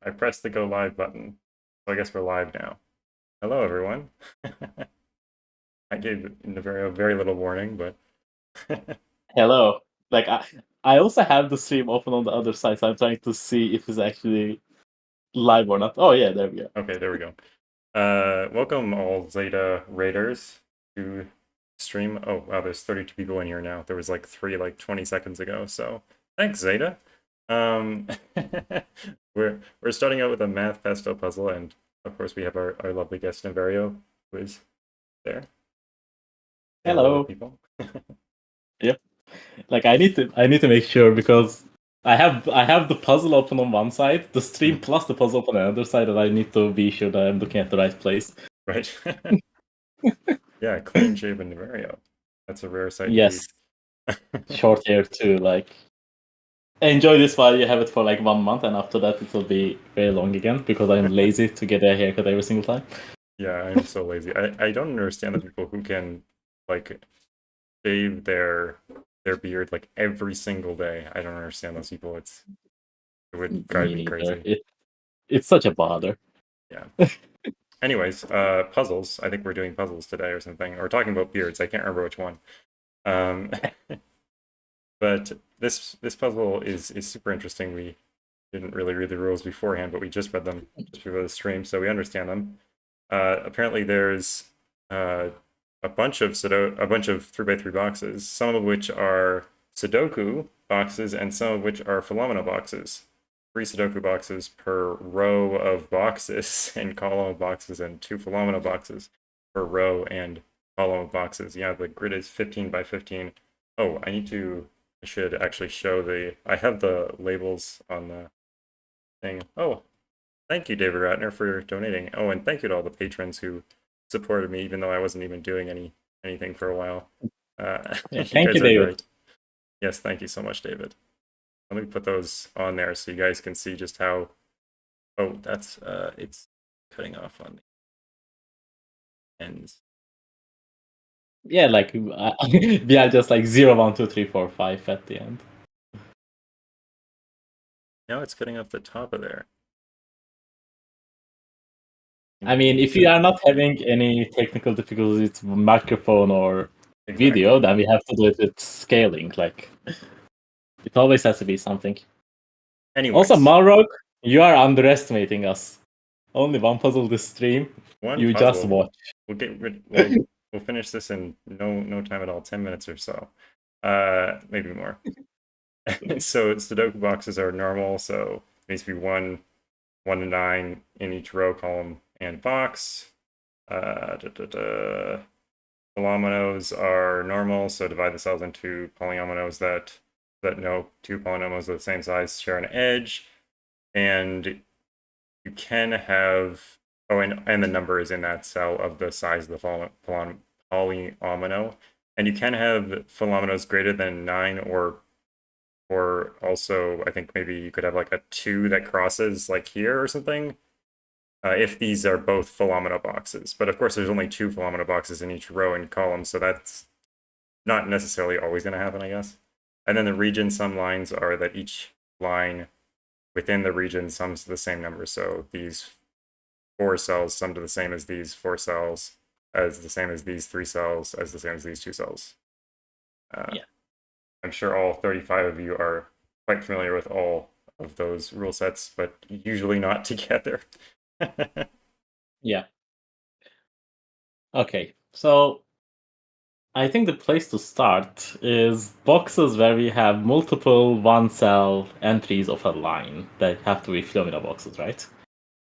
I pressed the go live button. So I guess we're live now. Hello, everyone. I gave Niverio very little warning, but Hello. Like I also have the stream open on the other side, so I'm trying to see if it's actually live or not. Oh yeah, there we go. okay, there we go. Welcome all Zeta Raiders to stream. Oh wow, there's 32 people in here now. There was like 3 like 20 seconds ago. So thanks, Zeta. Um, we're starting out with a math pesto puzzle, and of course we have our lovely guest Niverio, who is there. Hello, Hello. people. Yep. Like I need to make sure because I have the puzzle open on one side, the stream plus the puzzle open on the other side, and I need to be sure that I'm looking at the right place. Right. Yeah, clean shaven Niverio. That's a rare sight indeed. Yes, short hair too. Like enjoy this while you have it for like 1 month, and after that it will be very long again because I'm lazy to get a haircut every single time. Yeah, I'm so lazy. I don't understand the people who can like shave their beard like every single day. I don't understand those people. It would drive Me me neither. crazy. It's such a bother. Yeah. Anyways, puzzles. I think we're doing puzzles today or something. Or talking about beards. I can't remember which one. Um, but this puzzle is super interesting. We didn't really read the rules beforehand, but we just read them just before the stream, so we understand them. Apparently, there's a bunch of 3x3 boxes, some of which are Sudoku boxes, and some of which are Philomena boxes. 3 Sudoku boxes per row of boxes and column of boxes, and 2 Philomena boxes per row and column of boxes. Yeah, the grid is 15 by 15. Oh, I should actually show I have the labels on the thing. Oh, thank you, David Ratner, for donating. Oh, and thank you to all the patrons who supported me, even though I wasn't even doing anything for a while. Yeah, You thank you, guys are David. great. Yes, thank you so much, David. Let me put those on there so you guys can see just how. Oh, that's it's cutting off on the ends. Yeah, like we are just like 0, 1, 2, 3, 4, 5 at the end. Now it's cutting off the top of there. I mean, if you are not having any technical difficulties with microphone or Exactly. video, then we have to do it with scaling. Like it always has to be something. Also, Anyways, Malrock, you are underestimating us. Only one puzzle this stream. one You just puzzle. watch. We'll get rid. We'll finish this in no time at all. 10 minutes or so. Maybe more. So Sudoku boxes are normal, so it needs to be 1 to 9 in each row, column, and box. Polyominoes are normal, so divide the cells into polyominoes that know 2 polynomials of the same size share an edge, and you can have and the number is in that cell of the size of the polyomino, and you can have phyllominos greater than 9 or also I think maybe you could have like a 2 that crosses like here or something, if these are both Philomena boxes. But of course, there's only 2 Philomena boxes in each row and column, so that's not necessarily always going to happen, I guess. And then the region sum lines are that each line within the region sums to the same number. So these 4 cells sum to the same as these 4 cells, as the same as these 3 cells, as the same as these 2 cells. Yeah. I'm sure all 35 of you are quite familiar with all of those rule sets, but usually not together. Yeah. Okay. So I think the place to start is boxes where we have multiple one-cell entries of a line that have to be Philomena boxes, right?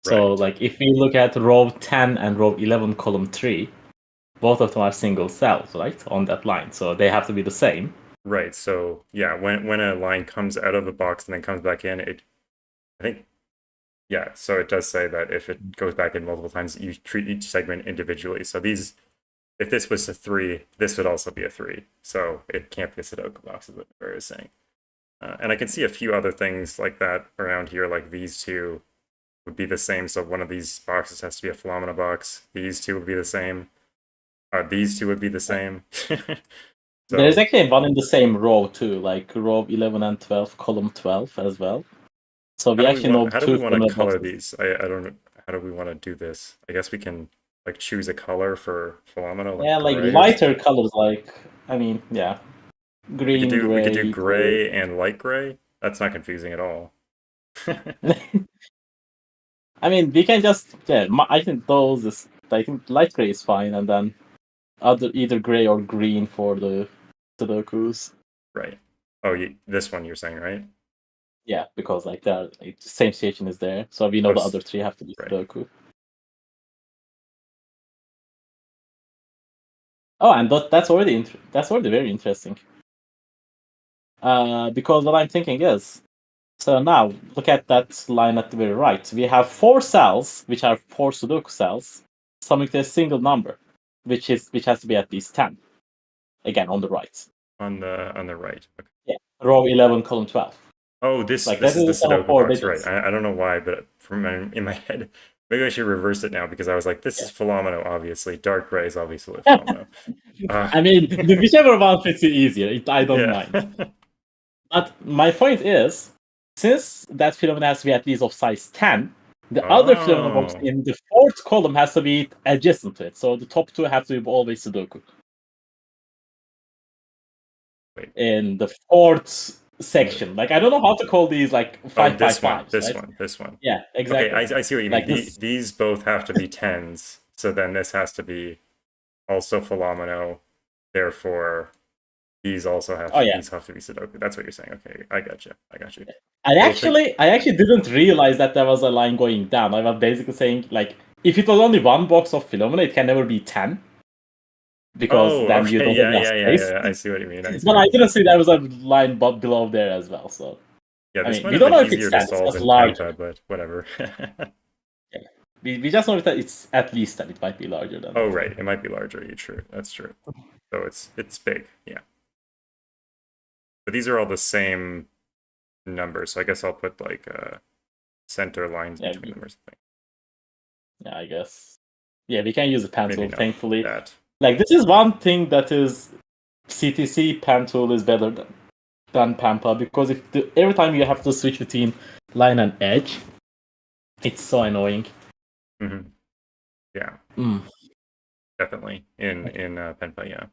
So, Right. like, if we look at row 10 and row 11, column 3, both of them are single cells, right, on that line. So they have to be the same. Right. So yeah, when a line comes out of the box and then comes back in, I think yeah. So it does say that if it goes back in multiple times, you treat each segment individually. So if this was a 3, this would also be a 3. So it can't be a Sudoku box, is what Barry is saying. And I can see a few other things like that around here, like these two would be the same. So one of these boxes has to be a Philomena box. These two would be the same. These two would be the same. There's So actually one in the same row too, like row 11 and 12, column 12 as well. So we actually know How do we two want to phenomenal color boxes. these? I don't know. How do we want to do this? I guess we can like choose a color for Philomeno, like Yeah, like gray or lighter colors, like I mean, yeah, green, we could do gray, blue. gray and light gray. That's not confusing at all. I mean, we can just yeah. I think those is I think light gray is fine, and then other either gray or green for the Sudokus. Right. Oh, this one you're saying, right? Yeah, because like the same situation is there, so we know Oh, the other three have to be right. Sudoku. Oh, and that's already that's already very interesting. Because what I'm thinking is, so now look at that line at the very right. We have four cells, which are four Sudoku cells, summing to a single number, which has to be at least 10. Again, on the right. On the right. Okay. Yeah, row 11, column 12. Oh, Like this that is is the the sum of Sudoku four box, right? digits. I don't know why, but in my head, maybe I should reverse it now because I was like, this Yeah. is Philomeno, obviously. Dark gray is obviously Philomeno. I mean, whichever one fits you easier, I don't Yeah. mind. But my point is, since that phenomenon has to be at least of size 10, the other phenomenon box Oh, in the fourth column has to be adjacent to it. So the top two have to be always Sudoku. wait. In the fourth In the section. Like, I don't know how to call these, like, oh, 5 by 5s, right? this one. Yeah, Okay, exactly. I see what you mean. Like this. These both have to be tens, so then this has to be also Philomeno. Therefore, Oh, yeah. these have to be Sudoku. That's what you're saying. Okay, I got you. I got you. I actually didn't realize that there was a line going down. I was basically saying, like, if it was only one box of phenomena, it can never be 10. Because Oh, then you okay, don't have enough space. yeah. I see what you mean. I see But what I you mean. didn't see there was a line below there as well. So Yeah, I this mean, might we have don't been know if it's easier to 10. It's solve just in larger. Penta, but whatever. Yeah. We just know that it's at least 10. It might be larger than Oh, that. right. It might be larger. Yeah, true. That's true. So it's big. Yeah. But these are all the same numbers. So I guess I'll put like center lines Yeah, between them or something. yeah, I guess. Yeah, we can use a pen Maybe tool, no. thankfully. That. Like, this is one thing that is CTC pen tool is better than Pampa because every time you have to switch between line and edge, it's so annoying. Hmm. Yeah, Mm. definitely in Penpa. Yeah.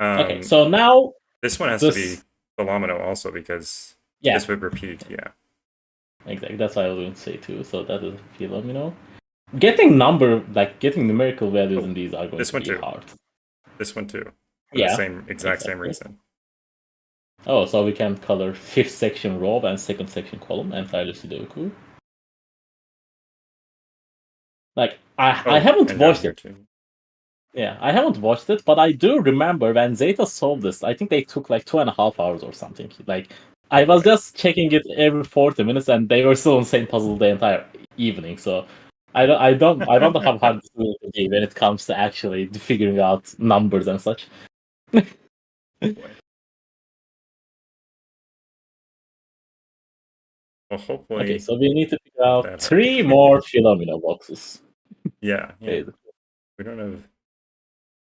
Okay, Um, so now this one has to be this, Philomeno also because yeah, this would repeat. Yeah. exactly. That's what I was going to say too. So that is Philomeno. Getting numerical values Oh, in these are going this to one be too. hard. This one too. For the Yeah, same exact same exactly. reason. Oh, so we can color fifth section row and second section column entirely Sudoku. Like I Oh, haven't and down watched here it. too. Yeah, I haven't watched it, but I do remember when Zeta solved this. I think they took like 2.5 hours or something. Like Oh I was boy. just checking it every 40 minutes, and they were still on the same puzzle the entire evening. So I wonder how hard it will be when it comes to actually figuring out numbers and such. Boy. Well, Okay, hopefully so we need to figure not out that hard. three more phenomena boxes. Yeah, yeah. Okay. We don't have.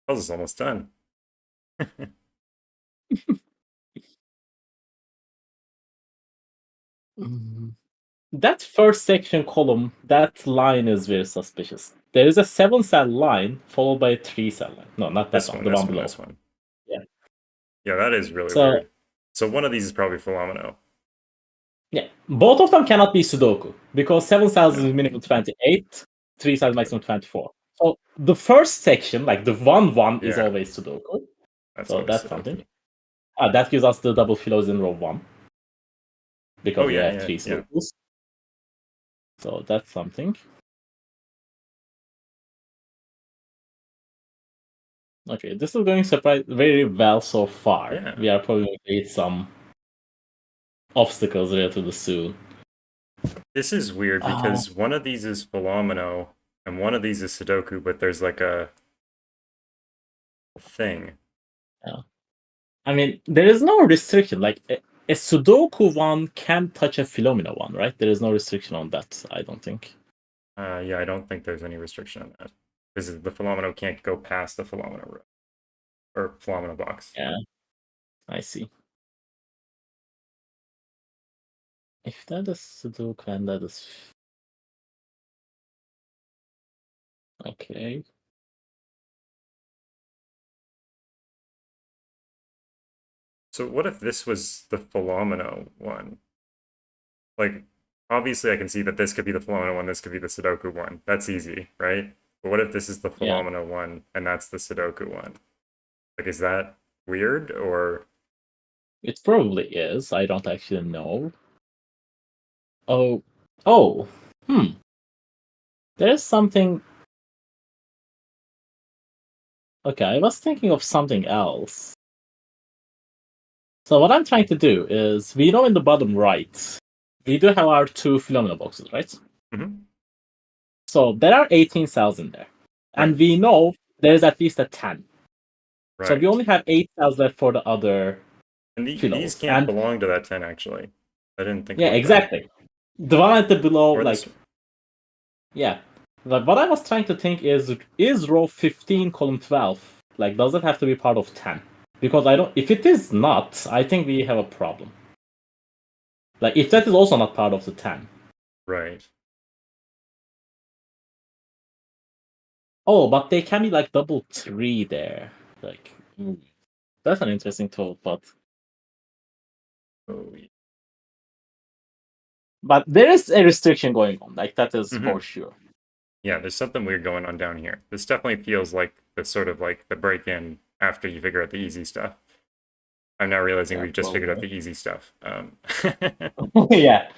Puzzle's almost done. Mm. That first section column, that line is very suspicious. There is a 7 cell line followed by a 3 cell line. No, not that one, the one below. This one. Yeah. Yeah, that is really So weird. So one of these is probably Philomeno. yeah, both of them cannot be Sudoku because 7 cells is No. minimum 28, 3 cells Okay. maximum 24. So the first section, like the 1 1, is Yeah, always Sudoku. that's So always that's something. Sudoku. That gives us the double philos in row 1 Oh because we yeah, have yeah, three yeah. Sudokus. So that's something. Okay, this is going very well so far. Yeah. We are probably going to hit some obstacles relatively soon. This is weird Uh, because one of these is Philomeno and one of these is Sudoku, but there's like a thing. yeah. I mean, there is no restriction. Like a Sudoku one can touch a Philomena one, right? There is no restriction on that, I don't think. Yeah, I don't think there's any restriction on that. Because the Philomeno can't go past the Philomeno row or Philomeno box. Yeah, I see. If that is Sudoku and that is okay. So what if this was the Philomeno one? Like, obviously I can see that this could be the Philomeno one, this could be the Sudoku one. That's easy, right? But what if this is the Yeah, Philomeno one and that's the Sudoku one? Like, is that weird or it probably is. I don't actually know. Oh, oh, there's something. Okay, I was thinking of something else. So what I'm trying to do is, we know in the bottom right, we do have our two phenomena boxes, right? Mhm. So there are 18 cells in there. And Right, we know there's at least a 10. So we right. only have 8 cells left for the other And these philos. can't And belong to that 10 actually. I didn't think yeah, about that. exactly. The one at the below, Or this like, yeah. Like, what I was trying to think is row 15, column 12, like, does it have to be part of 10? Because I don't, if it is not, I think we have a problem. Like, if that is also not part of the 10. right. Oh, but they can be like double 3 there. Like, that's an interesting thought, Oh, yeah. but there is a restriction going on, like, that is for Mhm. sure. Yeah, there's something weird going on down here. This definitely feels like the sort of like the break-in after you figure out the easy stuff. I'm now realizing Yeah, we've just figured out probably. the easy stuff. Yeah.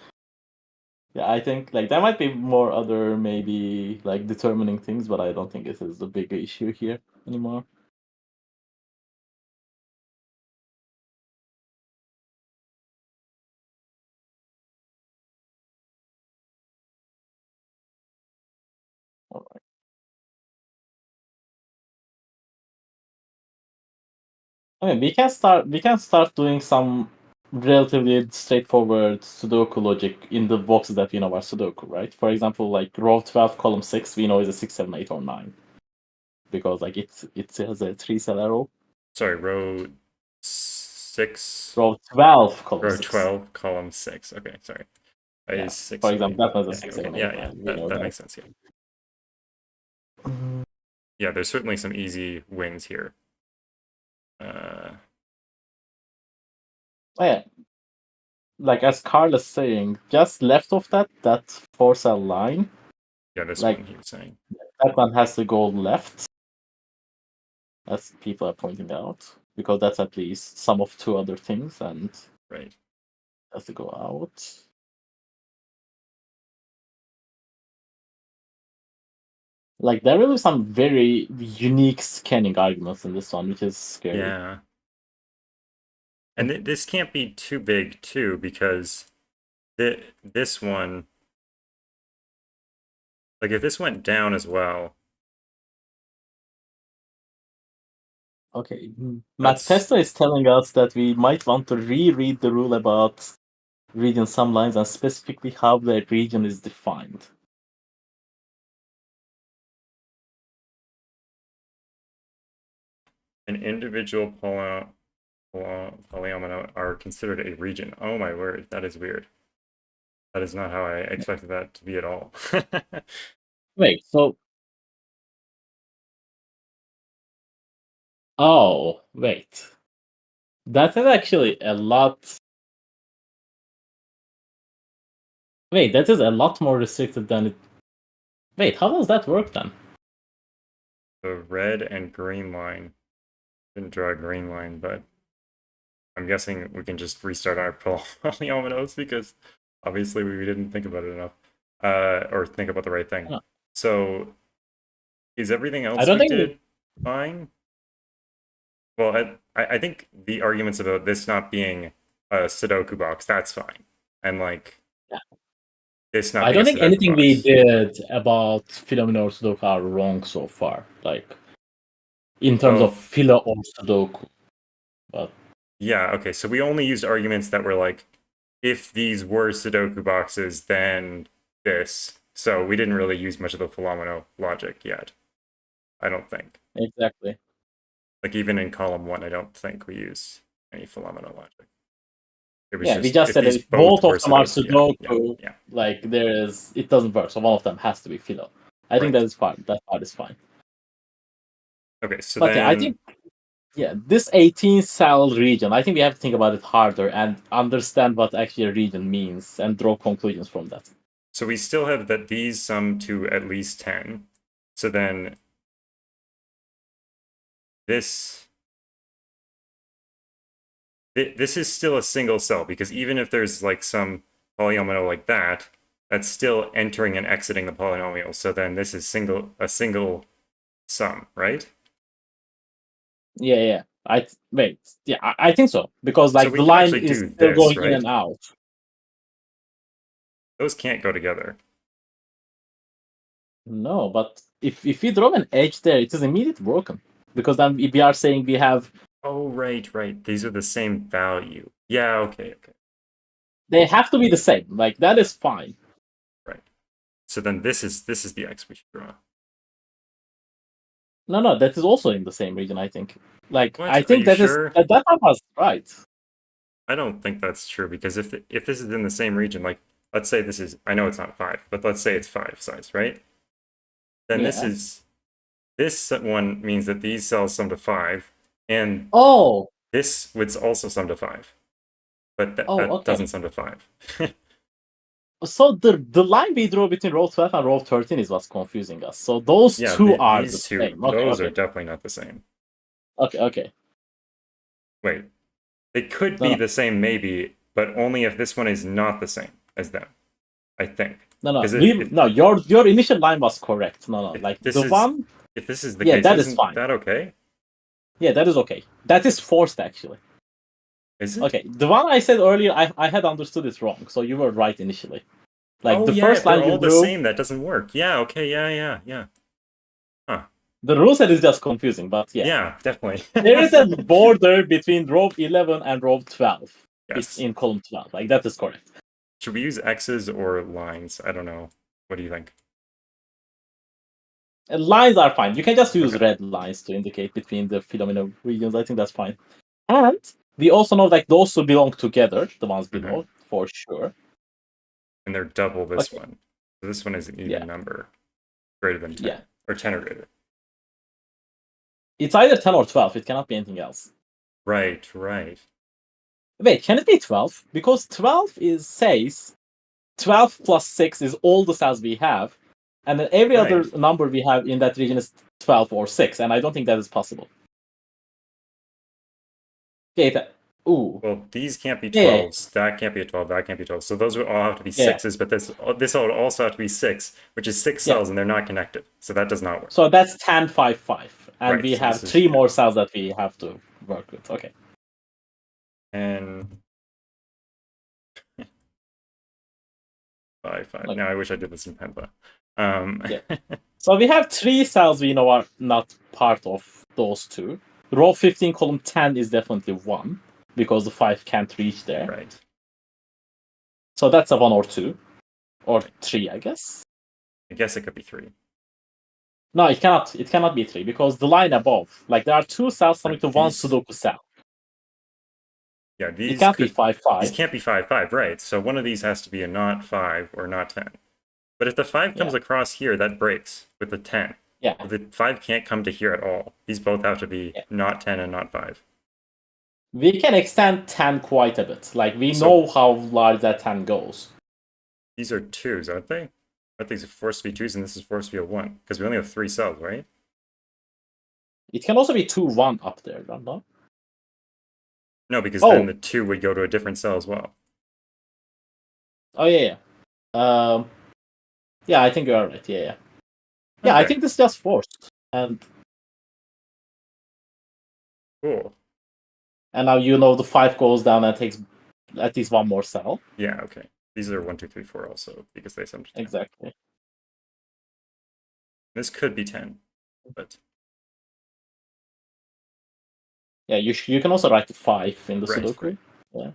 Yeah, I think like there might be more other maybe like determining things, but I don't think it is the big issue here anymore. Alright. I mean, we can start doing some relatively straightforward Sudoku logic in the boxes that we know are Sudoku, right? For example, like row 12, column 6, we know is a 6, 7, 8, or 9 because like it has a 3 cell arrow. Sorry, row 6, Row 12, column row 6. 12, column 6. Okay, sorry. That Yeah. is 6, For 7, example, 8. that was a Yeah, 6, okay. 7, 8, Yeah, yeah. 9. We That know that that. makes sense. Yeah, there's certainly some easy wins here. Oh, yeah. Like as Carl is saying, just left of that 4 cell line, Yeah, this like one he was saying. that one has to go left, as people are pointing out, because that's at least some of 2 other things and Right. has to go out. Like there will be some very unique scanning arguments in this one, which is scary. Yeah. And this can't be too big too because this one, like if this went down as well, Okay, Matt that's Pesto is telling us that we might want to reread the rule about reading some lines and specifically how the region is defined. an individual polyomino are considered a region. Oh my word, that is weird. That is not how I expected that to be at all. Wait, so oh wait, that is actually a lot. Wait, that is a lot more restricted than it. Wait, how does that work then? The red and green line. Didn't draw a green line, but I'm guessing we can just restart our polyominoes because obviously we didn't think about it enough. Or think about the right thing. Uh, So is everything I else don't we think we. did fine? Well, I think the arguments about this not being a Sudoku box, that's fine. And like Yeah, this not I being a don't think Sudoku anything we box. did about Philomena or Sudoku are wrong so far. Like in terms of Well, Philo or Sudoku, but yeah, okay. So we only used arguments that were like, if these were Sudoku boxes, then this. So we didn't really use much of the Philomeno logic yet. I don't think. exactly. Like even in column one, I don't think we use any Philomeno logic. It was Yeah, we just if said that these if both were of them are Sudoku. Sudoku, Yeah. like it doesn't work. So one of them has to be Philo. I think Right. that is fine. That part is fine. Okay, so But yeah, I think this 18 cell region, I think we have to think about it harder and understand what actually a region means and draw conclusions from that. so we still have that these sum to at least 10. So then this is still a single cell, because even if there's like some polynomial like that, that's still entering and exiting the polynomial. So then this is a single sum, right? Yeah. I think so because So like we the can line actually is do still this, going in right? and out. Those can't go together. No, but if we draw an edge there, it is immediately broken because then we are saying we have. Oh, right. These are the same value. Yeah, okay. They have to be the same. Like that is fine. Right. So then this is the x we should draw. No, that is also in the same region. I think. Like What? I Are think you sure? that part was right. I don't think that's true, because if this is in the same region, like let's say this is, I know it's not 5, but let's say it's 5 size, right? Then Yeah. this one means that these cells sum to 5, and Oh. this would also sum to 5, but Oh. that doesn't Okay. sum to 5. So the line we draw between row 12 and row 13 is what's confusing us. So those Yeah, two are the these two, same. those are Okay. definitely not the same. Okay. Wait, they could be No. the same maybe, but only if this one is not the same as them, I think. No. Because Your initial line was correct. No. if Like this the is one. if this is the Yeah, case, that is isn't fine. that okay? Yeah, that is okay. That is forced actually. Is it? Okay, the one I said earlier, I had understood it wrong, so you were right initially. Like Oh the yeah, first if they're line you all the drew, same, that doesn't work. Yeah, okay, yeah. Huh. the rule set is just confusing, but yeah. Yeah, definitely. There is a border between row 11 and row 12 Yes. in column 12. Like that is correct. Should we use X's or lines? I don't know. What do you think? And lines are fine. You can just use Okay. red lines to indicate between the phenomenal regions. I think that's fine. And we also know like those two belong together, the ones below, for sure. And they're double this Okay. one. So this one is an even Yeah. number, greater than 10. Yeah. Or 10 or greater. It's either 10 or 12. It cannot be anything else. Right. Wait, can it be 12? Because 12 says 12 plus 6 is all the cells we have, and then every other Right. number we have in that region is 12 or 6, and I don't think that is possible. Okay, ooh. Well, these can't be Yeah. 12s. That can't be a 12. That can't be 12. So those would all have to be Yeah. 6s, but this would also have to be 6, which is 6 Yeah. cells, and they're not connected. So that does not work. So that's 10, 5, 5. And Right, we so have this is- 3 more cells that we have to work with. Okay. And 5. Okay. Now I wish I did this in Penta. Yeah. So we have 3 cells we know are not part of those two. Row 15, column 10 is definitely 1, because the 5 can't reach there. Right. So that's a 1 or 2. Or 3, I guess. I guess it could be 3. No, it cannot. It cannot be 3 because the line above, like there are 2 cells summing to 1 these- Sudoku cell. Yeah, It can't be 5, 5. These can't be 5, right? So one of these has to be a not 5 or not 10. But if the 5 comes across here, that breaks with the 10. Yeah. The 5 can't come to here at all. These both have to be not 10 and not 5. We can extend 10 quite a bit. Like we know how large that 10 goes. These are 2s, aren't they? Aren't these forced to be 2s and this is forced to be a 1? Because we only have 3 cells, right? It can also be 2, 1 up there, don't know? No, because then the 2 would go to a different cell as well. Oh, yeah. Yeah, I think you are right. Yeah. Yeah, Okay. I think this is just forced. And Cool. And now you know the 5 goes down and takes at least 1 more cell. Yeah, okay. These are 1, 2, 3, 4 also, because they sum to 10. Exactly. This could be 10, but... Yeah, you can also write 5 in the Sudoku. Right. Yeah.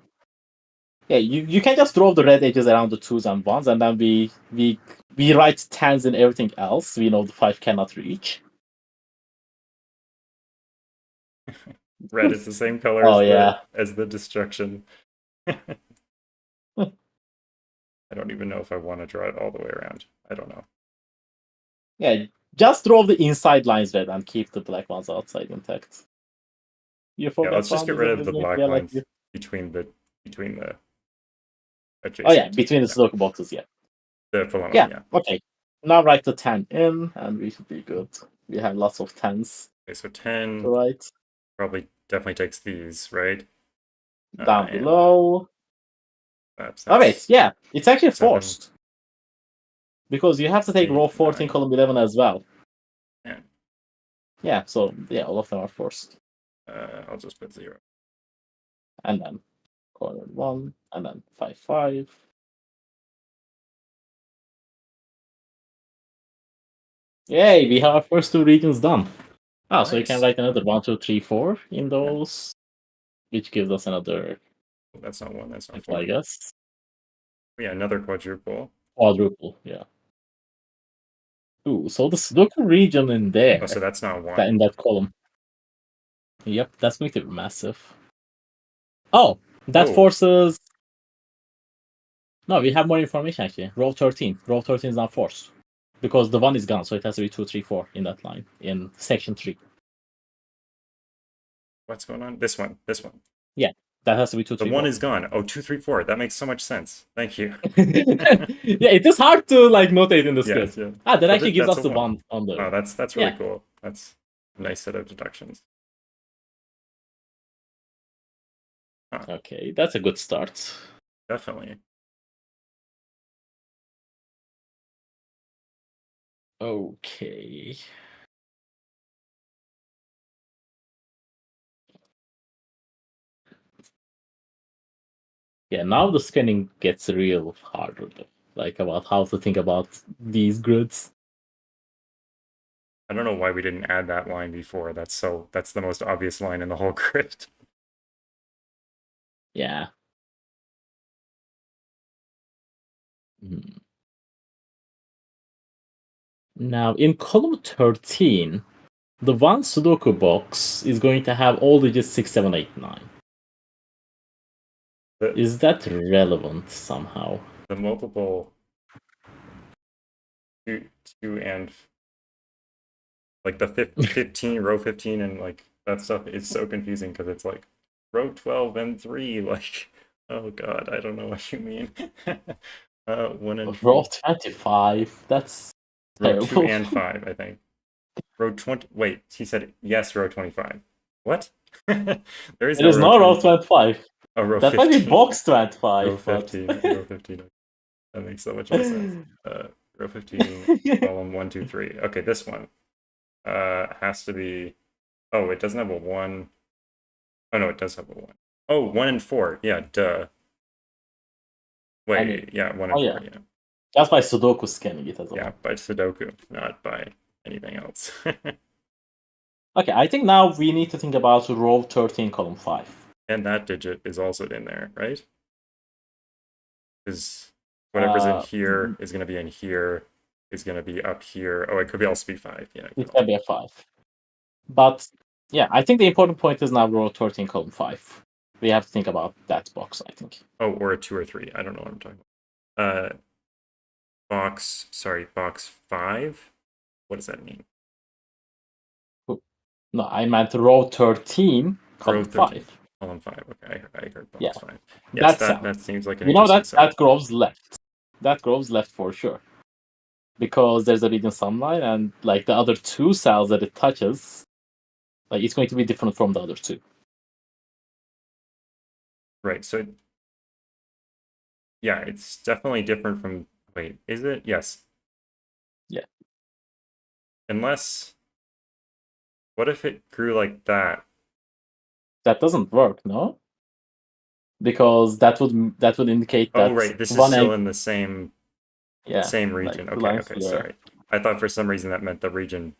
Yeah, you can just draw the red edges around the 2s and 1s, and then we write 10s in everything else. We know the 5 cannot reach. Red is the same color as the destruction. I don't even know if I want to draw it all the way around. I don't know. Yeah, just draw the inside lines red and keep the black ones outside intact. You Yeah, forgot let's just get rid of the black like lines you. between the adjacent. Oh yeah, between the Sudoku boxes, yeah. The full Yeah, yeah. okay. Now write the 10 in, and we should be good. We have lots of 10s Okay, so 10 to write. probably definitely takes these, right? Down And below. that's Oh wait, yeah, it's actually 7, forced. Because you have to take 8, row 14, 9, column 11 as well. 10. Yeah, so yeah, all of them are forced. I'll just put 0. And then corner 1, and then 5, 5. Yay, we have our first 2 regions done. Ah, so you can Nice. write another 1, 2, 3, 4 in those, which gives us another, That's not 1, that's not I 4. guess, Yeah, another quadruple. quadruple, yeah. Ooh, so the Sudoku region in there, Oh, so that's not in 1. that column. Yep, that's going to be massive. Oh, that forces... No, we have more information actually. Row 13. Row 13 is not forced. Because the 1 is gone, so it has to be 2, 3, 4 in that line, in section 3. What's going on? This one. This one. Yeah, that has to be 2, The 3, 1 4. is gone. Oh, 2, 3, 4. That makes so much sense. Thank you. Yeah, it is hard to like notate in the script. Yeah. Ah, that But actually gives that's us a the 1. 1 on the... Oh, that's really cool. That's a nice set of deductions. Huh. Okay, that's a good start. Definitely. Okay. Yeah, now the scanning gets real harder, like about how to think about these grids. I don't know why we didn't add that line before. That's the most obvious line in the whole grid. Yeah. Hmm. Now, in column 13, the one Sudoku box is going to have all digits 6, 7, 8, 9. Is that relevant somehow? The multiple 2 and like the 15, row 15 and like that stuff is so confusing because it's like row 12 and 3, like, oh god, I don't know what you mean. 1 and 3. Row 25, that's Row 2 terrible. and 5, I think. Row 20, wait, he said yes, row 25. What? There is It no is row not row 25. 25. Oh, row That 15. might be box 25, Row 15, but... row 15. That makes so much more sense. Row 15, column 1, 2, 3. Okay, this one has to be... Oh, it doesn't have a 1. Oh, no, it does have a 1. Oh, 1 and 4. Yeah, duh. Wait, I mean, yeah, 1 and 4, yeah. That's by Sudoku scanning it as well. Yeah, by Sudoku, not by anything else. Okay, I think now we need to think about row 13, column 5. And that digit is also in there, right? Because whatever's in here is going to be in here, is going to be up here. Oh, it could also be 5. Yeah, it can be a 5. But yeah, I think the important point is now row 13, column 5. We have to think about that box, I think. Oh, or a 2 or 3. I don't know what I'm talking about. Box 5. What does that mean? No, I meant row 13, column Row 13, 5. column 5. Okay, I heard box Yeah. 5. Yes, That cell. that seems like an You know interesting that cell. that grows left. That grows left for sure. Because there's a region sunline, and like the other 2 cells that it touches, like it's going to be different from the other 2. Right, so yeah, it's definitely different from... Wait, is it? Yes. Yeah. Unless... What if it grew like that? That doesn't work, no? Because that would indicate that... Oh, right, this is one still egg... in the same region. Like Okay, sorry. I thought for some reason that meant the region,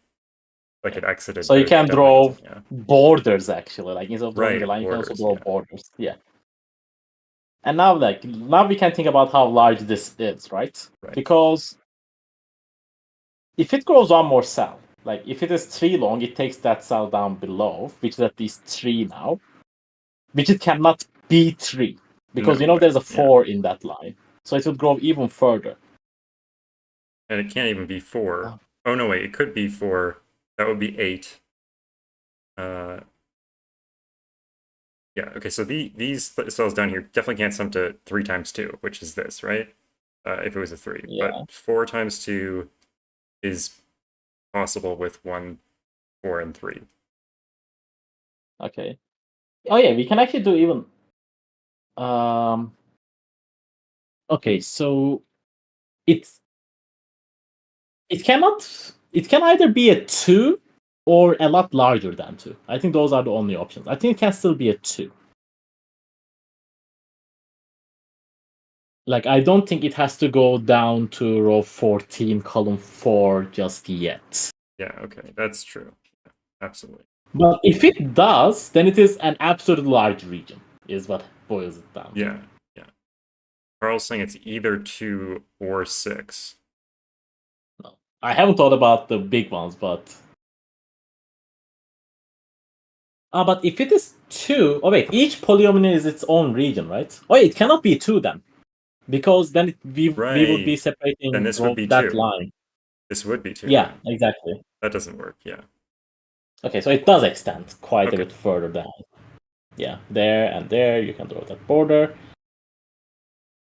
like it exited. So you can draw region, yeah. borders, actually. Like instead of drawing a line, you can borders, also draw borders. Yeah. And now we can think about how large this is, right? Because if it grows one more cell, like if it is 3 long, it takes that cell down below, which is at least 3 now, which it cannot be 3. Because No there's a way, yeah. 4 in that line. So it would grow even further. And it can't even be 4. Oh, no, wait, it could be 4. That would be 8. Yeah, okay, so these cells down here definitely can't sum to 3 times 2, which is this, right? If it was a 3. Yeah. But 4 times 2 is possible with 1, 4, and 3. Okay. Oh yeah, we can actually do even. Okay, so it's it cannot. It can either be a 2 or a lot larger than 2. I think those are the only options. I think it can still be a 2. Like, I don't think it has to go down to row 14, column 4 just yet. Yeah, okay, that's true. Yeah, absolutely. But if it does, then it is an absolute large region, is what boils it down to. Yeah, yeah. Carl's saying it's either 2 or 6. No. I haven't thought about the big ones, but. But if it is 2, oh wait, each polyomino is its own region, right? Oh, it cannot be 2 then, because then we would be Right. Then separating this would be that 2. line. This would be 2 Yeah, then. exactly. That doesn't work, yeah. Okay, so it does extend quite a Okay. bit further down. Yeah, there and there, you can draw that border.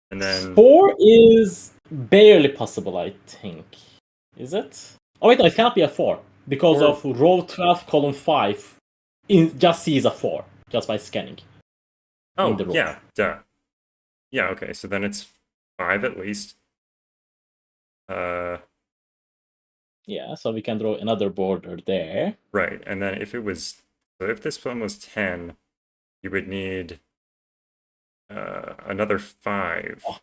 And then 4 is barely possible, I think. Is it? Oh wait, no, it cannot be a 4 because 4. of row 12, column 5. Just sees a 4 just by scanning in Oh, the row. yeah, duh. Yeah, okay, so then it's 5 at least. Yeah, so we can draw another border there. Right, and then if it was, so if this one was 10, you would need another 5, Oh,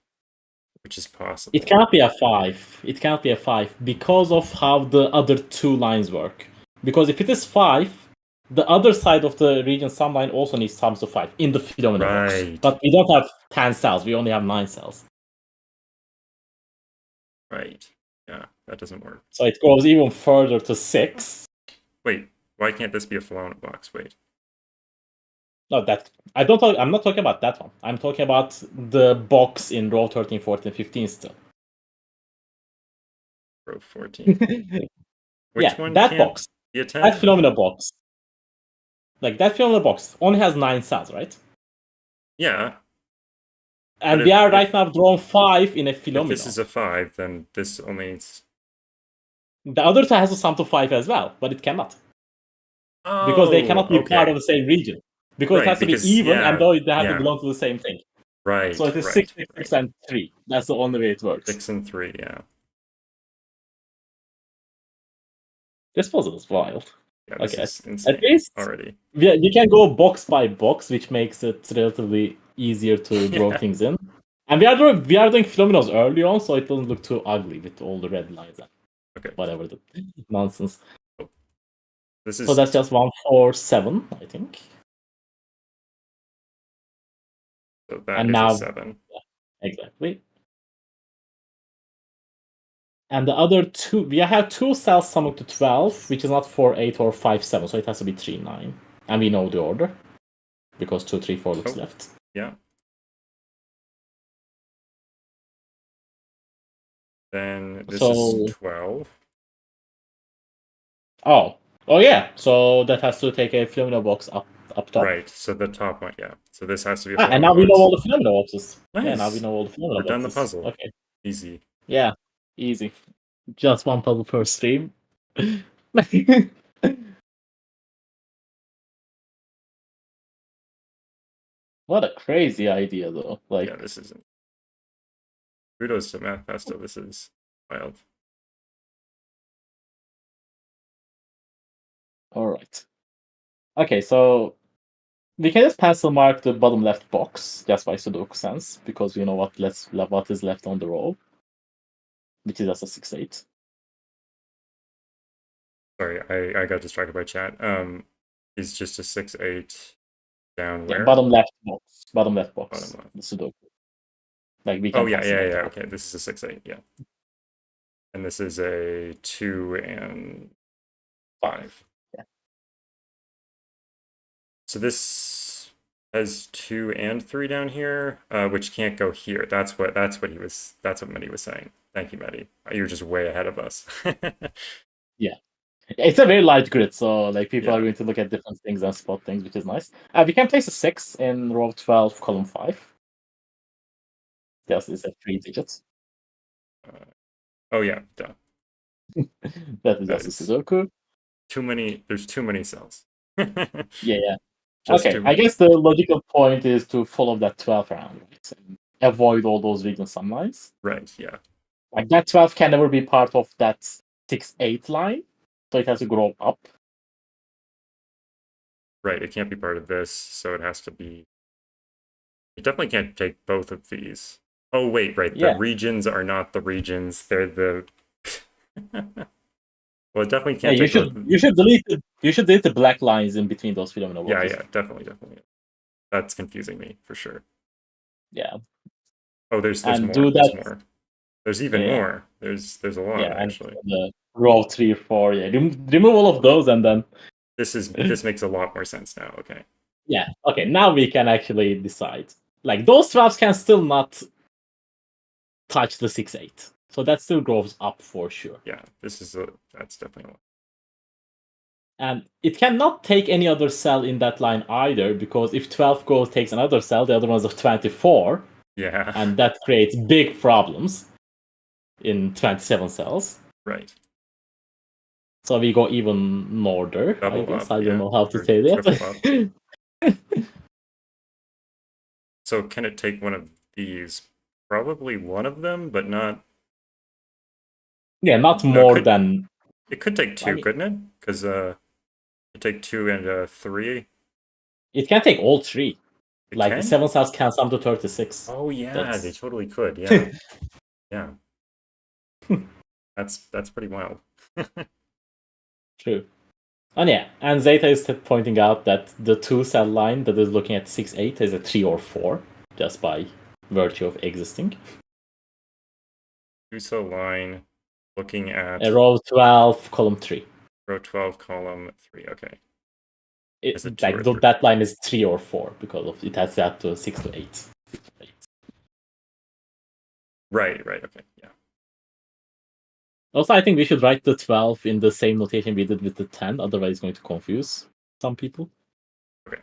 which is possible. it cannot be a 5. It cannot be a 5 because of how the other 2 lines work. Because if it is 5, the other side of the region sum line also needs sums of 5 in the phenomena box. Right, But we don't have 10 cells, we only have 9 cells. right. Yeah, that doesn't work. So it goes even further to 6. Wait, why can't this be a Fallout box? Wait. No, I'm not talking about that one. I'm talking about the box in row 13, 14, 15 still. Row 14. Yeah, Which one that can't box. be a That 10? phenomena box. Like, that phenomena box only has 9 cells, right? Yeah, but And we are right if now drawing 5 in a if this phenomena. is a 5, then this only needs... The other two has to sum to 5 as well, but it cannot. Because they Oh, cannot be part of okay. the same region. Because it Right, has to be because, even, and yeah, though they have to yeah. belong to the same thing. Right, So it is 6, right, 6, 6, right. and 3. That's the only way it works. 6 and 3, yeah. This puzzle is wild. Yeah, this Okay. is At insane least already. we can go box by box, which makes it relatively easier to draw Yeah, things in. And we are doing phenomenals early on, so it doesn't look too ugly with all the red lines and okay. whatever the nonsense. This So is... that's just 147, I think. So that And is a now, 7. exactly. And the other two, we have 2 cells summing to 12, which is not 4, 8, or 5, 7, so it has to be 3, 9. And we know the order, because 2, 3, 4 looks Oh, left. yeah. Then this is So, 12. oh yeah, so that has to take a phenomena box up top. Right, so the top one, yeah. So this has to be a And Fallout now we know box. all the phenomena boxes. Yeah, now we Nice. know all the phenomena We're done the boxes. puzzle. Okay. Easy. Yeah, easy. Just one puzzle per stream. What a crazy idea, though. Like, Yeah, this isn't... Kudos to Math Pesto. This is wild. all right. Okay, so we can just pencil mark the bottom left box just by Sudoku sense because we know what is left on the row, which is just a 6-8. Sorry, I got distracted by chat. Is just a 6-8 down Yeah, where? bottom left box. Bottom left Bottom box. left. The Sudoku. Like, we Oh, can yeah, pencil yeah, mark yeah. that. Okay, this is a 6-8, yeah. And this is a 2 and 5. Yeah. So this has 2 and 3 down here, which can't go here. That's what Mehdi was saying. Thank you, Mehdi. You're just way ahead of us. Yeah. It's a very large grid, so like people Yeah. are going to look at different things and spot things, which is nice. We can place a 6 in row 12, column 5. Yes, it's a 3 digits. Oh yeah, duh. That is That just a is Sudoku. too many. There's too many cells. Yeah. Just Okay, too I many. guess the logical point is to follow that 12 around, right? And avoid all those region sum lines. Right. Yeah. Like that 12 can never be part of that 6-8 line, so it has to grow up. Right. It can't be part of this, so it has to be. It definitely can't take both of these. Oh wait, right. The Yeah. regions are not the regions. They're the. Well, it definitely Yeah, can't take both. you should delete the black lines in between those phenomena Yeah, boxes. yeah, definitely. That's confusing me for sure. Yeah. Oh, there's And more. do There's that. more. There's even Yeah. more. There's a lot Yeah, and actually. the row 3, 4. Yeah, remove all of those, and then This makes a lot more sense now. Okay. yeah. Okay, now we can actually decide. Like those 12s can still not touch the 6-8, so that still grows up for sure. Yeah, that's definitely a lot. And it cannot take any other cell in that line either, because if 12 goes takes another cell, the other one's of 24, Yeah. and that creates big problems in 27 cells. Right. So we go even norther, I Double guess. up. I don't Yeah. know how to Or say triple up. that. So can it take one of these? Probably one of them, but not. Yeah, not No, more than. it could take I two, mean, couldn't it? Because it take 2 and 3. it can take all three. It Like the can? 7 cells can sum to 36. Oh yeah, they That's totally could. Yeah. Yeah. That's pretty wild. true. And yeah, and Zeta is pointing out that the 2 cell line that is looking at 6-8 is a 3 or 4, just by virtue of existing. Two-cell line looking at A row 12, column 3. row 12, column 3. Okay. Is it 2 or Like 3? that line is 3 or 4 because of it has that to 6 to 8. Right. Okay. Yeah. Also, I think we should write the 12 in the same notation we did with the 10, otherwise it's going to confuse some people. Okay.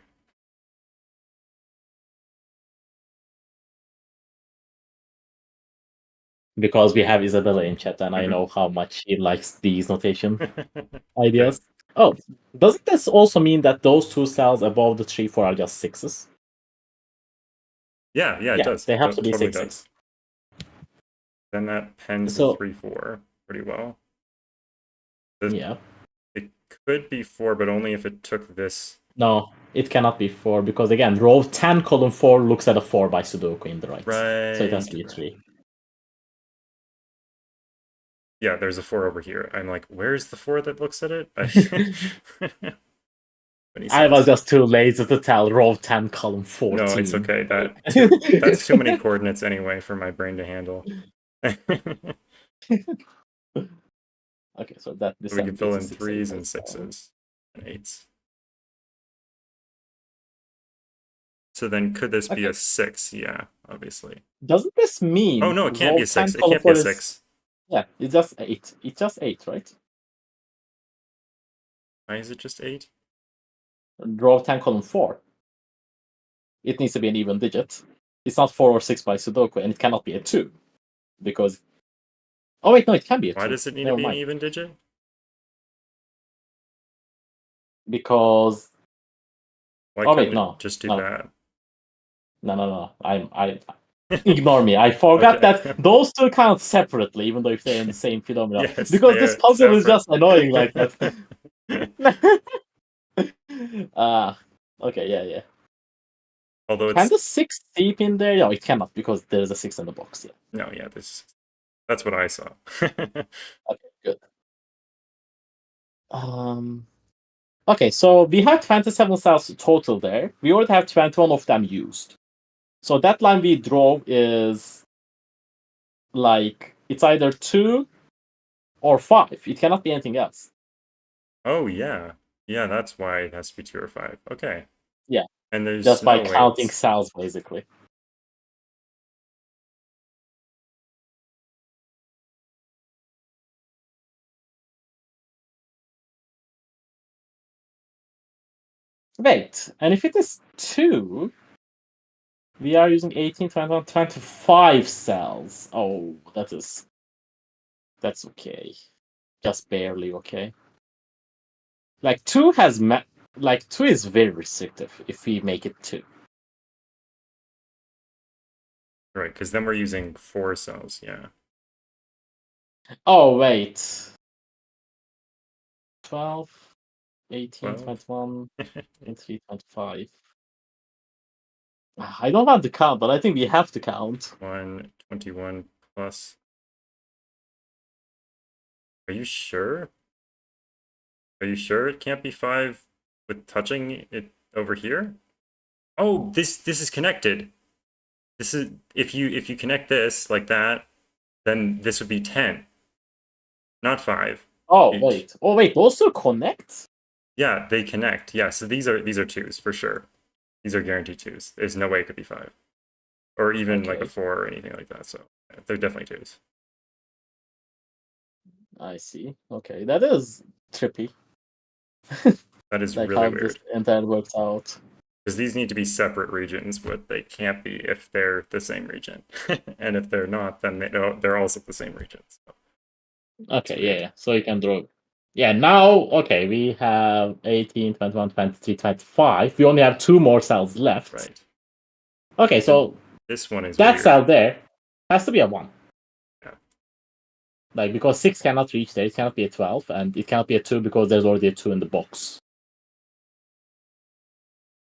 Because we have Isabella in chat, and I Mhm. know how much she likes these notation Okay. ideas. Oh, doesn't this also mean that those 2 cells above the 3, 4 are just 6s? Yeah, it Yeah, does. they have to be Totally 6, does. 6. Then that pens the So, 3, 4 pretty well. yeah. It could be 4, but only if it took this. No, it cannot be 4, because again, row 10, column 4 looks at a 4 by Sudoku in the right. Right. So it has to be 3. Yeah, there's a 4 over here. I'm like, where's the 4 that looks at it? I was just too lazy to tell row 10, column 14. No, it's okay. That's too many coordinates anyway for my brain to handle. Okay, so that So we can fill in is 3s and 6, 6s and 8s. So then could this be a 6? Yeah, obviously. Doesn't this mean Oh no, it can't row be a 10, 6. It column can't be 4 a is 6. yeah, it's just 8. It's just 8, right? Why is it just 8? Row 10, column 4. It needs to be an even digit. It's not 4 or 6 by Sudoku, and it cannot be a 2. Because. Oh, wait, no, it can be a 2. Why does it need to Never be an mind. even digit? Because. Why Oh, couldn't wait, no. it just do No, that? no. I ignore me. I forgot Okay. that those two count separately, even though if they're in the same phenomena. Yes, Because they this are puzzle is separate. just annoying like that. Okay, yeah. Although Can it's the 6 seep in there? No, it cannot, because there's a 6 in the box. Yeah. no, yeah, that's what I saw. Okay, good. Okay, so we have 27 cells total there. We already have 21 of them used. So that line we draw is like it's either 2 or 5. It cannot be anything else. Oh yeah. Yeah, that's why it has to be 2 or 5. Okay. Yeah. And there's just by no way counting it's... cells, basically. Wait, and if it is 2, we are using 18, 21, 25 cells. Oh, that's okay. Just barely okay. Like 2 has like 2 is very restrictive if we make it 2. Right, because then we're using 4 cells, yeah. Oh, wait. 12, 18, 12. 21, 23, 25. I don't want to count, but I think we have to count. 21 plus... Are you sure? Are you sure it can't be 5 with touching it over here? Oh, this is connected. This is... If you connect this like that, then this would be 10. Not 5. Oh, Each. wait. Oh, wait. Those two connect? Yeah, they connect. Yeah, so these are 2s for sure. These are guaranteed 2s. There's no way it could be 5. Or even like a 4 or anything like that. So they're definitely 2s. I see. Okay, that is trippy. That is Like really how weird. this entire works out. Because these need to be separate regions, but they can't be if they're the same region. And if they're not, then they're also the same region. So Okay, yeah. So you can draw. Yeah, now, okay, we have 18, 21, 23, 25. We only have 2 more cells left. Right. Okay, so and this one is that weird. cell there has to be a 1. Yeah. Like, because 6 cannot reach there, it cannot be a 12, and it cannot be a 2 because there's already a 2 in the box.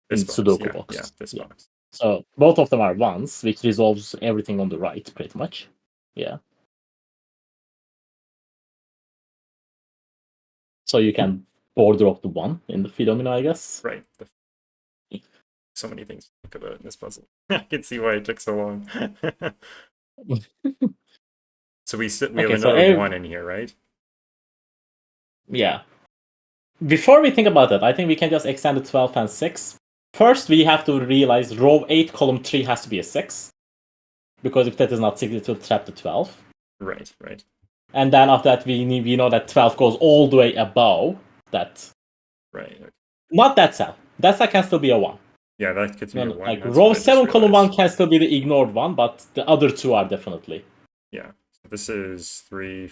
This in box, Sudoku box. Yeah, this box. So both of them are 1s, which resolves everything on the right, pretty much. Yeah. So you can border of the 1 in the phenomena, I guess. Right. So many things to think about in this puzzle. I can see why it took so long. So we have another 1 in here, right? Yeah. Before we think about that, I think we can just extend the 12 and 6. First, we have to realize row 8, column 3 has to be a 6. Because if that is not 6, it will trap the 12. Right. And then after that, we know that 12 goes all the way above that. Right. Okay. Not that cell. That cell can still be a 1. Yeah, that could be a 1. Like row 7, column 1 can still be the ignored 1, but the other 2 are definitely. Yeah. So this is 3,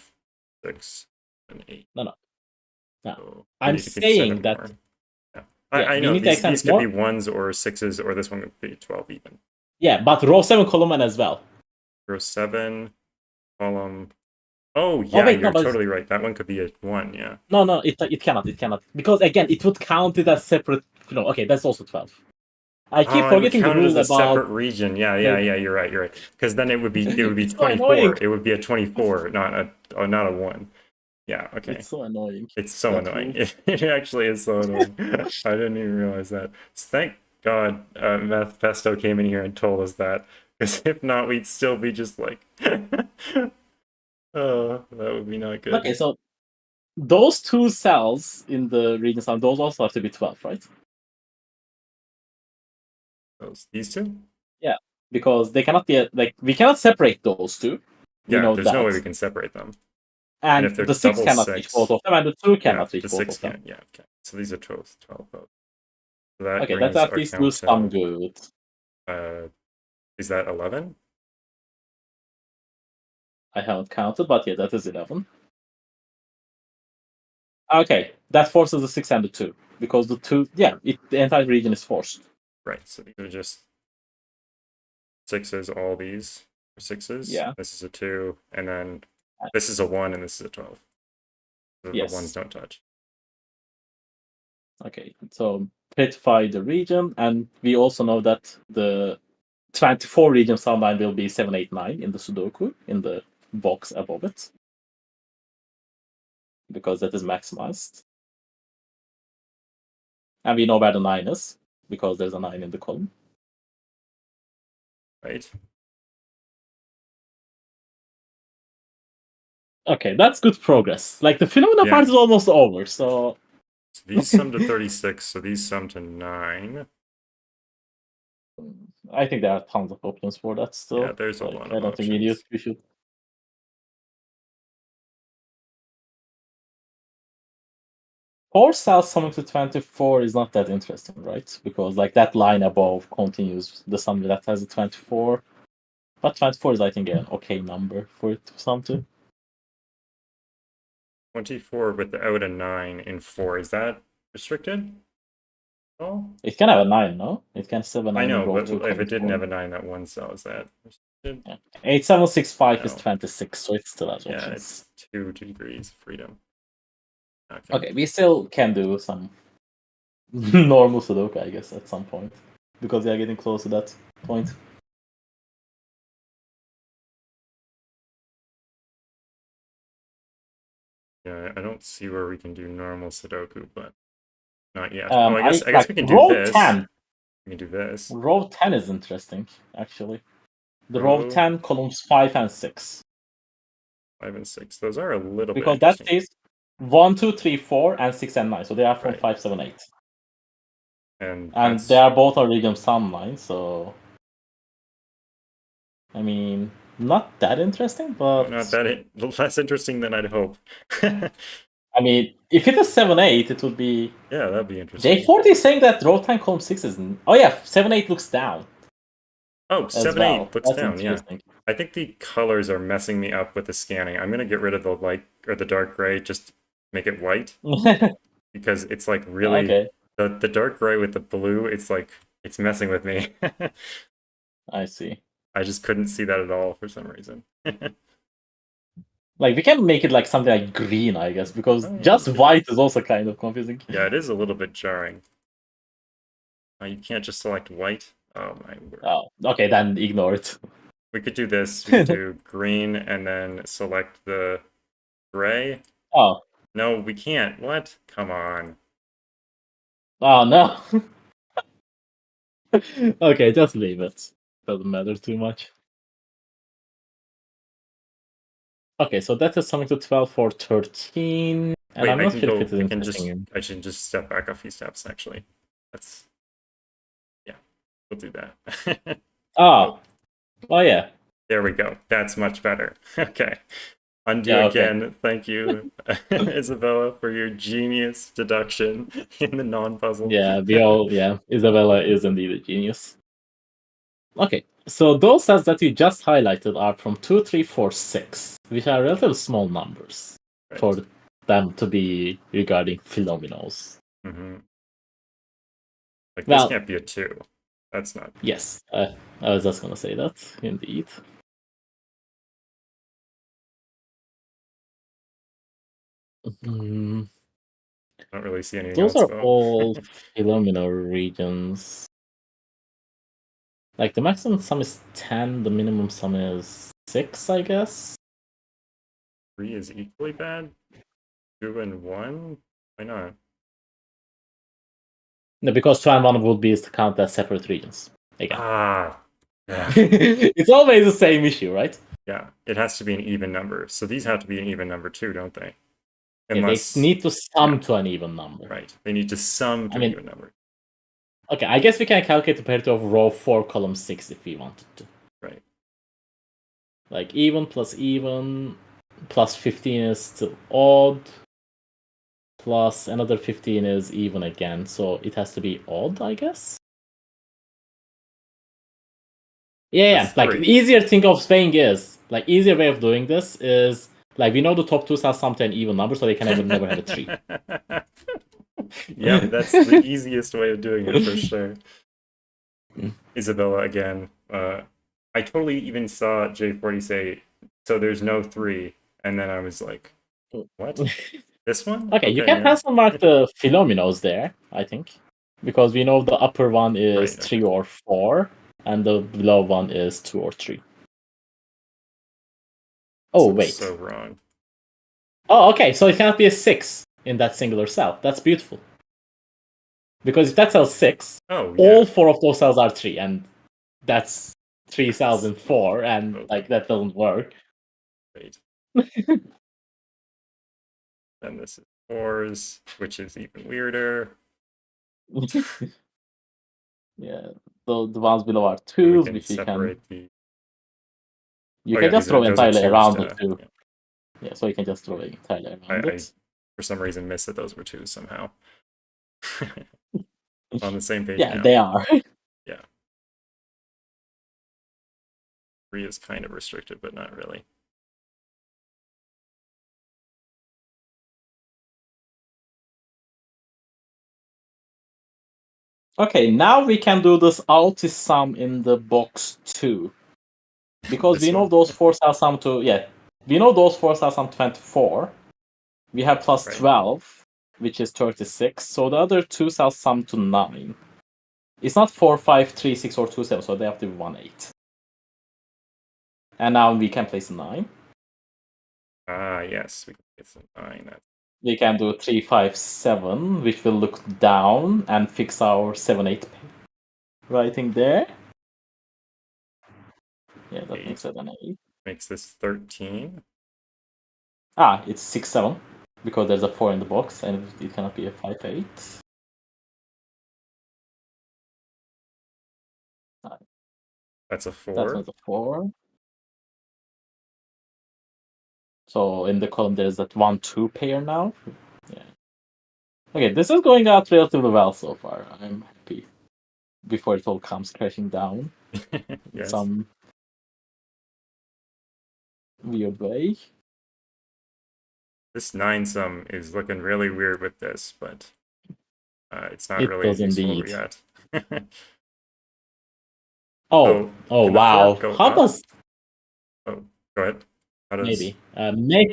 6, and 8. No. So I'm saying that... Yeah. I know, these could be 1s or 6s, or this one could be 12 even. Yeah, but row 7, column 1 as well. Row 7, column... Oh, yeah, you're totally right. That one could be a 1, yeah. No, it cannot. Because, again, it would count it as separate... No, okay, that's also 12. I keep forgetting the rule about... separate region. Yeah, you're right. Because then it would be 24. So it would be a 24, not a 1. Yeah, okay. It's so annoying. It's so annoying. It actually is so annoying. I didn't even realize that. Thank God Pesto came in here and told us that. Because if not, we'd still be just like... Oh, that would be not good. Okay, so those 2 cells in the region sum, those also have to be 12, right? These 2? Yeah, because they cannot be we cannot separate those 2. There's no way we can separate them. And if the 6 cannot reach both of them, and the 2 cannot reach both of them. Yeah, okay. So these are 12 both. So okay, that's at least do some good. Is that 11? I haven't counted, but yeah, that is 11. Okay, that forces the 6 and the 2. Because the 2, the entire region is forced. Right, so these are just 6s, all these are 6s. Yeah. This is a 2, and then this is a 1, and this is a 12. So the 1s don't touch. Okay, so prettify the region, and we also know that the 24 region sum line will be 7, 8, 9 in the Sudoku, in the box above it. Because that is maximized. And we know where the 9 is, because there's a 9 in the column. Right. Okay, that's good progress. Like, the phenomena part is almost over, so these sum to 36, so these sum to 9. I think there are tons of options for that still. Yeah, there's a Like, lot I of don't think options. we should. Four cells summing to 24 is not that interesting, right? Because like that line above continues the sum that has a 24. But 24 is, I think, an okay number for it to sum to. 24 without a 9 in 4. Is that restricted? Oh, It can have a 9, no? It can still have a I 9 in know, row but 2, if column it didn't 4. have a 9 at one cell, is that restricted? Yeah. 8765 is No. 26, so it still has Yeah, options. it's 2 degrees of freedom. Okay, we still can do some normal Sudoku, I guess, at some point. Because we are getting close to that point. Yeah, I don't see where we can do normal Sudoku, but not yet. Oh, I guess Like we can do row this. 10. We can do this. Row 10 is interesting, actually. The row Row 10, columns 5 and 6. 5 and 6. Those are a little bit Because that interesting. says 1, 2, 3, 4, and 6 and 9. So they are from Right. 5, 7, 8. And And they that's are both on region sum line, so I mean, not that interesting, not but that less interesting than I'd hope. I mean, if it is 7, 8, it would be. Yeah, that'd be interesting. J40 is saying that row 10, column 6 is. Oh, yeah, 7, 8 looks down Oh, as 7, well. 8 looks That's down, yeah. interesting. I think the colors are messing me up with the scanning. I'm gonna get rid of the light or the dark gray, just make it white. Because it's like really Okay, the dark gray with the blue, it's like it's messing with me. I see. I just couldn't see that at all for some reason. Like, we can make it like something like green, I guess, because Oh yeah, we just could. white is also kind of confusing. Yeah, it is a little bit jarring. You can't just select white. Oh my word. Oh, okay, then ignore it. We could do this. We could do green and then select the gray. Oh, No, we can't. What? Come on. oh no. Okay, just leave it. Doesn't matter too much. Okay, so that is something to 12 for 13. And Wait, I'm I not can sure if go. it is I can just. interesting. I should just step back a few steps. Actually, that's. Yeah, we'll do that. Oh, Oh, oh yeah. there we go. That's much better. Okay. Undo Yeah, okay. again. Thank you, Isabella, for your genius deduction in the non-puzzle. Yeah, yeah, Isabella is indeed a genius. Okay, so those sets that you just highlighted are from 2, 3, 4, 6, which are relatively small numbers Right. for them to be regarding phenomenals. Mm-hmm. Like this Well, can't be a 2. That's not. yes, I was just gonna say that, indeed. Mm, I don't really see anything those else are though. all phenomenal regions. Like the maximum sum is 10, the minimum sum is 6, I guess. 3 is equally bad. 2 and 1. Why not? No, because 2 and 1 would be counted as separate regions. Again. Ah. Yeah. It's always the same issue, right? Yeah. It has to be an even number. So these have to be an even number too, don't they? Yeah, they Unless. need to sum Yeah. to an even number. Right. They need to sum I to an mean, even number. okay, I guess we can calculate the parity of row 4, column 6 if we wanted to. Right. Like even plus 15 is still odd, plus another 15 is even again, so it has to be odd, I guess. Yeah. That's Like 3. the easier thing of saying is, like easier way of doing this is like we know the top two have sum to an even number, so they can never have a 3. Yep, that's the easiest way of doing it for sure. Isabella again. I totally even saw J40 say, so there's no 3. And then I was like, what? This one? Okay, you Okay, can yeah. pencil mark the phenomenos there, I think. Because we know the upper one is Right, 3 okay. or 4, and the below one is 2 or 3. Oh, This is wait. so wrong. Oh, okay, so it cannot be a 6 in that singular cell. That's beautiful. Because if that cell is 6, Oh, yeah. all 4 of those cells are 3, and that's 3 cells in 4, and Okay. like that doesn't work. Wait. Then this is 4s, which is even weirder. Yeah. the ones below are And we 2s, can which we can. separate the. You Oh can yeah, just throw those are entirely twos. around Duh. it too. Yeah. Yeah, so you can just throw it entirely around I it. for some reason missed that those were twos somehow. On the same page Yeah, now. they are. Yeah. 3 is kind of restricted, but not really. Okay, now we can do this alti sum in the box 2. Because This we know one? those four cell sum to, we know those four cell sum 24. We have plus Right. 12, which is 36. So the other two cell sum to 9. It's not 4, 5, 3, 6, or 2, 7, so they have to be 1, 8. And now we can place a 9. Ah, yes, we can get some 9. That's We can do 3, 5, 7, which will look down and fix our 7, 8 writing there. Yeah, that 8. makes it an 8. Makes this 13. Ah, it's 6, 7, because there's a 4 in the box, and it cannot be a 5, 8. That's a That's 4. not a 4. So in the column, there's that 1, 2 pair now. Yeah. Okay, this is going out relatively well so far. I'm happy. Before it all comes crashing down in Yes. some weird way. This 9 sum is looking really weird with this, but it's not It really does useful indeed. yet. Oh Can the wow! fork go How up? does Oh, go ahead. How does maybe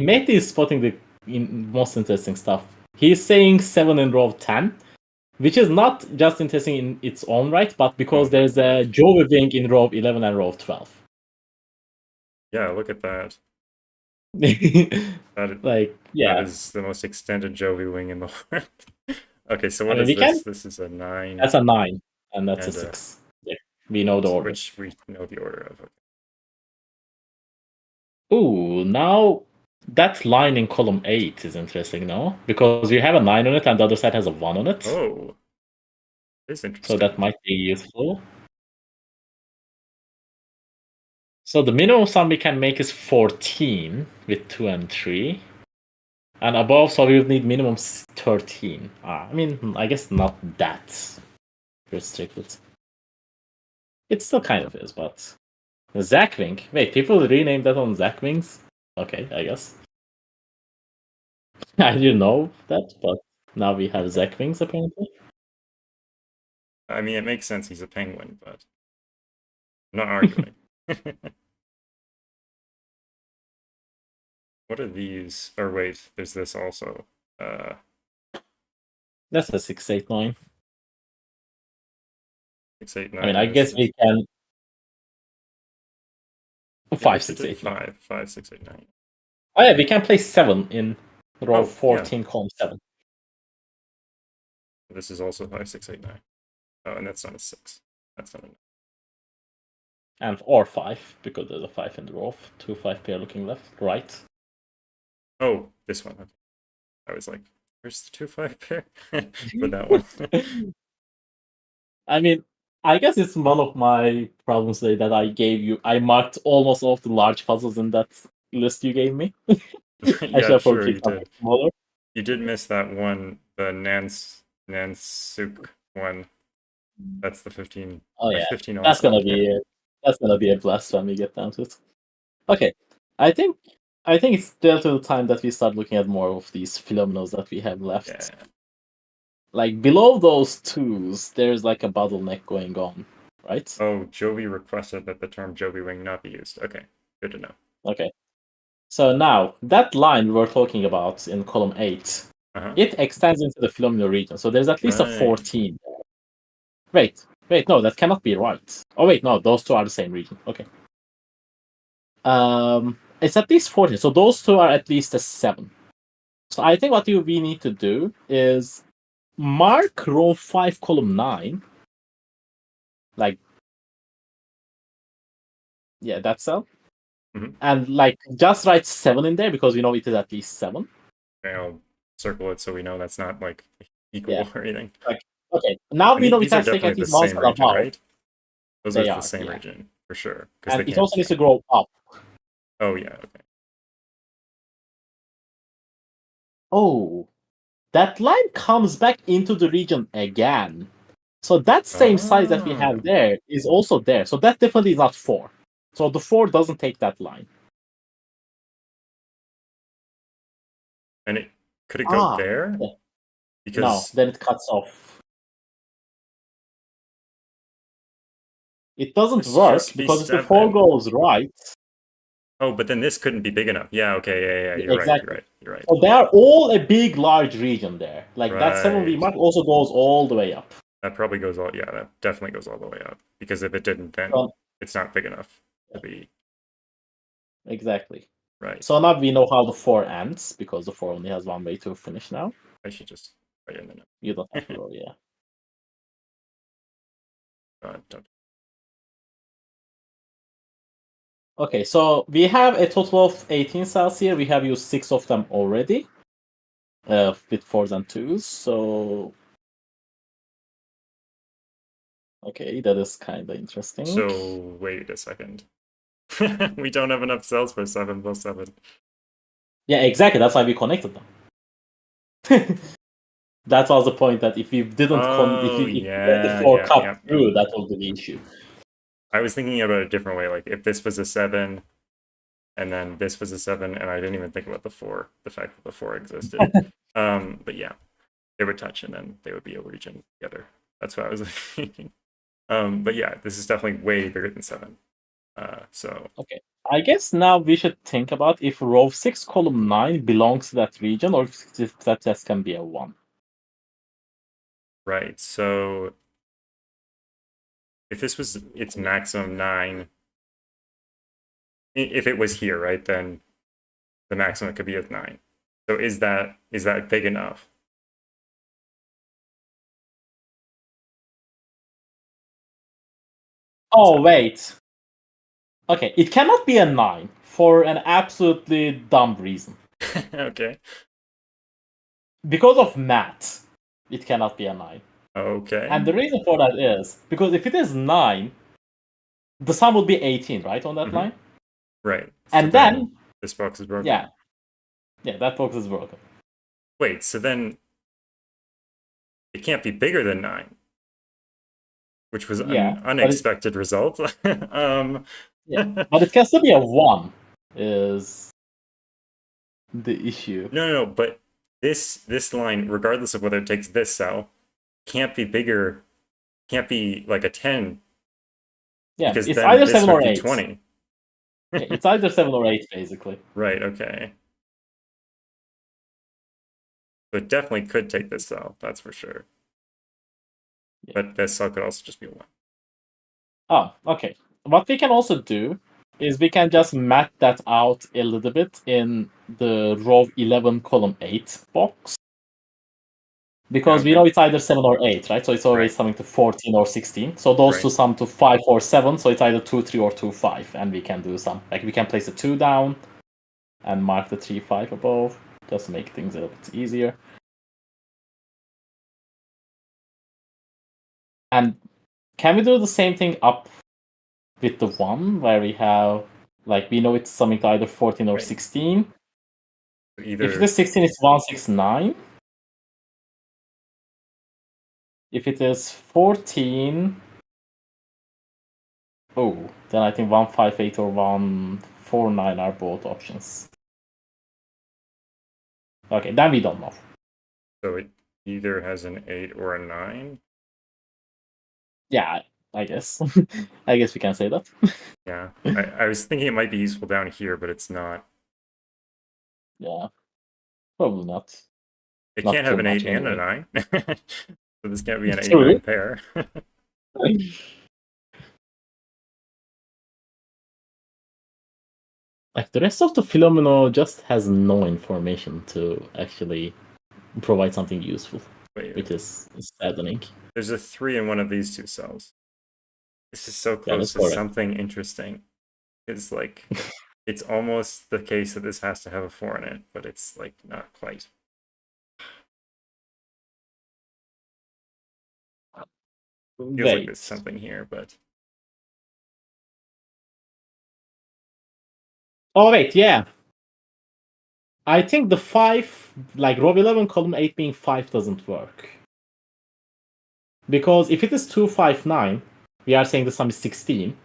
Mate is spotting the most interesting stuff. He's saying 7 in row 10, which is not just interesting in its own right, but because there's a Joey wing in row 11 and row 12. Yeah, look at that. Like, yeah. That is the most extended Jovi wing in the world. Okay, so what I mean, is we this? can. This is a 9. That's a 9, and that's a And 6. Yeah, we know the order. which we know the order of. Okay. Ooh, now that line in column 8 is interesting, no? Because you have a 9 on it and the other side has a 1 on it. Oh, it's interesting. So that might be useful. So the minimum sum we can make is 14 with 2 and 3. And above, so we would need minimum 13. I mean, I guess not that restricted. It still kind of is, but... Zackwing? Wait, people rename that on Zackwings? Okay, I guess. I didn't know that, but now we have Zackwings apparently. I mean, it makes sense he's a penguin, but I'm not arguing. What are these? Or wait, there's this also. That's a 689. 689. I mean, I guess we can. Yeah, 5, 6, 8, 9. 5, 5, 6, 8, 9. Oh yeah, we can place 7 in row Oh, 14, column 7. This is also 5, 6, 8, 9. Oh, and that's not a 6. That's not a 9. And or 5, because there's a 5 in the row. 2, 5 pair looking left, right. Oh, this one. Okay. I was like, where's the 2, 5 pair? For that one. I mean, I guess it's one of my problems today that I gave you. I marked almost all of the large puzzles in that list you gave me. I should Yeah, have sure, probably you picked something did. smaller. You did miss that one, the Nansuke one. That's the 15. Oh yeah, 15 that's also. gonna be a blast when we get down to it. Okay, I think it's still time that we start looking at more of these phenomena that we have left. Yeah. Like below those twos, there's like a bottleneck going on, right? Oh, Jovi requested that the term Jovi wing not be used. Okay, good to know. Okay. So now that line we were talking about in column 8, it extends into the phenomenal region. So there's at least a 14. Wait, no, that cannot be right. Oh wait, no, those two are the same region. Okay. It's at least 14. So those two are at least a 7. So I think what we need to do is mark row 5, column 9. Like, yeah, that cell. And like just write 7 in there because we know it is at least 7. Okay, I'll circle it so we know that's not like equal or anything. Like, okay, now we know we these are have to take definitely at the least one same cell region, above. right? Those are They the are, same yeah. region for sure. Because And they it can't. also needs to grow up. Oh yeah. Okay. Oh, that line comes back into the region again. So that same size that we have Oh. there is also there. So that definitely is not 4. So the 4 doesn't take that line. And could it go Ah, there? yeah. No, Because then it cuts off. It doesn't this work just be because if the 4 7. goes right, Oh, but then this couldn't be big enough. Yeah. Okay. Yeah. Yeah. You're right. You're exactly. right. You're right. So they are all a big, large region there. Like that 7V Right. mark also goes all the way up. That probably goes all. Yeah. That definitely goes all the way up. Because if it didn't, then So, it's not big enough to be exactly. right. So now we know how the 4 ends because the 4 only has one way to finish now. I should just write it in the note. You don't have to roll, yeah. Don't. Okay, so we have a total of 18 cells here. We have used 6 of them already with 4s and 2s. So, okay, that is kind of interesting. So wait a second. We don't have enough cells for 7 plus 7. Yeah, exactly. That's why we connected them. That was the point. That if we didn't Oh if we let the yeah, 4 yeah, cut yeah, yeah. through, that was the issue. I was thinking about it a different way. Like if this was a 7, and then this was a 7, and I didn't even think about the 4, the fact that the 4 existed. But yeah, they would touch, and then they would be a region together. That's what I was thinking. But yeah, this is definitely way bigger than 7. So Okay. I guess now we should think about if row 6, column 9 belongs to that region or if that just can be a 1. right. So if this was its maximum 9, if it was here, right, then the maximum could be at 9. So is that big enough? Oh, wait. Okay, it cannot be a 9 for an absolutely dumb reason. Okay. Because of math, it cannot be a 9. Okay. And the reason for that is because if it is 9, the sum would be 18, right, on that Mhm. line? Right. So And then then, this box is broken. yeah, that box is broken. Wait, so then it can't be bigger than 9, which was Yeah, an unexpected result. yeah, but it can still be a 1, is the issue. No, but this line, regardless of whether it takes this cell, can't be bigger, can't be like a 10, Yeah, because it's then either this 7 would or be 8. 20. Yeah, it's either 7 or 8, basically. Right, okay. So it definitely could take this cell, that's for sure. Yeah. But this cell could also just be 1. Oh, okay. What we can also do is we can just map that out a little bit in the row 11, column 8 box. Because we Okay. know it's either 7 or 8, right? So it's always Right. summing to 14 or 16. So those Right. two sum to 5 or 7. So it's either 2, 3, or 2, 5. And we can do some. Like we can place a 2 down and mark the 3, 5 above. Just to make things a little bit easier. And can we do the same thing up with the 1 where we have, like, we know it's summing to either 14 or Right. 16? If it Either is 16, it's 169. If it is 14, oh, then I think 158 or 149 are both options. Okay, then we don't know. so it either has an 8 or a 9. Yeah, I guess. I guess we can say that. Yeah. I was thinking it might be useful down here, but it's not. Yeah, probably not. It Not can't have too an 8 much and a anyway. 9. So this can't be an 8 True. 9 pair. Like the rest of the Philomeno just has no information to actually provide something useful, Wait, which is saddening. there's a 3 in one of these two cells. This is so That close is to correct. something interesting. It's like, it's almost the case that this has to have a 4 in it, but it's like not quite. Feels like there's Wait. something here, but Oh wait, yeah. I think the 5, like row 11, column 8 being 5 doesn't work. Because if it is 2, 5, 9, we are saying the sum is 16.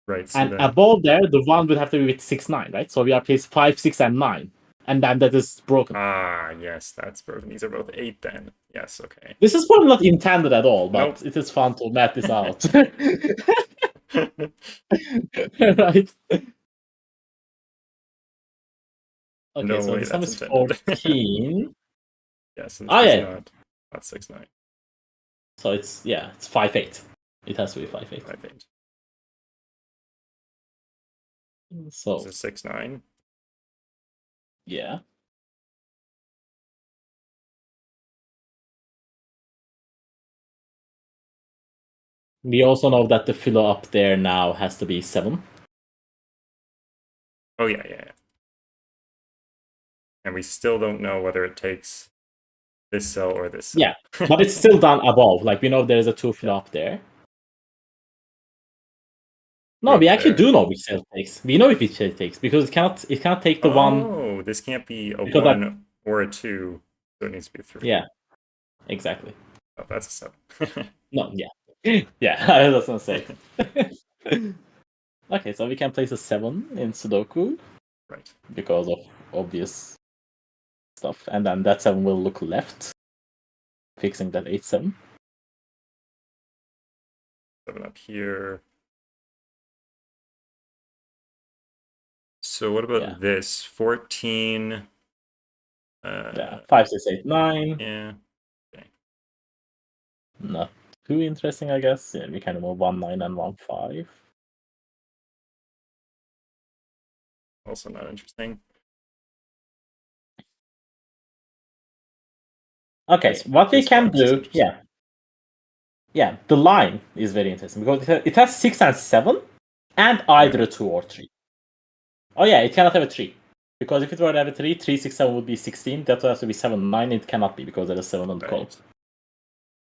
Right. So And then, above there, the 1 would have to be with 6, 9, right? So we are placed 5, 6, and 9. And then that is broken. yes, that's broken. These are both 8 then. Yes, okay. This is probably not intended at all, but Nope. it is fun to math this out. Right? Okay, No so way the sum that's is intended. 14. Yes, this Oh, is yeah. not 6, 9. So it's 5, 8. It has to be 5, 8. I think. So, This is 6, 9. yeah. We also know that the filo up there now has to be 7. Oh, yeah. And we still don't know whether it takes this cell or this cell. Yeah, but it's still done above. Like, we know there's a 2 filo Yeah. up there. Two No, we up actually there. do know which cell it takes. We know if which cell it takes because it cannot take the one. Oh, this can't be a Because 1 or a 2, so it needs to be a 3. yeah, exactly. Oh, that's a 7. No, yeah, yeah. I was gonna say. Okay, so we can place a 7 in Sudoku Right. because of obvious stuff, and then that 7 will look left, fixing that 8, 7. 7 up here. So what about this? 14. Yeah, 5, 6, 8, 9. Yeah. Okay. Not too interesting, I guess. Yeah, we can move 1, 9, and 1, 5. Also not interesting. Okay, what we This can box is do, interesting. yeah, the line is very interesting because it has 6 and 7, and either a 2 or 3. Oh yeah, it cannot have a 3. Because if it were to have a 3, 3, 6, 7 would be 16. That would have to be 7, 9. It cannot be because there is 7 on the column. Right.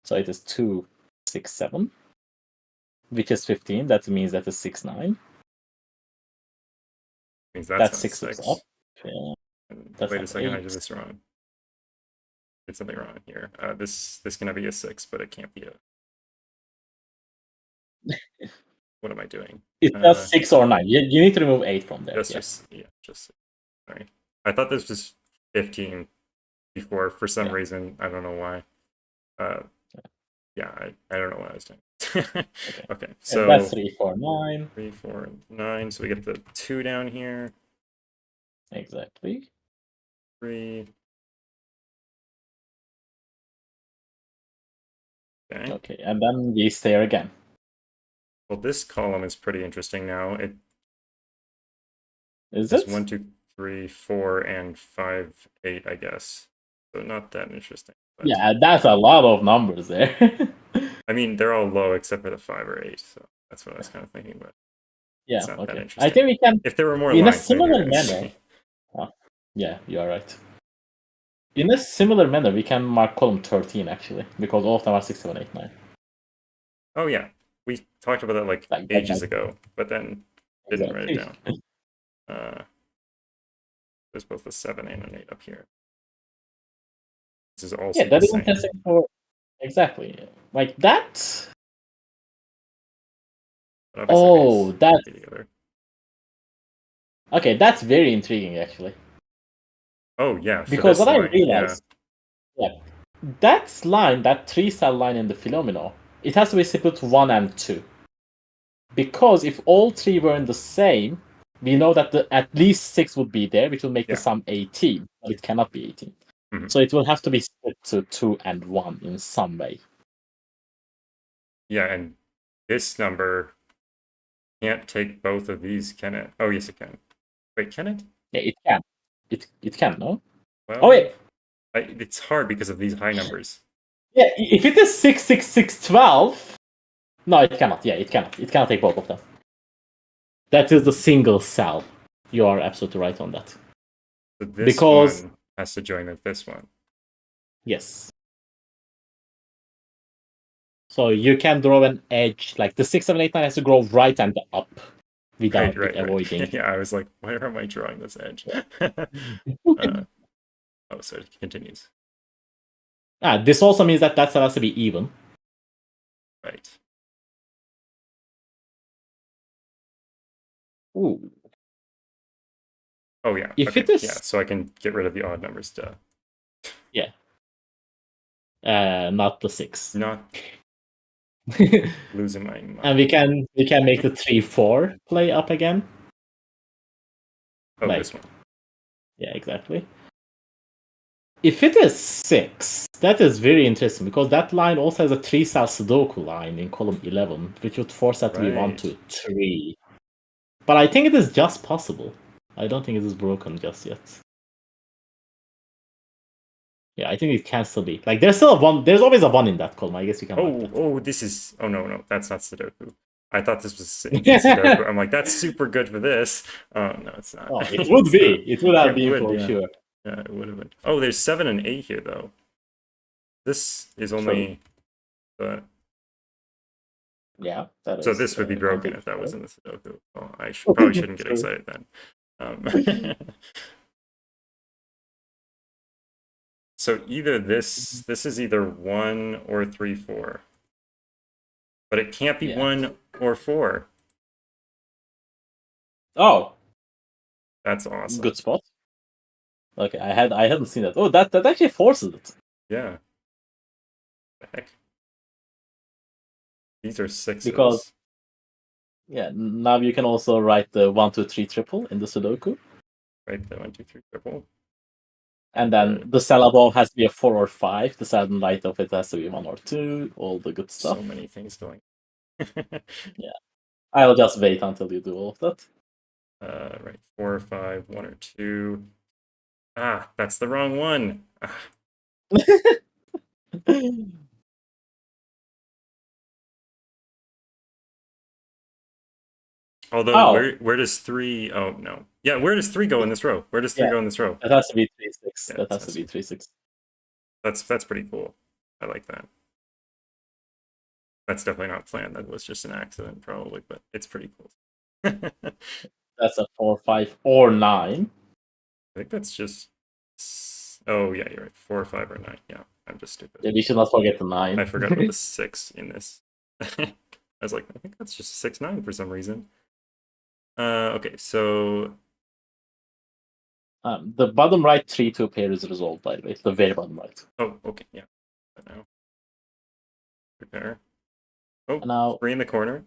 So it is 2, 6, 7, which is 15. That means that is 6, 9. Means That that's not 6 looks up. 6. Yeah, And that's wait a not second, I 8. did this wrong. Did something wrong here. This can be a 6, but it can't be a. What am I doing? It's just 6 or 9. You need to remove 8 from there. Just sorry. I thought this was 15 before for some reason. I don't know why. Yeah, I don't know what I was doing. Okay, so that's 3, 4, 9. 3, 4, 9. So we get the 2 down here. Exactly. 3. Okay. Okay, and then we stare again. Well, this column is pretty interesting now. It Is has it? 1, 2, 3, 4, and 5, 8, I guess. So not that interesting. But... Yeah, that's a lot of numbers there. I mean, they're all low except for the 5 or 8. So that's what I was kind of thinking. But yeah, it's not that okay. interesting. I think we can. If there were more In a lines, maybe similar it is. manner. Oh, yeah, you are right. In a similar manner, we can mark column 13 actually, because all of them are 6, 7, 8, 9. Oh yeah, we talked about that like ages ago, but then didn't write it down. There's both a 7 and an 8 up here. This is also that the is same. interesting for exactly like that. Oh, that's okay. That's very intriguing, actually. Oh yeah, because what line, I realized, that line, that 3-cell line in the Philomeno, it has to be split 1 and 2. Because if all 3 were in the same, we know that at least 6 would be there, which will make the sum 18, but it cannot be 18. Mm-hmm. So it will have to be split to 2 and 1 in some way. Yeah, and this number can't take both of these, can it? Oh, yes, it can. Wait, can it? Yeah, it can. It can, no? Well, oh, wait. It's hard because of these high numbers. Yeah, if it is 6, 6, 6, 12... No, it cannot. Yeah, it cannot. It cannot take both of them. That is the single cell. You are absolutely right on that. So this one has to join with this one. Yes. So you can draw an edge, like the 6, 7, 8, 9 has to grow right and up. without Right. avoiding. Yeah, I was like, where am I drawing this edge? Oh, so it continues. This also means that cell has to be even. Right. Ooh. Oh yeah. If Okay. it is, Yeah. So I can get rid of the odd numbers. Duh. yeah, not the 6. Not losing my mind. And we can make the 3-4 play up again. Oh, Like, this one. yeah, exactly. If it is 6, that is very interesting because that line also has a 3-cell Sudoku line in column 11, which would force that to be 1, Right. 2, 3. But I think it is just possible. I don't think it is broken just yet. Yeah, I think it can still be. Like, there's still a 1. There's always a 1 in that column. I guess you can mark that. Oh, this is. Oh no, that's not Sudoku. I thought this was in Sudoku. I'm like, that's super good for this. Oh no, it's not. Oh, it would be. It would have been for yeah. sure. Yeah, it would have been. Oh, there's 7 and 8 here though. This is only. Yeah, that So is. this would be broken if that was in the Sudoku. Well, I probably shouldn't get excited then. So either this is either 1 or 3, 4. But it can't be 1 or 4. Oh, That's awesome. good spot. Okay, I hadn't seen that. Oh, that actually forces it. Yeah. The heck. These are 6s. Because now you can also write the 1, 2, 3 triple in the Sudoku. Right, the 1, 2, 3 triple. And then the cell above has to be a 4 or 5. The cell on right of it has to be 1 or 2. All the good stuff. So many things going. Yeah. I'll just wait until you do all of that. Right, 4 or 5, 1 or 2. Ah, that's the wrong one. Ah. Although, where does 3? Oh no, yeah. Where does 3 go in this row? Where does 3 go in this row? That has to be 3-6. Yeah, that has to be 3-6. That's pretty cool. I like that. That's definitely not planned. That was just an accident, probably, but it's pretty cool. That's a 4, 5, or 9. I think that's just. Oh yeah, you're right. 4, 5, or 9. Yeah, I'm just stupid. Yeah, we should not forget the 9. I forgot about the 6 in this. I was like, I think that's just a 6, 9 for some reason. Okay, so the bottom right 3-2 pair is resolved, by the way. The very bottom right. Oh, okay, yeah. Now prepare. Oh, now 3 in the corner.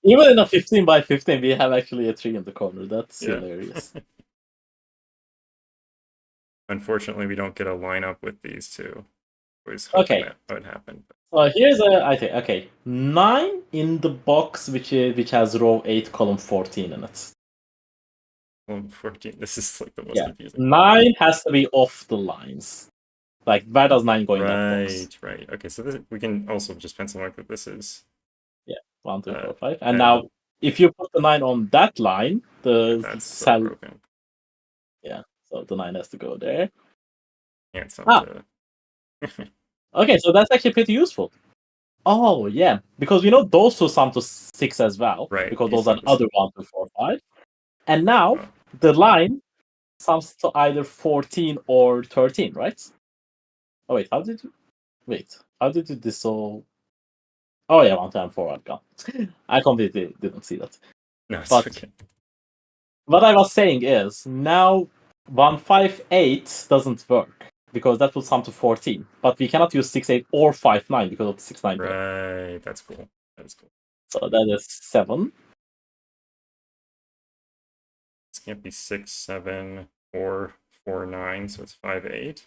Even in a 15 by 15, we have actually a 3 in the corner. That's hilarious. Unfortunately, we don't get a lineup with these two. I was hoping that would happen. So here's I think, okay, 9 in the box, which has row 8, column 14 in it. Column 14. This is like the most confusing. 9 has to be off the lines. Like, where does 9 go in that box? Right. Okay, so this, we can also just pencil mark that this is. Yeah, 1, 2, 4, 5. And now, if you put the 9 on that line, that's cell. so broken. Yeah, so the 9 has to go there. And some Okay, so that's actually pretty useful. Oh, yeah, because we know those two sum to 6 as well. Right. Because those are other 1, 2, 4, 5. And now, Oh. the line sums to either 14 or 13, right? Oh, wait, how did you dissolve? Oh, yeah, 1 time forward gone. I completely didn't see that. No, it's but okay. What I was saying is, now 158 doesn't work, because that will sum to 14. But we cannot use 6, 8, or 5, 9 because of the 6, 9 there. Right, that's cool. That is cool. So that is 7. This can't be 6, 7, or 4, 9, so it's 5, 8.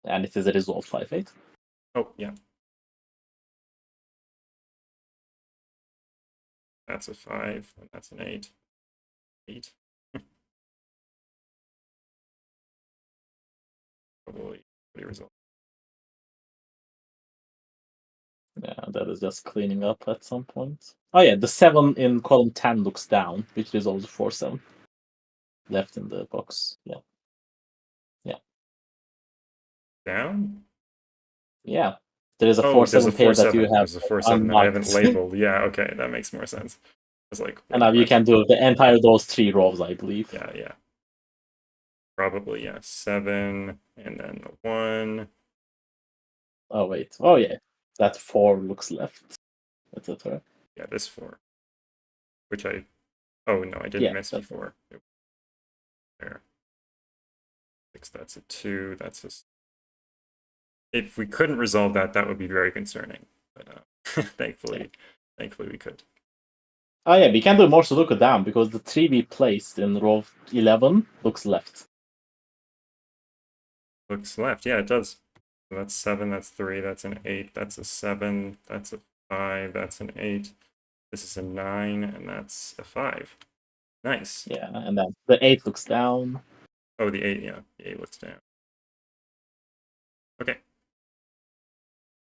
And it is a resolved 5, 8. Oh, yeah. That's a 5, and that's an 8. 8. Probably pretty resolved. Yeah, that is just cleaning up at some point. Oh yeah, the 7 in column 10 looks down, which resolves 4, 7. Left in the box. Yeah. Down? Yeah. There is a Oh, there's 4-7 a pair that you 4-7. have There's a 4-7 that I haven't unmarked. labeled. Yeah, okay, that makes more sense. I was like, And wait, now you what? can do the entire those 3 rows, I believe. Yeah. Probably, yeah. 7, and then the 1. Oh wait. Oh yeah. That 4 looks left. Etc. Yeah, this 4. Which I... Oh, no, I didn't Yeah, miss that's before. There. 6, that's a 2, that's a... If we couldn't resolve that, that would be very concerning. But thankfully we could. Oh yeah, we can do more Sudoku down because the 3 we placed in row 11 looks left. Looks left. Yeah, it does. So that's 7, that's 3, that's an 8, that's a 7, that's a 5, that's an 8. This is a 9, and that's a 5. Nice. Yeah, and then the 8 looks down. Oh, the 8, yeah. The 8 looks down. Okay.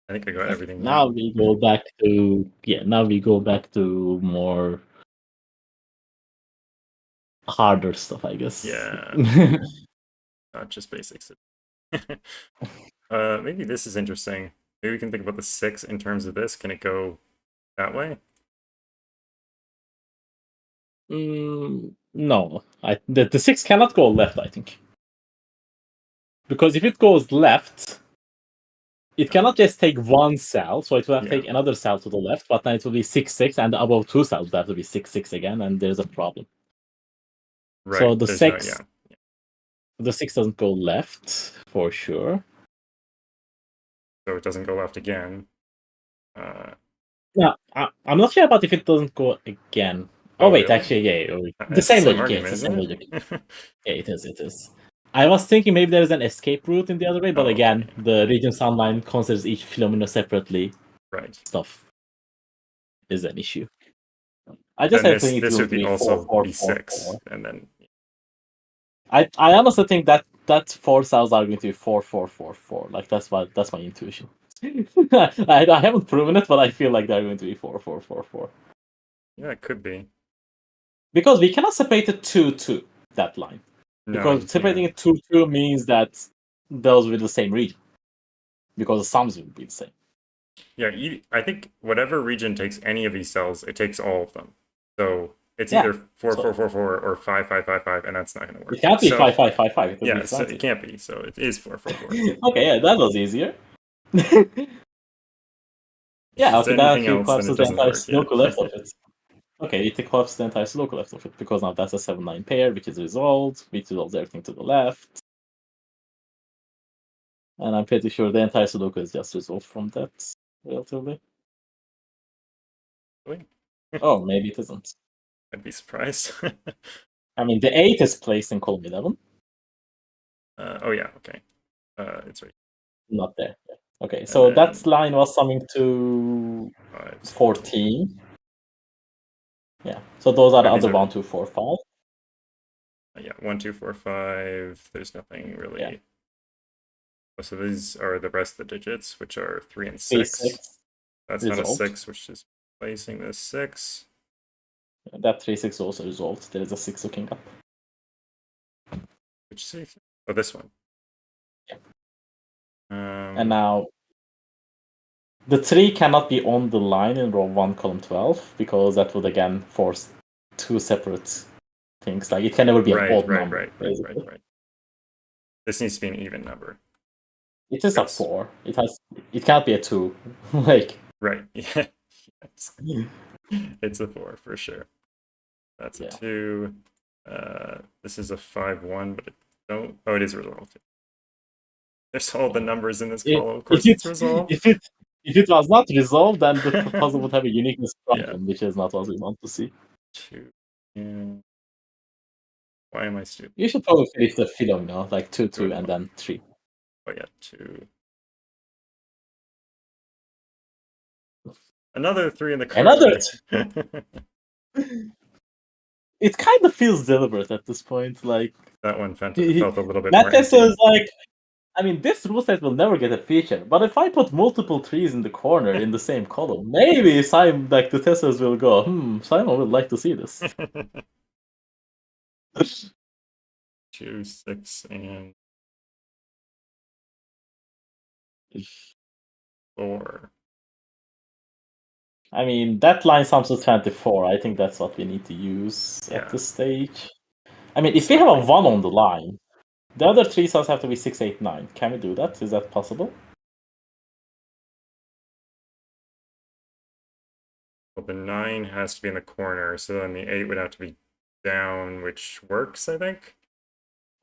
I think I got everything Now down. we go back to now we go back to more harder stuff, I guess. Yeah. Not just basics. Maybe this is interesting. Maybe we can think about the 6 in terms of this. Can it go that way? No, the 6 cannot go left, I think. Because if it goes left, it cannot just take one cell, so it will have to take another cell to the left, but then it will be 6, 6, and above 2 cells will have to be 6, 6 again, and there's a problem. Right. So the There's 6, no, the 6 doesn't go left for sure. So it doesn't go left again. Yeah, I'm not sure about if it doesn't go again. Oh wait, really? actually, yeah, the It's the same same logic. Yeah, it's argument, the isn't same it? logic. Yeah, it is. It is. I was thinking maybe there is an escape route in the other way, but Oh, again, okay. the region soundline considers each phenomenon separately. Right. Stuff is an issue. I just Then have a this feeling it this will would be be 4, also 4, be 4, 6, 4. and then I honestly think that 4 cells are going to be 4, 4, 4, 4. Like that's my intuition. I haven't proven it, but I feel like they're going to be 4, 4, 4, 4. yeah, it could be. Because we cannot separate it 2, 2, that line. No, you Because separating can't. it 2, 2 means that those with the same region. Because the sums will be the same. Yeah, I think whatever region takes any of these cells, it takes all of them. So it's Yeah. either 4, So 4, 4, 4, or 5, 5, 5, 5, and that's not going to work. it can't be So 5, 5, 5, 5. It will yeah, be so 20. it can't be. So it is 4, 4, 4. Okay, yeah, that was easier. If Yeah, it's okay, that anything actually else, then it collapses the doesn't entire work. Yeah. Sudoku left of it. Okay, it collapses the entire Sudoku left of it, because now that's a 7-9 pair, which is resolved, which resolves everything to the left. And I'm pretty sure the entire Sudoku is just resolved from that, relatively. Really? Oh, maybe it isn't. I'd be surprised. I mean, the 8 is placed in column 11. Oh yeah, okay. It's right. Not there. Yeah. Okay, And so then that line was summing to 5, 14. Yeah, so those are the these other are 1, 2, 4, 5. yeah, 1, 2, 4, 5. There's nothing really. Yeah. Oh, so these are the rest of the digits, which are 3 and 3, 6. 6 That's not a resolved. 6, which is placing this 6. That 3, 6 also resolved. There is a 6 looking up. Which 6? Oh, this one. Yeah. And And now the 3 cannot be on the line in row 1, column 12, because that would again force 2 separate things. Like it can never be an odd number, basically. right. This needs to be an even number. It is a Yes. 4. It can't be a 2. Like Right. Yeah. It's a 4 for sure. That's a Yeah. 2. This is a 5, 1, but it don't. Oh, it is resolved. There's all the numbers in this column. Of course, it's resolved. If it was not resolved, then the puzzle would have a uniqueness problem, Yeah. which is not what we want to see. 2. And why am I stupid? You should probably finish the phenomena, like 2, 2, Good and one. then 3. Oh yeah, 2. Another 3 in the corner. Another. It kind of feels deliberate at this point. Like That one felt a little bit that more test empty. is like, I mean, this rule set will never get a feature. But if I put multiple trees in the corner in the same column, maybe Simon, like the testers will go, Simon would like to see this. 2, 6, and 4. I mean, that line sums to 24. I think that's what we need to use Yeah. at this stage. I mean, if we Most have a likely. 1 on the line, the other 3 cells have to be 6, 8, 9. Can we do that? Is that possible? Well, the 9 has to be in the corner, so then the 8 would have to be down, which works, I think.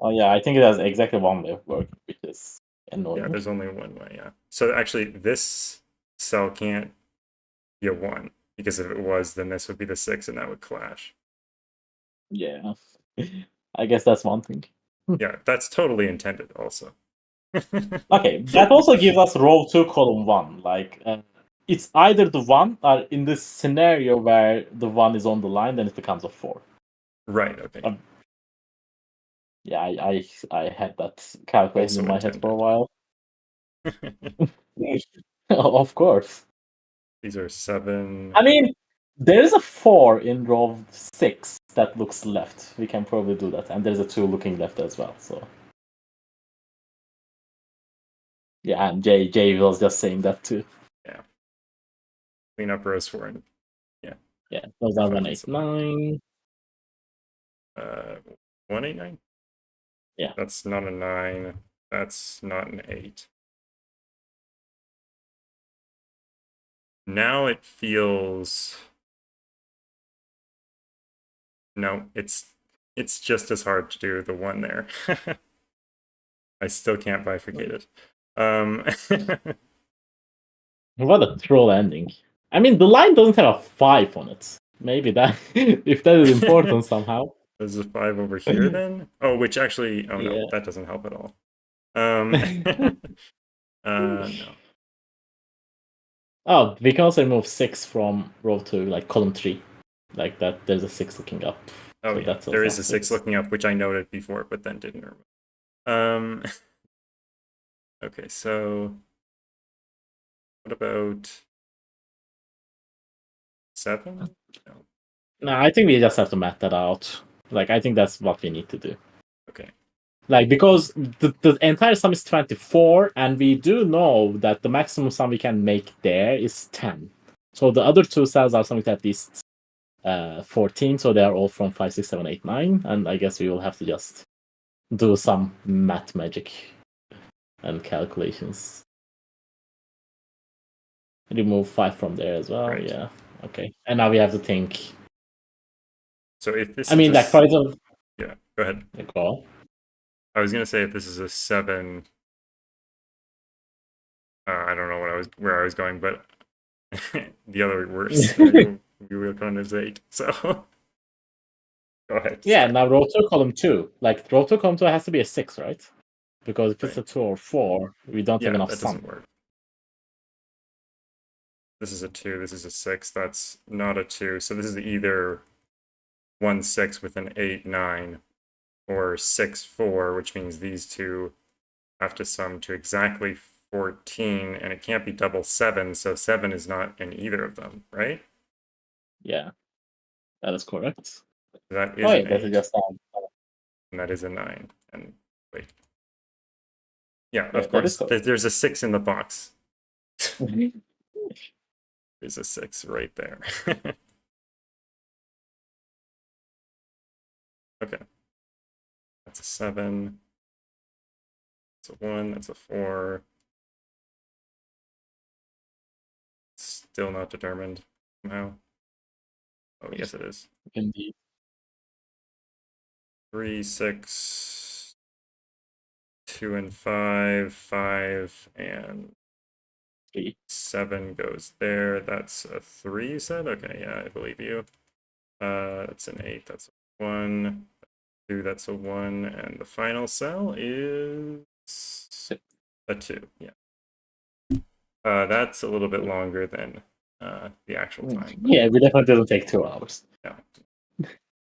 Oh yeah, I think it has exactly one way of working, which is annoying. Yeah, there's only one way, yeah. So actually, this cell can't be a 1, because if it was, then this would be the 6, and that would clash. Yeah. I guess that's one thing. Yeah, that's totally intended, also. Okay, that also gives us row 2, column 1. Like, it's either the 1, or in this scenario where the 1 is on the line, then it becomes a 4. Right, okay. Yeah, I had that calculation in Also my head for a intended. while. Of course. These are 7. I mean, there's a 4 in row 6 that looks left. We can probably do that. And there's a 2 looking left as well. So yeah, and Jay was just saying that too. Yeah. Clean up rows 4 and Yeah, those are find 1, 8, some. 9. 189? Yeah. That's not a 9. That's not an 8. Now it feels... No, it's just as hard to do the 1 there. I still can't bifurcate it. What a troll ending. I mean, the line doesn't have a 5 on it. Maybe that, if that is important somehow. There's a 5 over here then? Oh, which actually... Oh no, Yeah. that doesn't help at all. No. Oh, we can also remove 6 from row 2, like column 3. Like that, there's a 6 looking up. Oh So yeah, that's there also is a 6 looking up, which I noted before, but then didn't remember. Okay, so what about 7? No. No, I think we just have to math that out. Like, I think that's what we need to do. Okay. Like, because the entire sum is 24, and we do know that the maximum sum we can make there is 10. So the other 2 cells are something at least 14, so they are all from 5, 6, 7, 8, 9, and I guess we will have to just do some math magic and calculations. Remove 5 from there as well, Right. yeah. Okay. And now we have to think. So if this I mean, like, for example... Yeah, go ahead. Go on. I was gonna say if this is a 7, I don't know where I was going, but the other worse. We will count as 8. So go ahead. Yeah, Sorry. now row 2, column 2. Like, row 2, column 2 has to be a 6, right? Because if it's Right. a 2 or 4, we don't have Yeah, enough that sum. doesn't work. This is a 2, this is a 6, that's not a 2. So this is either 1, 6 with an 8, 9, or 6, 4, which means these two have to sum to exactly 14, and it can't be double 7, so 7 is not in either of them, right? Yeah, that is correct. That is Oh, an yeah, that's 8, just and that is a 9. And wait. Yeah, yeah, of that is course. correct. There's a 6 in the box. There's a 6 right there. Okay. That's a 7. That's a 1. That's a 4. Still not determined somehow. Oh, yes, it is. Indeed. 3, 6, 2, and 5. 5 and 3. 7 goes there. That's a 3, you said? Okay, yeah, I believe you. That's an 8. That's a 1. 2, that's a 1. And the final cell is a 2. Yeah. That's a little bit longer than the actual time. But Yeah, we definitely doesn't take 2 hours. yeah.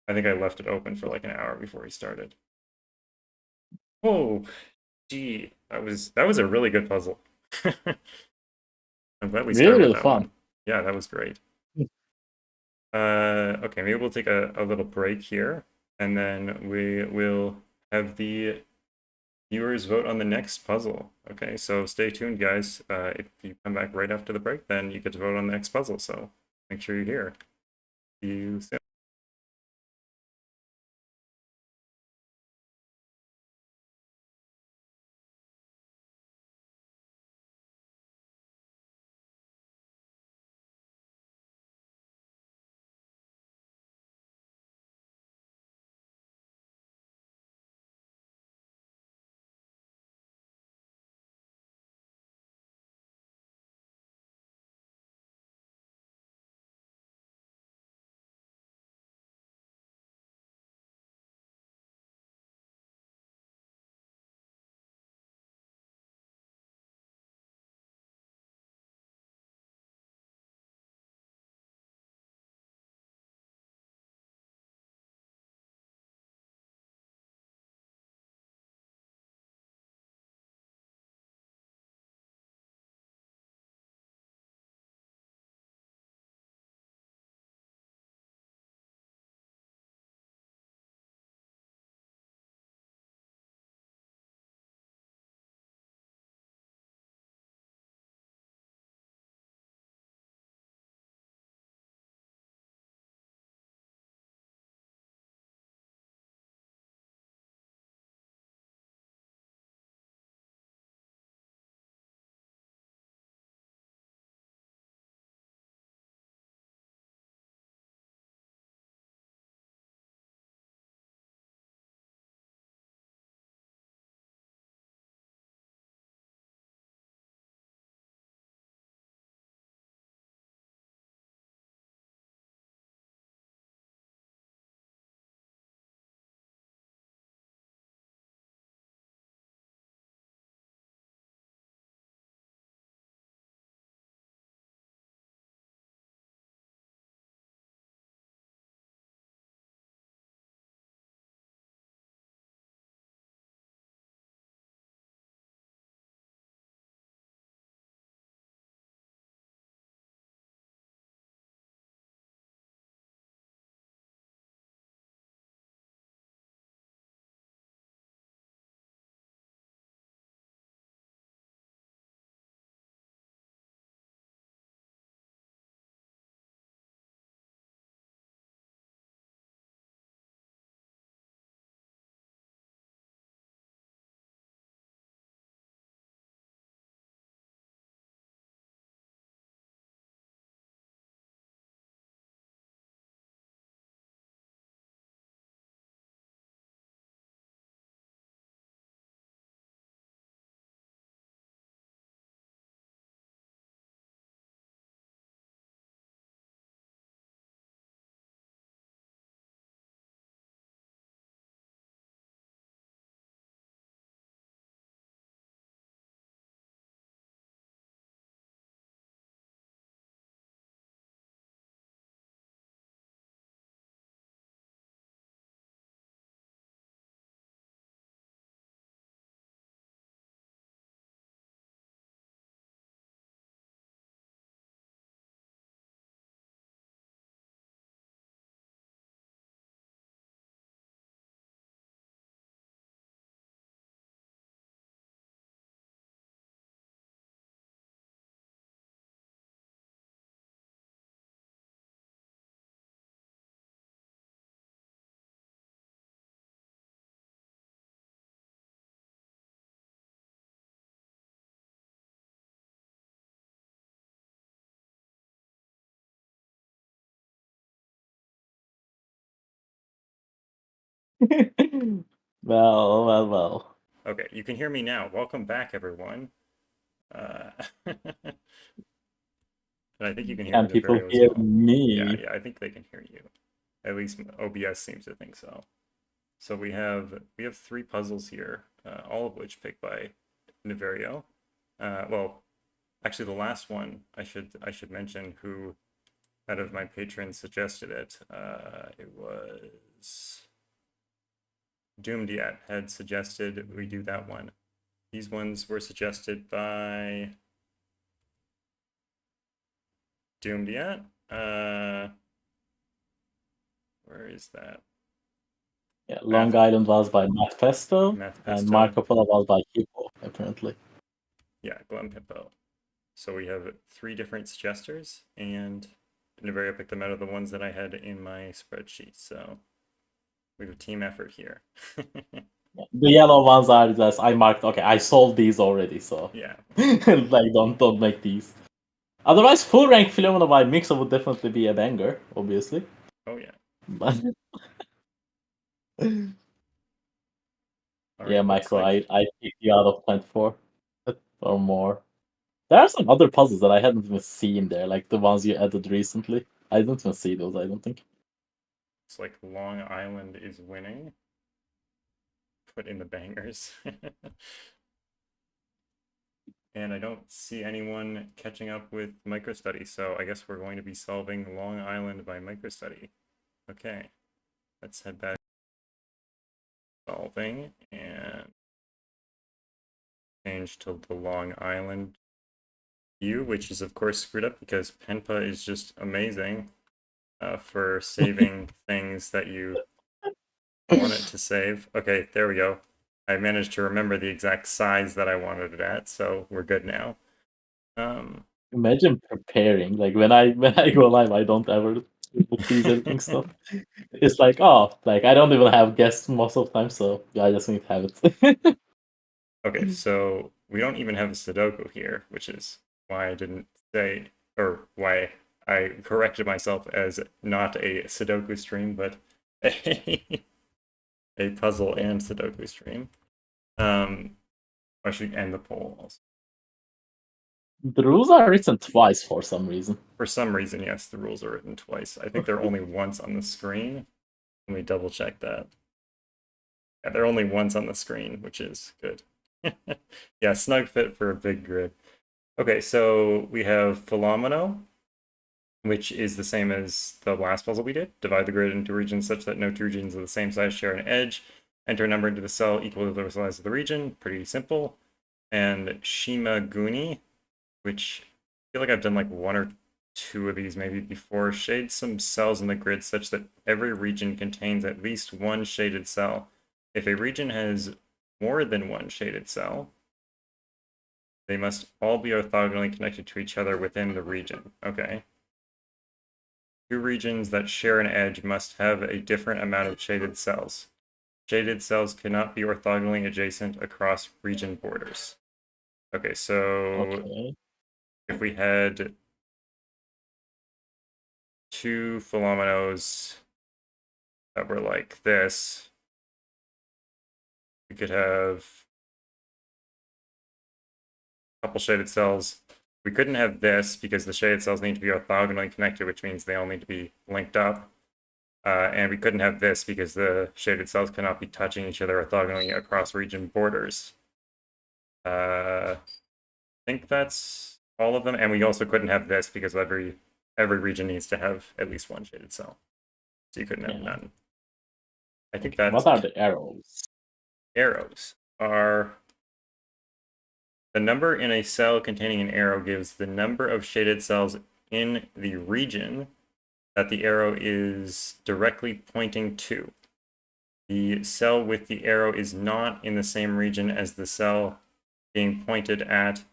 I think I left it open for like an hour before he started. Oh, gee, that was a really good puzzle. I'm glad we started with Really that fun. one. Yeah, that was great. Okay, maybe we'll take a little break here, and then we will have the Viewers vote on the next puzzle. Okay, so stay tuned, guys. If you come back right after the break, then you get to vote on the next puzzle. So make sure you're here. See you soon. Well. Okay, you can hear me now. Welcome back, everyone. And I think you can hear Can people Niverio as hear well. Yeah, me? yeah, I think they can hear you. At least OBS seems to think so. So we have three puzzles here, all of which picked by Niverio. Well, actually, the last one I should mention who out of my patrons suggested it. It was Doomed Yet had suggested we do that one. These ones were suggested by Doomed Yet. Where is that? Yeah, Long Island was by Matt Pesto, Math and Pesto. Marco Polo was by Hippo, apparently. Yeah, Glum Hippo. So we have 3 different suggesters, and Niverio picked them out of the ones that I had in my spreadsheet. So we have a team effort here. The yellow ones are just I marked. Okay, I solved these already, so Yeah. like don't make these. Otherwise, full rank Philomena by Mixer would definitely be a banger, obviously. Oh yeah. But All yeah, right. Looks Micro, like I picked you out of 24 or more. There are some other puzzles that I hadn't even seen there, like the ones you added recently. I didn't even see those, I don't think. Long Island is winning. Put in the bangers. And I don't see anyone catching up with MicroStudy, so I guess we're going to be solving Long Island by MicroStudy. Okay, let's head back to solving and change to the Long Island view, which is of course screwed up because Penpa is just amazing for saving things that you want it to save. Okay, there we go. I managed to remember the exact size that I wanted it at, so we're good now. Imagine preparing. Like when I go live, I don't ever book these editing stuff. It's like, oh, like I don't even have guests most of the time, so yeah, I just need to have it. Okay, so we don't even have a Sudoku here, which is why I didn't say, or why I corrected myself as not a Sudoku stream, but a puzzle and Sudoku stream. I should end the poll also. The rules are written twice for some reason. For some reason, yes, the rules are written twice. I think they're only once on the screen. Let me double check that. Yeah, they're only once on the screen, which is good. Yeah, snug fit for a big grid. Okay, so we have Philomeno, which is the same as the last puzzle we did. Divide the grid into regions such that no 2 regions of the same size share an edge. Enter a number into the cell equal to the size of the region. Pretty simple. And Shimaguni, which I feel like I've done like 1 or 2 of these maybe before. Shade some cells in the grid such that every region contains at least 1 shaded cell. If a region has more than 1 shaded cell, they must all be orthogonally connected to each other within the region. Okay. 2 regions that share an edge must have a different amount of shaded cells. Shaded cells cannot be orthogonally adjacent across region borders. Okay, so Okay. if we had 2 Philomenos that were like this, we could have a couple shaded cells. We couldn't have this because the shaded cells need to be orthogonally connected, which means they all need to be linked up. And we couldn't have this because the shaded cells cannot be touching each other orthogonally across region borders. I think that's all of them. And we also couldn't have this because every region needs to have at least 1 shaded cell. So you couldn't have none. I think Okay. that's What are the arrows? arrows are the number in a cell containing an arrow gives the number of shaded cells in the region that the arrow is directly pointing to. The cell with the arrow is not in the same region as the cell being pointed at.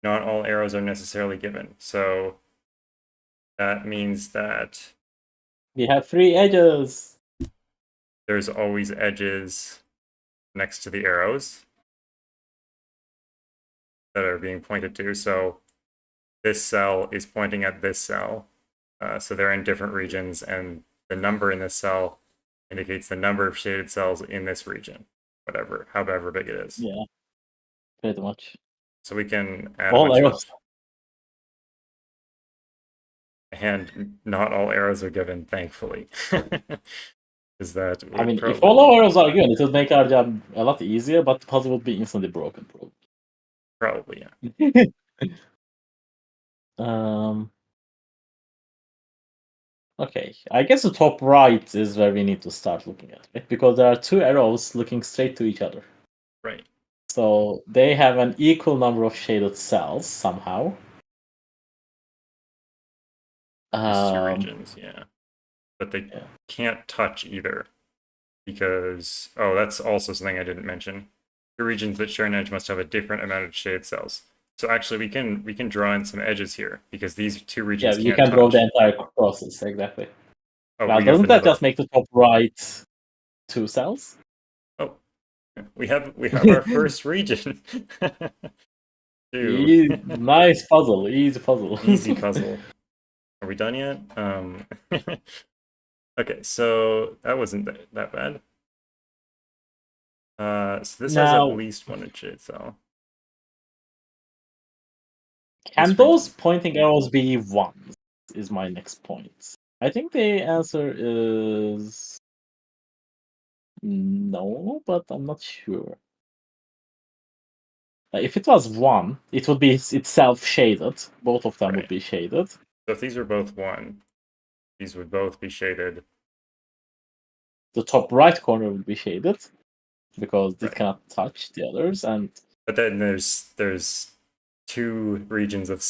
Not all arrows are necessarily given. So that means that We have 3 edges. there's always edges next to the arrows that are being pointed to. So this cell is pointing at this cell. So they're in different regions, and the number in this cell indicates the number of shaded cells in this region, however big it is. Yeah, pretty much. So we can add a All bunch arrows. of, and not all arrows are given, thankfully. Is that I would mean, if probably all be, arrows are given, it would make our job a lot easier, but the puzzle would be instantly broken, probably, yeah. probably. um. Okay, I guess the top right is where we need to start looking at, right? Because there are 2 arrows looking straight to each other. Right. So they have an equal number of shaded cells somehow. These 2 Um, regions, yeah. But they yeah. can't touch either. because that's also something I didn't mention. The regions that share an edge must have a different amount of shaded cells. So actually, we can draw in some edges here because these two Yeah, regions you can't can draw touch. the entire process, exactly. Oh, Well, we have doesn't that another. just make the top right 2 cells? Oh, we have our first region. Two. Nice puzzle, easy puzzle. Easy puzzle. Are we done yet? Okay, so that wasn't that bad. So this has at Now, least one shaded cell. can This those region. pointing arrows be ones? Is my next point. I think the answer is no, but I'm not sure. If it was 1, it would be itself shaded. Both of them would Right. be shaded. So if these were both 1, these would both be shaded. The top right corner would be shaded because it Right. cannot touch the others, and But then there's 2 regions of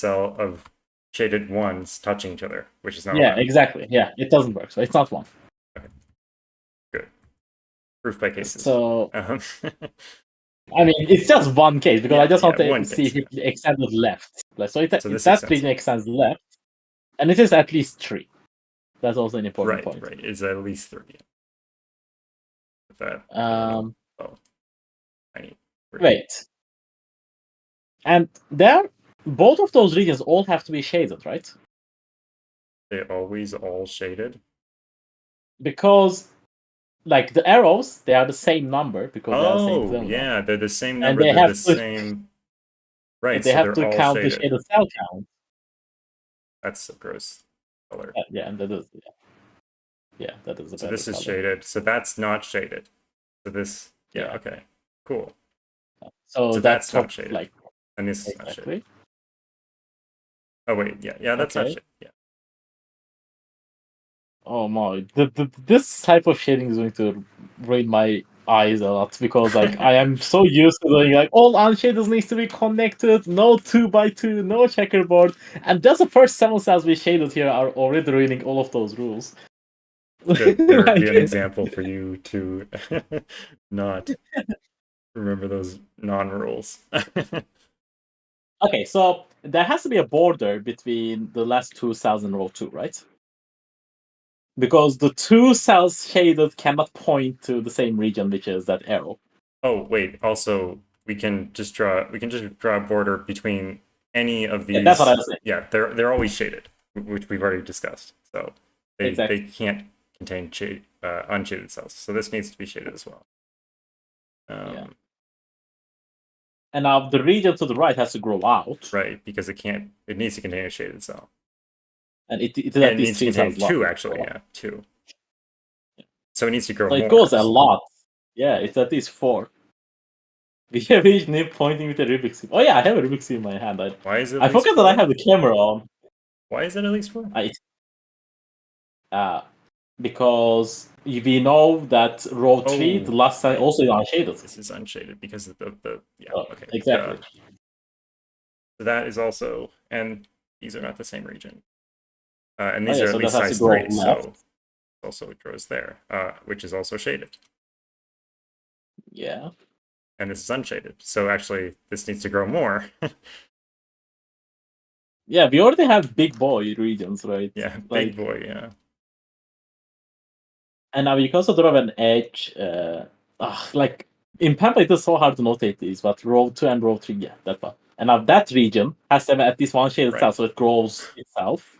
shaded ones touching each other, which is not yeah, allowed. exactly. Yeah, it doesn't work. So it's not 1. Okay. Good. Proof by cases. So I mean, it's just one case because I just want to one see case, if it extended left. So if this that extends. region extends left, and it is at least 3. That's also an important point. Right. It's at least 3. That. I need 3. Wait. And both of those regions all have to be shaded, right? They always all shaded. Because, like, the arrows, they are the same number because they are the same film. Yeah, they're the same number. And they they're have the to, same. Right, they so have they're to all count shaded. the shaded cell count. That's a gross color. Yeah, and that is. Yeah, that is a So better this is color. shaded. So that's not shaded. So this. Yeah. Okay. Cool. So that's top, not shaded. like, And this is exactly. not shaded. Oh wait, yeah, that's not shaded. Yeah. Oh my, this type of shading is going to ruin my eyes a lot because like I am so used to doing like all unshaded needs to be connected, no 2x2, no checkerboard, and just the first 7 cells we shaded here are already ruining all of those rules. Good. There would be an Like- example for you to not remember those non-rules. Okay, so there has to be a border between the last 2 cells in row 2, right? Because the 2 cells shaded cannot point to the same region, which is that arrow. Oh wait, also we can just draw a border between any of these. Yeah, that's what I was saying. Yeah, they're always shaded, which we've already discussed. So they can't contain unshaded cells. So this needs to be shaded as well. Yeah. And now the region to the right has to grow out. Right, because it needs to contain a shaded cell. And it needs to contain 2, actually, yeah, 2. So it needs to grow more. So it goes a lot. Yeah, it's at least 4. We have each nib pointing with a Rubik's Cube. Oh yeah, I have a Rubik's Cube in my hand. Why is it? I forgot that I have the camera on. Why is it at least 4? Because we know that row 3, the last side, also is unshaded. This is unshaded because of the okay. Exactly. So that is also, and these are not the same region. And these are at so least that has size to go 3, left. so also it grows there, which is also shaded. Yeah. And this is unshaded. So actually, this needs to grow more. Yeah, we already have big boy regions, right? Yeah, big boy, yeah. And now you can also draw an edge. Like in Pampa, it is so hard to notate these, but row 2 and row 3, yeah, that one. And now that region has to have at least one shaded cell, so it grows itself.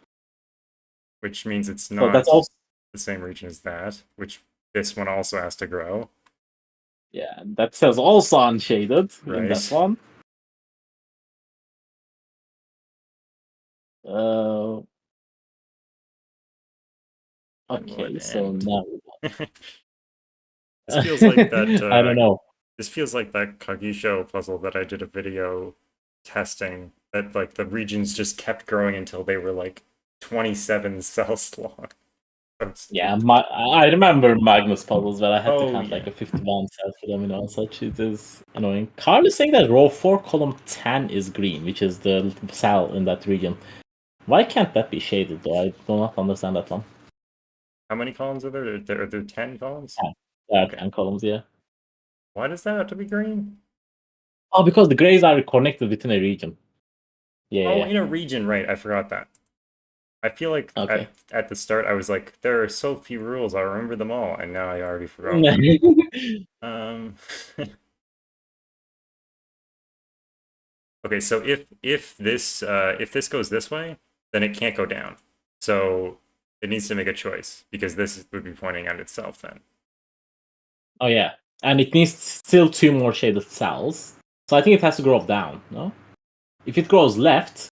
Which means it's not that's also the same region as that, which this one also has to grow. Yeah, that cell's also unshaded in that one. Okay, so now this feels like that. I don't know. This feels like that Kagisho puzzle that I did a video testing. That like the regions just kept growing until they were like 27 cells long. Yeah, I remember Magnus puzzles where I had to count like a 51 cells for them, and such. It is annoying. Carl is saying that row 4, column 10 is green, which is the cell in that region. Why can't that be shaded though? I do not understand that one. How many columns are there? Are there 10 columns? Okay. 10 columns, yeah. Why does that have to be green? Oh, because the grays are connected within a region. Yeah, Oh, yeah. in a region, right? I forgot that. I feel like Okay. at the start I was like, there are so few rules, I remember them all, and now I already forgot one. Um, okay, so if this goes this way, then it can't go down. So it needs to make a choice because this would be pointing at itself then. Oh, yeah. And it needs still 2 more shaded cells. So I think it has to grow down, no? If it grows left,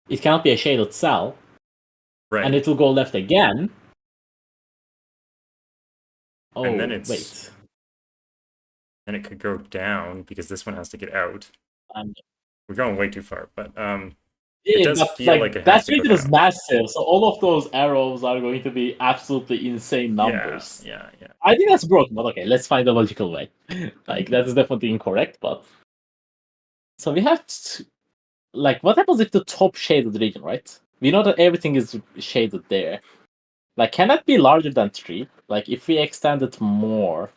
it cannot be a shaded cell, Right. and it will go left again. And then Oh, it's wait. then it could go down because this one has to get out. Um, We're going way too far, but it yeah, does but feel like like it has that to go region is down. massive, so all of those arrows are going to be absolutely insane Yeah, numbers. yeah, yeah. I think that's broken, but okay, let's find a logical way. Like that is definitely incorrect, but so we have to, like, what happens if the top shaded region, right? We know that everything is shaded there. Like, can that be larger than 3? Like, if we extend it more,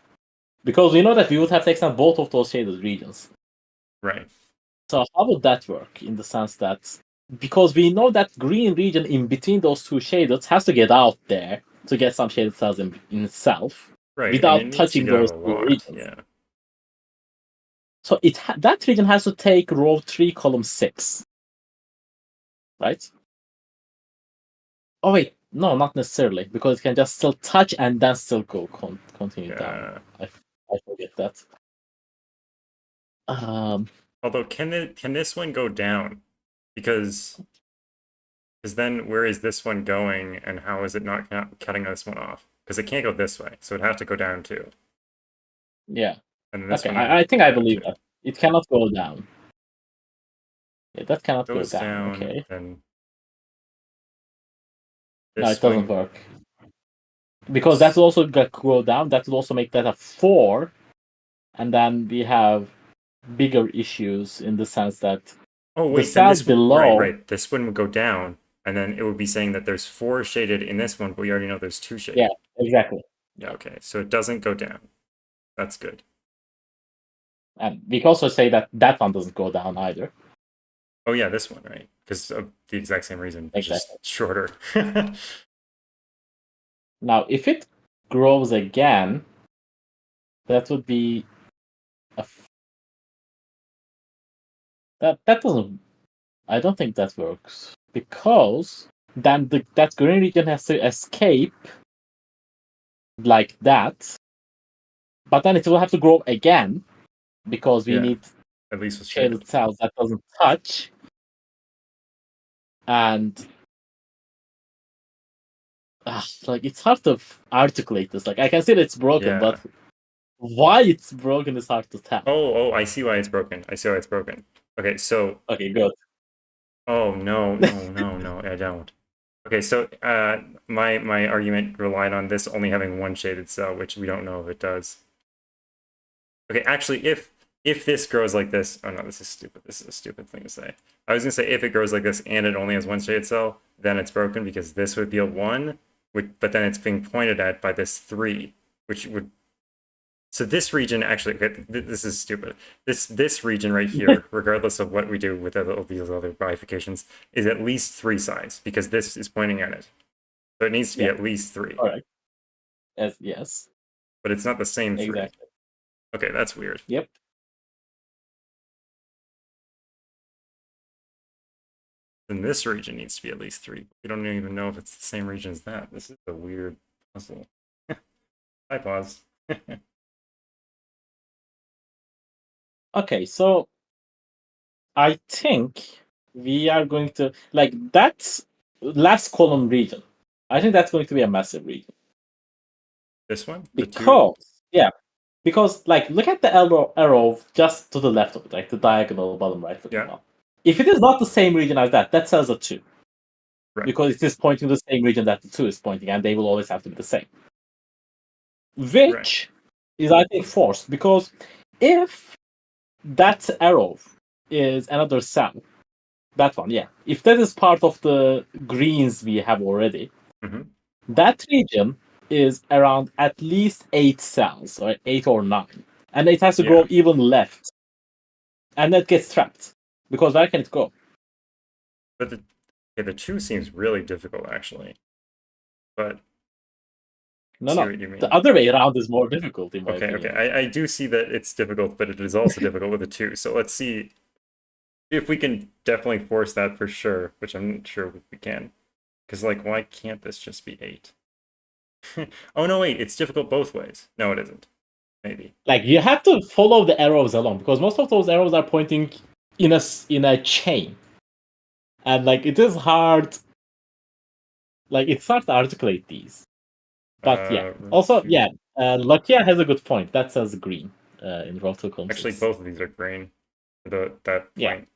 because we know that we would have to extend both of those shaded regions. Right. So how would that work in the sense that because we know that green region in between those two shaded has to get out there to get some shaded cells in itself Right. And it without needs to touching get out those a two lot. regions. Yeah. So that region has to take row 3, column 6, right? Oh wait, no, not necessarily, because it can just still touch and then still go continue down. Yeah. I forget that. Although can this one go down? Because then where is this one going and how is it not cutting this one off? Because it can't go this way, so it'd have to go down too. Yeah. And then this Okay, one would I think go I down believe too. that. It cannot go down. Yeah, that cannot go Goes down. down, Okay. then No, this it doesn't one. work. Because that will also go down. That will also make that a 4. And then we have bigger issues in the sense that Oh the wait, then cells this right, below. right. This one would go down, and then it would be saying that there's 4 shaded in this one, but we already know there's 2 Yeah, shaded. exactly. Yeah, Yeah. okay. So it doesn't go down. That's good. And we can also say that that one doesn't go down either. Oh yeah, this one, right? Because of the exact same reason, Exactly. just shorter. Now, if it grows again, that would be that doesn't. I don't think that works because then that green region has to escape like that, but then it will have to grow again because we Yeah, need at least with shaded shaded. cells that doesn't touch, and like it's hard to articulate this. Like I can see that it's broken, Yeah. but why it's broken is hard to tell. Oh, I see why it's broken. I see why it's broken. Okay, so Okay, good. oh no, I don't. Okay, so my argument relied on this only having one shaded cell, which we don't know if it does. Okay, actually, if this grows like this, oh no, this is stupid. This is a stupid thing to say. I was gonna say if it grows like this and it only has one shaded cell, then it's broken because this would be a 1, but then it's being pointed at by this 3, which would. So this region actually, okay, this is stupid. This region right here, regardless of what we do with all these other bifurcations, is at least 3 sides because this is pointing at it. So it needs to be Yeah. at least 3. All right. Yes. But it's not the same 3. Exactly. Okay, that's weird. Yep. Then this region needs to be at least 3. We don't even know if it's the same region as that. This is a weird puzzle. I pause. Okay, so I think we are going to like that last column region. I think that's going to be a massive region This one? The 2? because because like look at the arrow just to the left of it, like the diagonal bottom right looking Yeah, one. If it is not the same region as that says a 2 right. because it is pointing to the same region that the 2 is pointing, and they will always have to be the same. Right. Which is I think forced because if that arrow is another cell. That one, yeah. If that is part of the greens we have already, Mm-hmm. that region is around at least 8 cells, or 8 or 9. And it has to Yeah. go even left. And that gets trapped. Because where can it go? But the 2 seems really difficult, actually. But see what you The mean. other way around is more difficult, in my Okay, opinion. I do see that it's difficult, but it is also difficult with a 2. So let's see if we can definitely force that for sure, which I'm not sure if we can. Because, like, why can't this just be 8? Oh, no, wait, it's difficult both ways. No, it isn't. Maybe. Like, you have to follow the arrows along, because most of those arrows are pointing in a chain. And, like, it is hard. Like, it's hard to articulate these. But, yeah. Also, yeah, Lakia has a good point. That says green in row 2 column Actually, 6. both of these are green. That Yeah. point.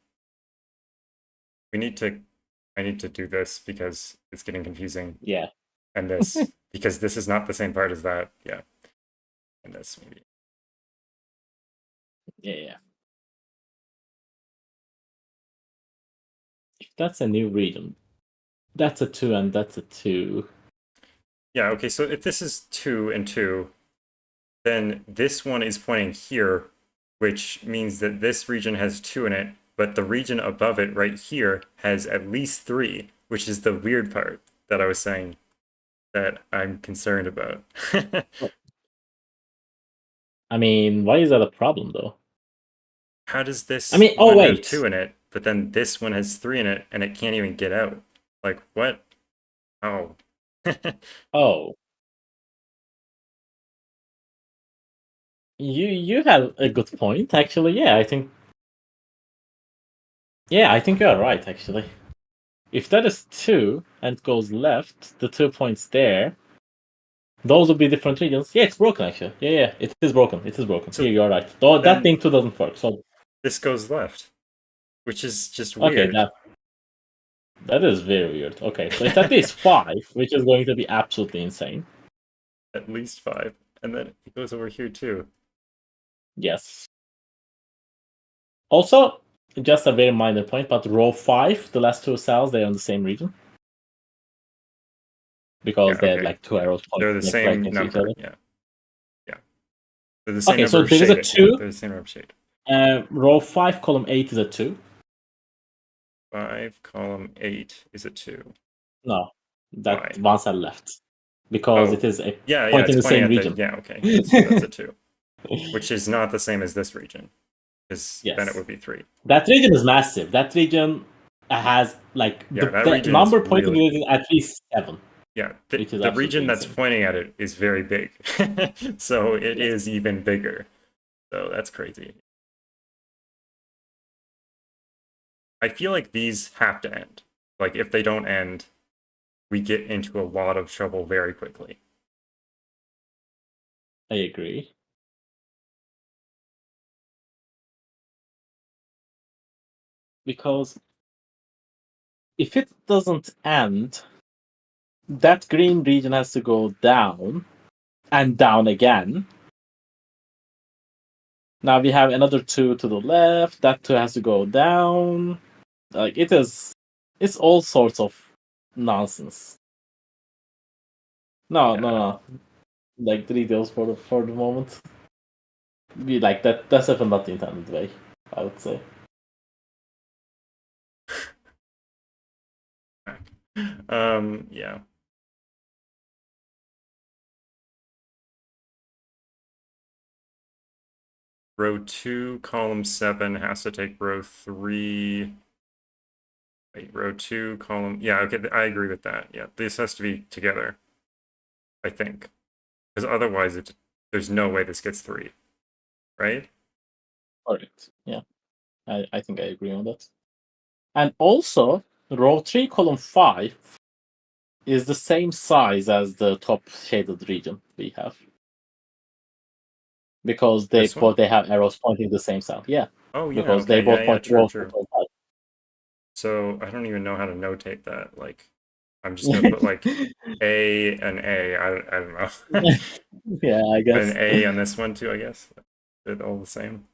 I need to do this because it's getting confusing. Yeah. And this, because this is not the same part as that. Yeah. And this, maybe. Yeah. If that's a new region, that's a 2 and that's a 2. Yeah, okay, so if this is 2 and 2, then this one is pointing here, which means that this region has 2 in it, but the region above it right here has at least 3, which is the weird part that I was saying that I'm concerned about. I mean, why is that a problem, though? How does this I mean, oh, one have wait. 2 in it, but then this one has 3 in it, and it can't even get out? Like, what? Oh. Oh. You have a good point, actually. Yeah, I think you are right, actually. If that is 2 and it goes left, the 2 points there, those would be different regions. Yeah, it's broken, actually. Yeah, it is broken. It is broken. So yeah, you're right. Though that then thing too doesn't work. So this goes left, which is just okay, weird. that is very weird. Okay, so it's at least 5, which is going to be absolutely insane. At least 5. And then it goes over here too. Yes. Also, just a very minor point, but row 5, the last 2 cells, they're in the same region. Because Yeah, they're okay. like 2 arrows They're pointing the right same next to each number. other. Yeah. They're the same Okay, number so of there is a shaded. Yeah, 2. they're the same number of shade. Row 5, column 8 is a 2. 5, column 8 is a 2. No, that Why? one cell left. Because it Oh, is a yeah, point it's in the pointing same at the. region. Yeah, okay. So that's a 2. Which is not the same as this region. Because then it Yes. would be 3. That region is massive. That region has, like, Yeah, that the region is number pointing really. at it is at least 7. Yeah, Which is the absolutely region that's insane. pointing at it is very big. So it Yes. is even bigger. So that's crazy. I feel like these have to end. Like, if they don't end, we get into a lot of trouble very quickly. I agree. Because if it doesn't end, that green region has to go down and down again. Now we have another 2 to the left. That 2 has to go down. Like, it's all sorts of nonsense. No. Like, the details for the moment. Be like that. That's definitely not the intended way, I would say. Yeah. Row 2, column 7 has to take row 3. Wait, row 2, column. Yeah, okay, I agree with that. Yeah, this has to be together, I think. Because otherwise, there's no way this gets 3. Right? Correct. Yeah. I think I agree on that. And also, row 3, column 5 is the same size as the top shaded region we have. Because they This one? have arrows pointing the same south. Yeah. Oh, yeah, Because they okay. both point True, towards true. the So I don't even know how to notate that. Like, I'm just gonna put like A and A. I don't know. Yeah, I Put an guess. A on this one too, I guess. They're all the same.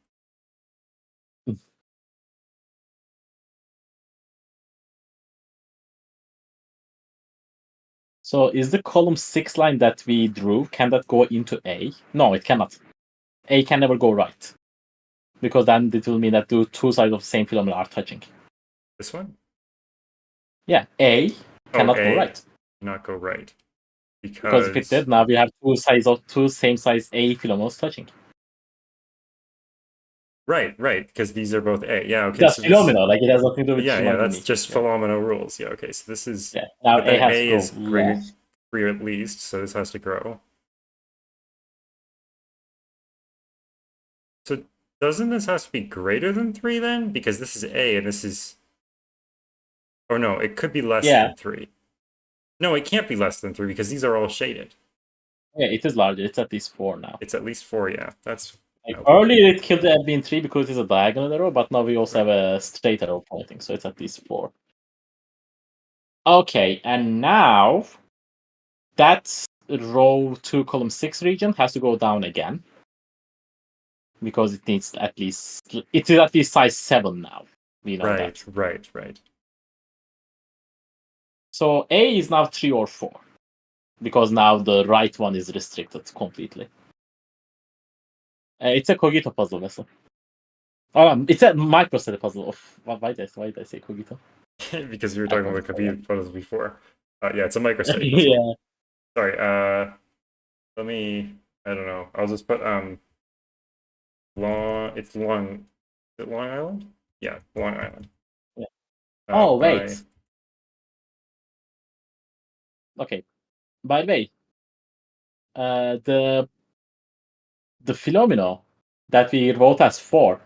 So is the column 6 line that we drew, can that go into A? No, it cannot. A can never go right. Because then it will mean that the two sides of the same phenomenon are touching. This one? Yeah, A cannot go right. Not go right. Because if it did, now we have two same size A phenomena touching. Right, because these are both A. Yeah, okay. Just So phenomena, like it has nothing to do with yeah, that's Shimagumi. just phenomenal rules. Yeah, okay. So this is Now but then A has A to is go left. greater at least, so this has to grow. So doesn't this have to be greater than 3 then? Because this is A and this is... Or no, it could be less than 3. No, it can't be less than 3 because these are all shaded. Yeah, it is larger. It's at least 4 now. It's at least 4, yeah. That's... Earlier it could have been 3 because it's a diagonal arrow, but now we also have a straight arrow pointing, so it's at least 4. Okay, and now that row 2 column 6 region has to go down again. Because it needs at least size 7 now. We know that. Right. So A is now 3 or 4. Because now the right one is restricted completely. It's a Cogito puzzle vessel. It's a MicroStudy puzzle. Why did I say Cogito? Because you were talking about computer puzzles before. Yeah, it's a MicroStudy puzzle. Yeah. Sorry, let me... I don't know. I'll just put, It's Long... Is it Long Island? Yeah, Long Island. Yeah. Oh, wait. Okay. By the way, the phenomena that we wrote as 4,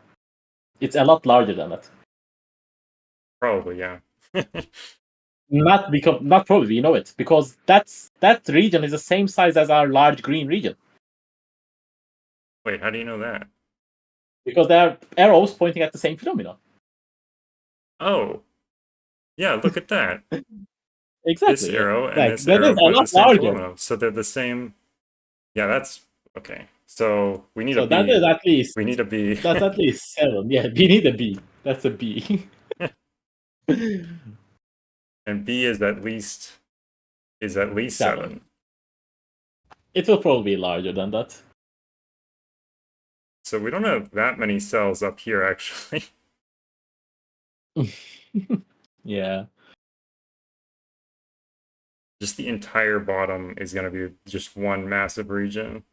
it's a lot larger than that. Probably, yeah. Not probably, you know it, because that region is the same size as our large green region. Wait, how do you know that? Because there are arrows pointing at the same phenomenon. Oh, yeah, look at that. Exactly. This arrow and like, this arrow point the same phenomenon. So they're the same. Yeah, that's okay. So we need a B. That is at least. We need a B. That's at least 7. Yeah, we need a B. That's a B. And B is at least 7. It will probably be larger than that. So we don't have that many cells up here, actually. Yeah. Just the entire bottom is going to be just one massive region.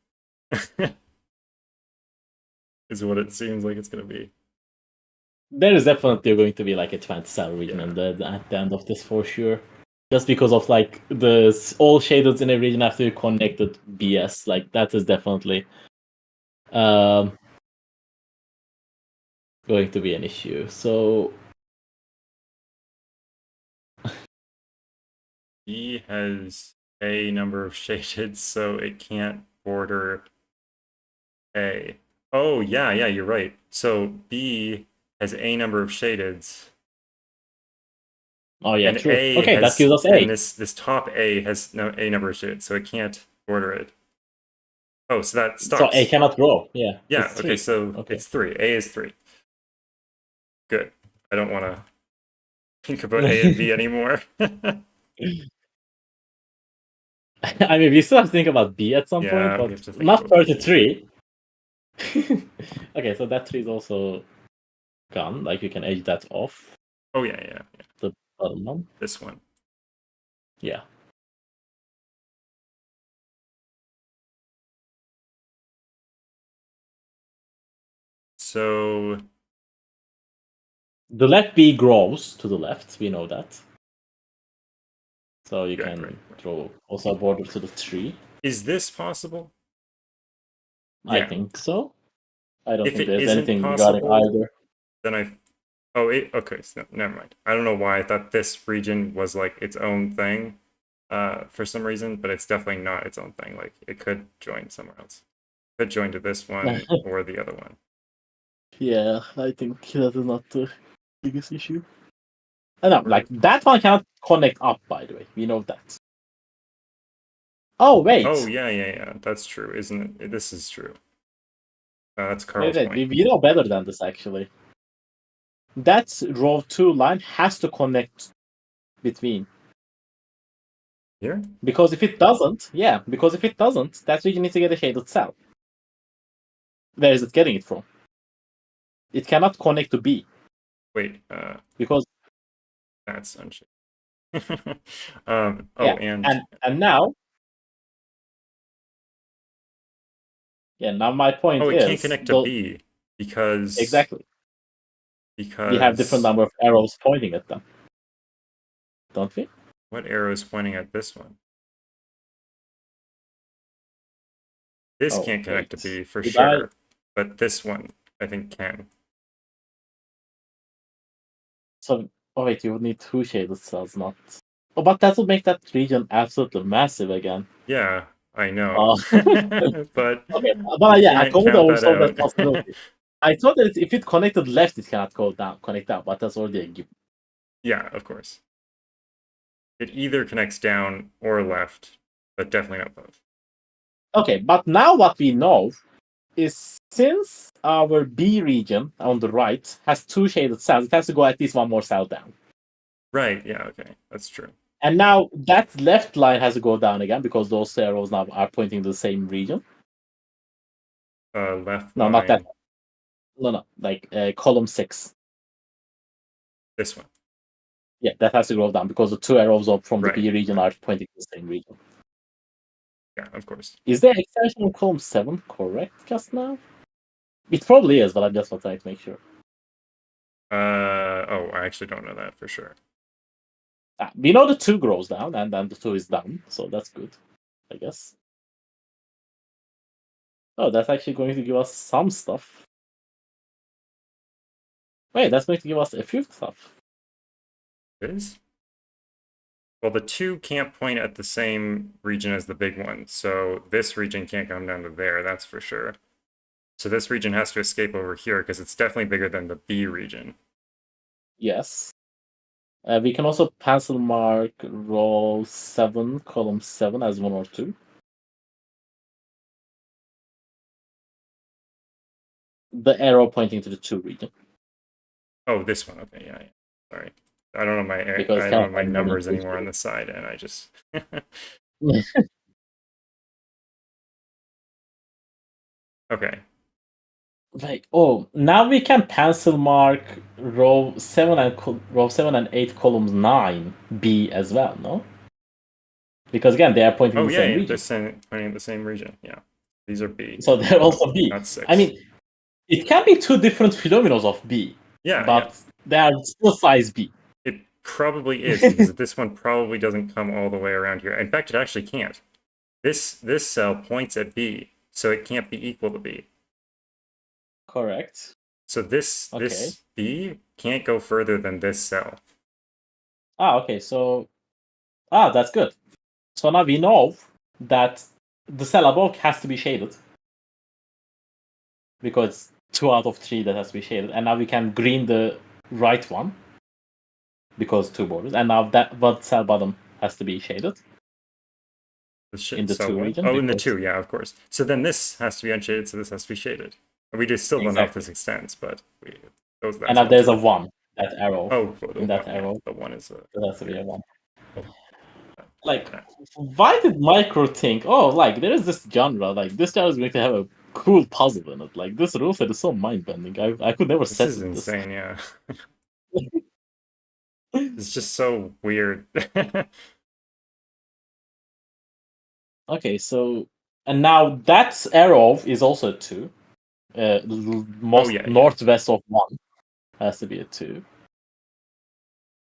Is what it seems like it's going to be. There is definitely going to be like a 20 cell region at the end of this for sure. Just because of like all shaders in a region have to be connected BS. Like that is definitely going to be an issue. So B has a number of shaded, so it can't border A. Oh, yeah, you're right. So B has a number of shadeds. Oh yeah, and true. A okay, has, that gives us A. And this top A has a number of shadeds, so it can't border it. Oh, so that stops. So A cannot grow. Yeah. Yeah. Okay. So it's 3. A is 3. Good. I don't want to think about A and B anymore. I mean, we still have to think about B at some point, but not 33. Okay, so that 3 is also gone. Like you can edge that off. Oh yeah. The bottom one. This one. Yeah. So the left B grows to the left. We know that. So you can draw also a border to the 3. Is this possible? I think so. I don't if think it there's isn't anything possible, regarding either. Then okay, so never mind. I don't know why I thought this region was like its own thing for some reason, but it's definitely not its own thing. Like it could join somewhere else. It could join to this one or the other one. Yeah, I think that is not the biggest issue. I know, like that one cannot connect up, by the way. We know that. Oh, wait. Oh, yeah. That's true, isn't it? This is true. That's Carl's point. We know better than this, actually. That row 2 line has to connect between. Here? Because if it doesn't, that region needs to get a shaded cell. Where is it getting it from? It cannot connect to B. Wait, Because that's unshaded. yeah, and now now my point it can't is connect to B because exactly we have different number of arrows pointing at them, don't we? what arrow is pointing at this one? This can't connect to B for sure, but this one I think can. So, wait, you would need two shaded cells, not. Oh, but that would make that region absolutely massive again. Yeah, I know. But Okay, you but yeah, I can't couldn't count that oversolve that out. possibility. I thought that if it connected left, it cannot connect down, but that's already a given. Yeah, of course. It either connects down or left, but definitely not both. Okay, but now what we know is since our B region on the right has two shaded cells, it has to go at least one more cell down. Right, yeah, okay. That's true. And now that left line has to go down again because those arrows now are pointing to the same region. Left No, line. not that. No, like column 6. This one. Yeah, that has to go down because the two arrows up from the Right, B region are pointing to the same region. Yeah, of course. Is the extension on column 7 correct just now? It probably is, but I'm just trying to make sure. I actually don't know that for sure. We know the 2 grows down, and then the 2 is down, so that's good, I guess. Oh, that's actually going to give us some stuff. Wait, that's going to give us a few stuff. It is? Well, the 2 can't point at the same region as the big one, so this region can't come down to there, that's for sure. So this region has to escape over here because it's definitely bigger than the B region. Yes. We can also pencil mark row 7, column 7 as 1 or 2. The arrow pointing to the 2 region. Oh, this one. Okay, yeah. Sorry. I don't Because know my numbers anymore on the side, and I just. Okay. Right. Oh, now we can pencil mark row 7 and 8, columns 9 B as well, no? Because again, they are pointing to the same region. Pointing at the same region. Yeah, these are B. So they're also B. That's 6. I mean, it can be two different phenomena of B. Yeah, but they are still size B. It probably is because this one probably doesn't come all the way around here. In fact, it actually can't. This cell points at B, so it can't be equal to B. Correct. So this B can't go further than this cell. Okay. So, that's good. So now we know that the cell above has to be shaded because 2 out of 3 that has to be shaded, and now we can green the right one because 2 borders, and now that cell bottom has to be shaded in the 2 region. Oh, in the 2, yeah, of course. So then this has to be unshaded, so this has to be shaded. We just still don't know if this extends, but and now there's a 1, that arrow. Oh, in that arrow. The 1 is that has to be a 1. Like, why did Micro think, there is this genre, this genre is going to have a cool puzzle in it. Like, this rule set is so mind-bending. I could never set this. This is insane, yeah. It's just so weird. Okay, so... And now that arrow is also a 2. Northwest of 1 has to be a 2.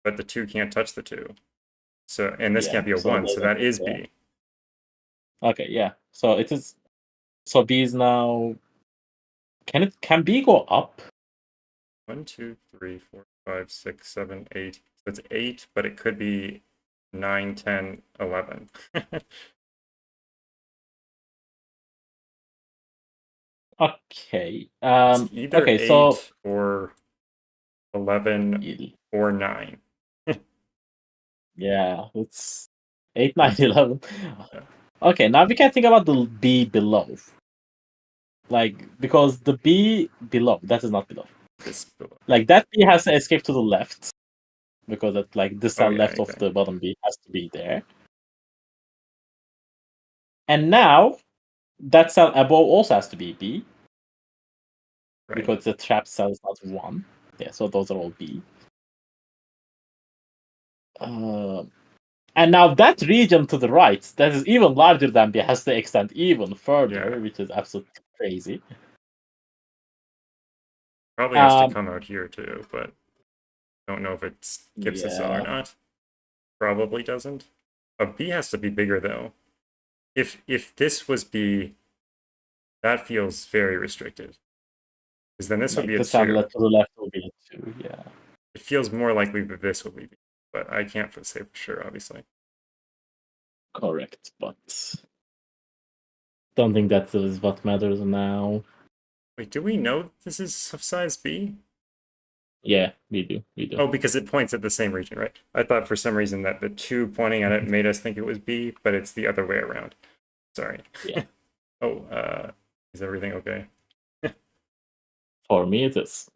But the 2 can't touch the 2. So, and this can't be a 1, so that is B. Okay, yeah. So it is. So B is now. Can B go up? 1, 2, 3, 4, 5, 6, 7, 8. So it's 8, but it could be 9, 10, 11. Okay. It's either 8 or 11 or 9. Yeah, it's 8, 9, 11. Okay, now we can think about the B below. Because the B below, that is not below. This below. That B has to escape to the left. Because the cell left of the bottom B has to be there. And now that cell above also has to be B. Right. Because the trap cell is not 1. Yeah, so those are all B. And now that region to the right, that is even larger than B, has to extend even further, which is absolutely crazy. Probably has to come out here too, but don't know if it skips a cell or not. Probably doesn't. A B has to be bigger though. If this was B, that feels very restricted. Because then this would be a the 2. cell to the left will be a 2, yeah. It feels more likely that this will be B, but I can't say for sure, obviously. Correct, but don't think that is what matters now. Wait, do we know this is of size B? Yeah, we do. Oh, because it points at the same region, right? I thought for some reason that the 2 pointing at it made us think it was B, but it's the other way around. Sorry. Yeah. Oh, is everything okay? For me, it is.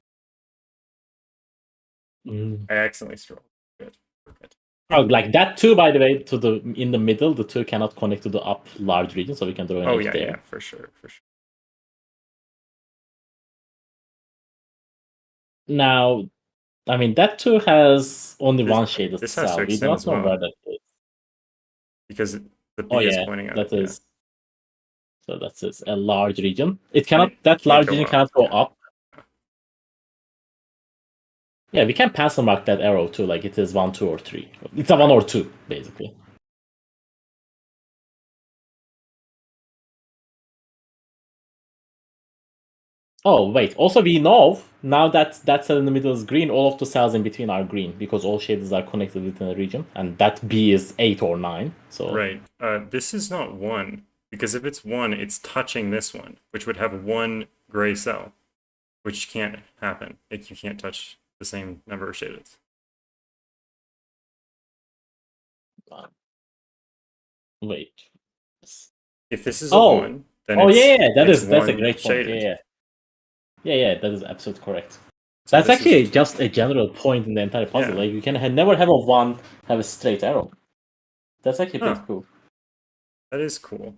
I accidentally scrolled. Good. Oh, like that 2, by the way, in the middle, the 2 cannot connect to the up large region, so we can draw an edge there. Yeah, for sure. Now, I mean, that 2 has only one shaded this has cell. to We do extend not as know well. where that is. Because the B is pointing at it. That is. So that is a large region. It cannot. That large region cannot go up. Yeah, we can pencil mark that arrow too, like it is 1, 2, or 3. It's a 1 or 2, basically. Oh, wait. Also, we know now that cell in the middle is green, all of the cells in between are green because all shaders are connected within a region, and that B is 8 or 9. So right. This is not 1, because if it's 1, it's touching this one, which would have 1 gray cell, which can't happen. You can't touch the same number of shaders. wait. If this is a 1, then that's a great point. Shaded. Yeah, that is absolutely correct. So that's actually just a general point in the entire puzzle. Like you can never have a 1 have a straight arrow. That's actually pretty cool. That is cool.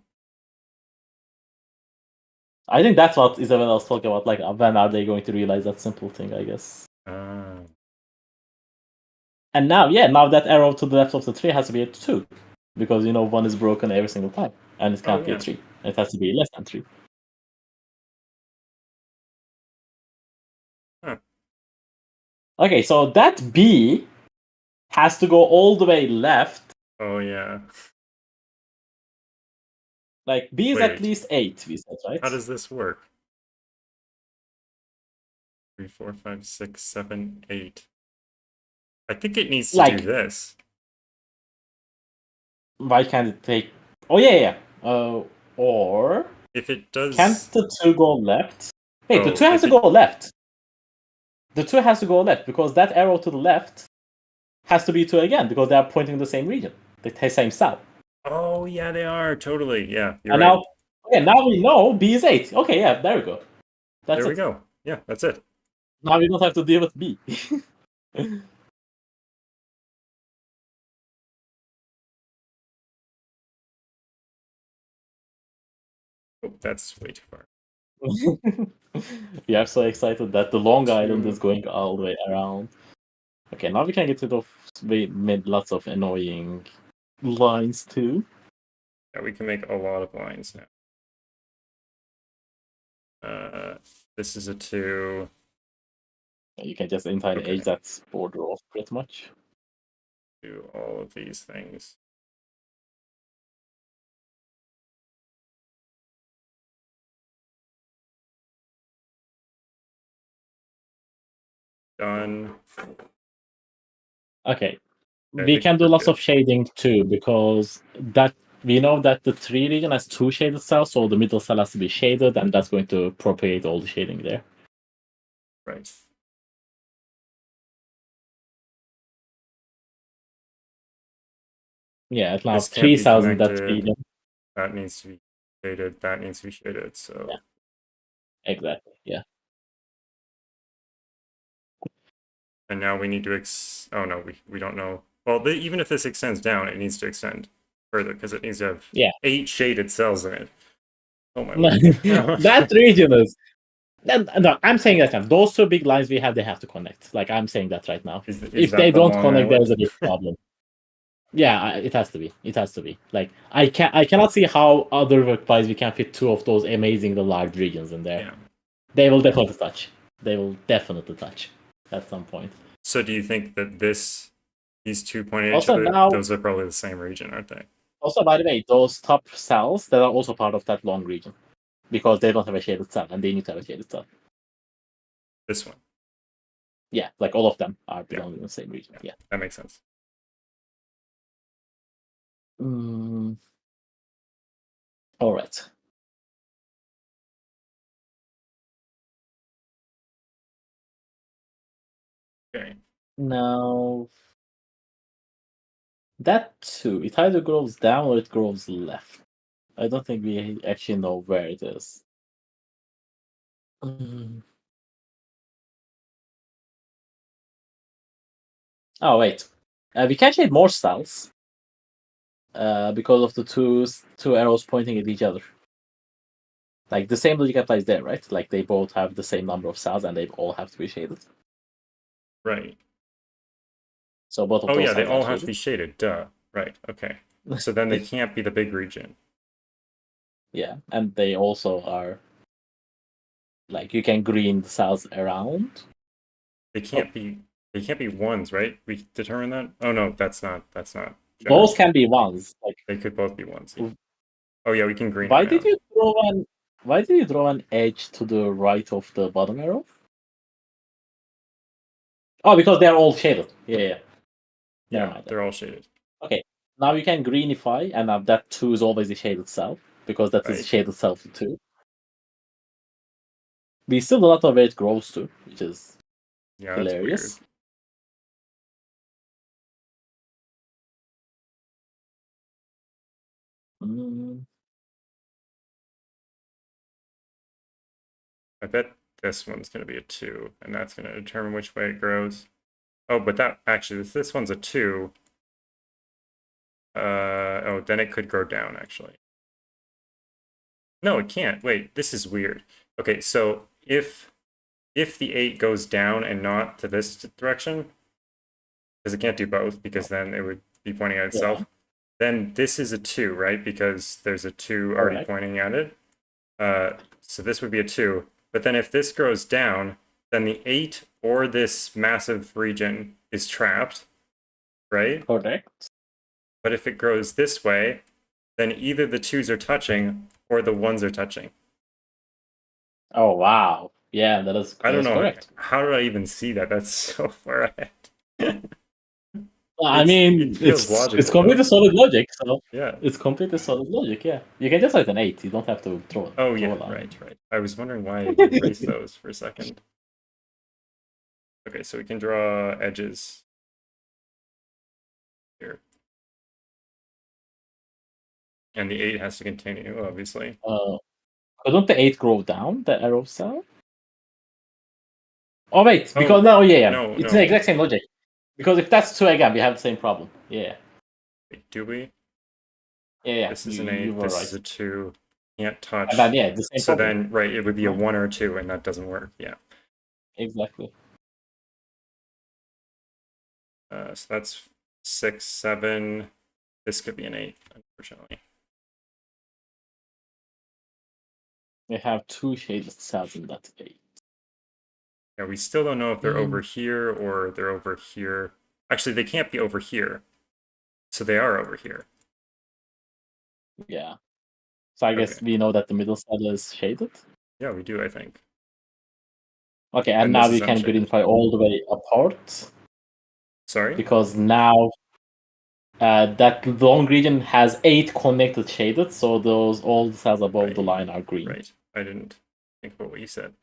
I think that's what Isabella was talking about. Like, when are they going to realize that simple thing? I guess. And now that arrow to the left of the 3 has to be a 2, because 1 is broken every single time, and it can't be a 3. It has to be less than 3. Okay, so that B has to go all the way left. Oh yeah. Like B is at least 8, we said, right? How does this work? 3, 4, 5, 6, 7, 8. I think it needs to do this. Why can't it take? Oh yeah. Or if it does, can't the 2 go left? Wait, the 2 has to go left. The 2 has to go left because that arrow to the left has to be 2 again because they are pointing the same region, the same cell. Oh yeah, they are totally. Yeah, you're right. Now we know B is 8. Okay, yeah, there we go. There we go. Yeah, that's it. Now we don't have to deal with B. Oh, that's way too far. We are so excited that the Long Island is going all the way around. Okay, now we can get rid of lots of annoying lines too. Yeah, we can make a lot of lines now. This is a 2. You can just entirely age that border off pretty much. Do all of these things. Done. Okay. We can do lots of shading too, because we know that the 3 region has 2 shaded cells, so the middle cell has to be shaded, and that's going to propagate all the shading there. Right. Yeah, at now 3 cells in that region. That needs to be shaded. That needs to be shaded. So. Yeah. Exactly. Yeah. And now we need to oh no, we don't know. Well, even if this extends down, it needs to extend. further because it needs to have Yeah. 8 shaded cells in it. Oh my word. That region is. No, I'm saying that now. Those two big lines we have, they have to connect. Like I'm saying that right now. Is If that they the don't Long connect, there's a Island? big problem. Yeah, it has to be. It has to be. Like I cannot see how other workflows we can fit two of those amazing large regions in there. Yeah. They will definitely touch. They will definitely touch at some point. So do you think that these two pointing at each Also other, now, those are probably the same region, aren't they? also by the way, those top cells that are also part of that long region because they don't have a shaded cell and they need to have a shaded cell. This one. Yeah, like all of them are belonging in the same region. Yeah. That makes sense. All right. Okay. Now that too, it either grows down or it grows left. I don't think we actually know where it is. Oh wait, we can shade more cells because of the two arrows pointing at each other. Like the same logic applies there, right? Like they both have the same number of cells and they all have to be shaded. Right. So both of Oh those yeah, they cells are all have to shaded. be shaded. Duh. Right. Okay. So then they can't be the big region. Yeah, and they also are like you can green the cells around. They can't be. They can't be ones, right? We determined that. Oh no, that's not. Those Generous. can be ones. Like They could both be ones. Oh yeah, we can green why did around. you draw an why did you draw an edge to the right of the bottom arrow? Oh, because they're all shaded. Yeah. Never Yeah, mind. they're all shaded. Okay. Now you can greenify, and now that 2 is always a shaded cell, because that is Right. shaded cell for 2. We still do not know where it grows to, which is Yeah, that's weird. hilarious. I bet this one's going to be a 2, and that's going to determine which way it grows. Oh, but that actually, if this one's a 2, oh, then it could grow down, actually. No, it can't. Wait, this is weird. Okay, so if the 8 goes down and not to this direction, because it can't do both, because then it would be pointing at itself, then this is a 2, right? Because there's a 2 already Correct. pointing at it. So this would be a 2. But then if this grows down, then the 8 or this massive region is trapped, right? Correct. But if it grows this way, then either the 2s are touching or the 1s are touching. Oh, wow. Yeah, that is I don't know. correct. How did I even see that? That's so far ahead. I mean, it feels it's logical, completely no? solid logic, so Yeah. it's completely solid logic, yeah. You can just write an 8, you don't have to throw Oh, a yeah, line. right. I was wondering why I erased those for a second. Okay, so we can draw edges here. And the 8 has to continue, obviously. Couldn't the 8 grow down, the arrow cell? Oh, wait, because no, No, it's no. the exact same logic. Because if that's 2 again, we have the same problem. Yeah. Wait, do we? Yeah, This is an you 8, were this right. is a 2. Can't touch. And then, yeah, the same So problem. then, right, it would be a No. 1 or a 2, and that doesn't work. Yeah. Exactly. So that's 6, 7. This could be an 8, unfortunately. We have 2 shaded cells in that 8. Yeah, we still don't know if they're over here or they're over here. Actually, they can't be over here. So they are over here. Yeah. So I guess we know that the middle cell is shaded. Yeah, we do, I think. Okay, and now we can greenify all the way apart. Sorry? Because now that long region has 8 connected shaded, so those all the cells above the line are green. Right. I didn't think about what you said.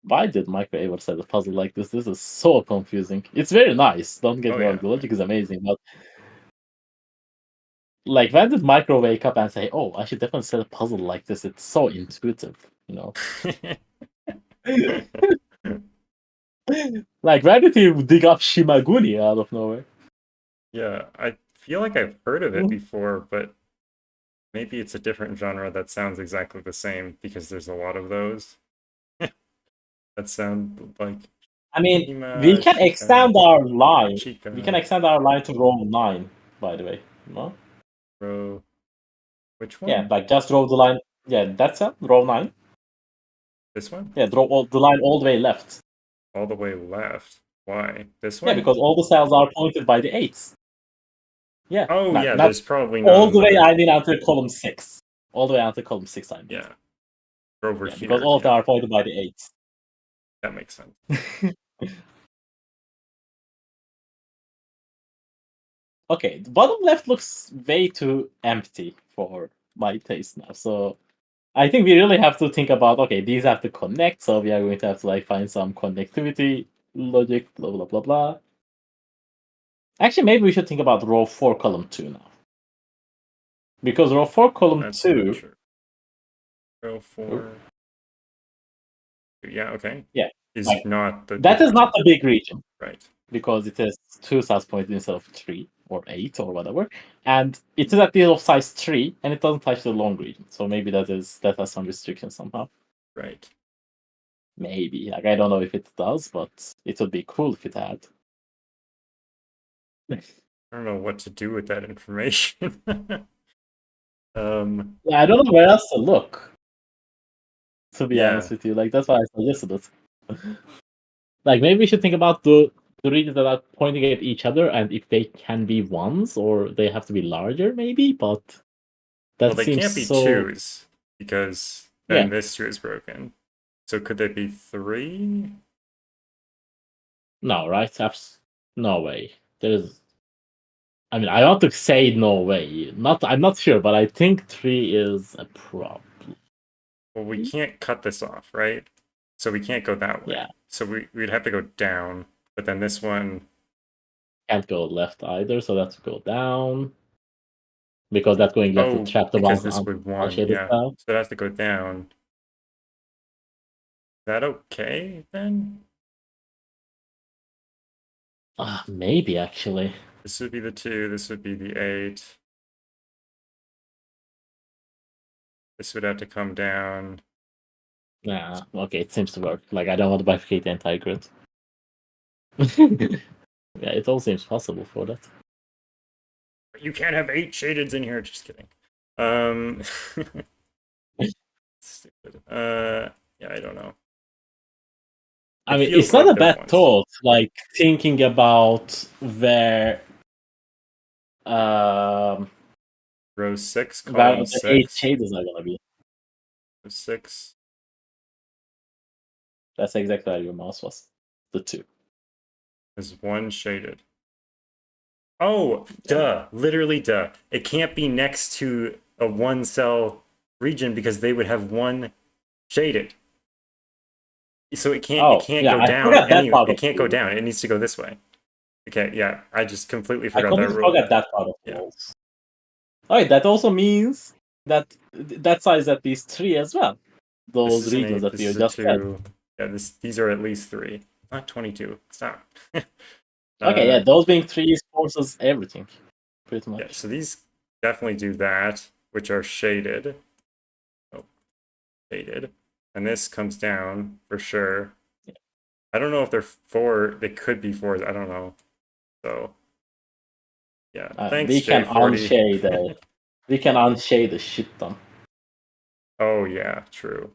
Why did Micro ever set a puzzle like this? This is so confusing. It's very nice. Don't get me wrong. The logic is amazing, but like, when did Micro wake up and say, "Oh, I should definitely set a puzzle like this"? It's so intuitive, you know. Like, where did he dig up Shimaguni out of nowhere? Yeah, I feel like I've heard of it before, but maybe it's a different genre that sounds exactly the same because there's a lot of those that sound like I mean, we Shima, can Shika, extend our line. We can Chika, extend our line to row 9, by the way. No? Ro. Which Yeah, one? like just draw the line. Yeah, that's it. Row 9. This one? Yeah, draw the line all the way left. All the way left. Why? This Yeah, way? because all the cells are pointed by the 8s. Yeah, Oh yeah, not there's probably not all the way, another. I mean, until column 6. All the way until column 6, I mean. Yeah, over Yeah, because here. all of them Yeah, are pointed by the 8s. that makes sense. Okay, the bottom left looks way too empty for my taste now. So I think we really have to think about, okay, these have to connect, so we are going to have to like find some connectivity logic, blah blah blah blah. Actually, maybe we should think about row 4, column 2 now. Because row 4, column That's not 2. true. Row Oh, 4. Yeah, okay. yeah, Is like not the that big is not region. the big region Right. because it is 2 cells pointed instead of 3 or 8 or whatever, and it is at the of size 3 and it doesn't touch the long region. So maybe that has some restrictions somehow. Right. Maybe. Like, I don't know if it does, but it would be cool if it had. I don't know what to do with that information. Yeah, I don't know where else to look, to be Yeah. honest with you. Like, that's why I suggested it. Like, maybe we should think about the regions that are pointing at each other and if they can be ones or they have to be larger, maybe, but Well, that they seems can't be so. twos because Yeah. then this two is broken. So could they be three? No, right? No way. There's. I mean, I want to say no way. I'm not sure, but I think 3 is a problem. Well, we can't cut this off, right? So we can't go that Yeah. way. So we'd have to go down, but then this one, Can't go left either, so that's go down. Because that going left would oh, trap the because ones this on would one, shaded yeah. cell. So it has to go down. Is that okay then? Maybe actually. This would be the 2, this would be the 8. This would have to come down. Nah, okay, it seems to work. Like, I don't want to bifurcate the entire grid. Yeah, it all seems possible for that. You can't have 8 shadeds in here, just kidding. Um Stupid. Yeah, I don't know. I It mean, feels it's not like a they're bad ones. thought, like, thinking about um, Row 6, where column the 8 6. shaders are gonna be. Row 6. That's exactly where your mouse was. The 2. Is 1 shaded. Oh, Yeah. duh. Literally, duh. It can't be next to a 1 cell region because they would have 1 shaded. So it Oh, can't yeah, go I down forgot that any part it of can't the go rules. down. It needs to go this way. Okay, yeah. I just completely I forgot that completely rule. forgot that part of the Yeah. rules. Alright, that also means that size at least 3 as well. This Those is an regions 8, that this we is a just said. 2. Yeah, these are at least 3. Not 22. Stop. Okay, yeah, uh those being 3 forces everything, pretty yeah, much. so these definitely do that, which are shaded. Oh, shaded. And this comes down for sure. Yeah. I don't know if they're 4, they could be 4s, I don't know. So yeah, thanks We can J40. unshade we can unshade the shit ton. Oh yeah, true.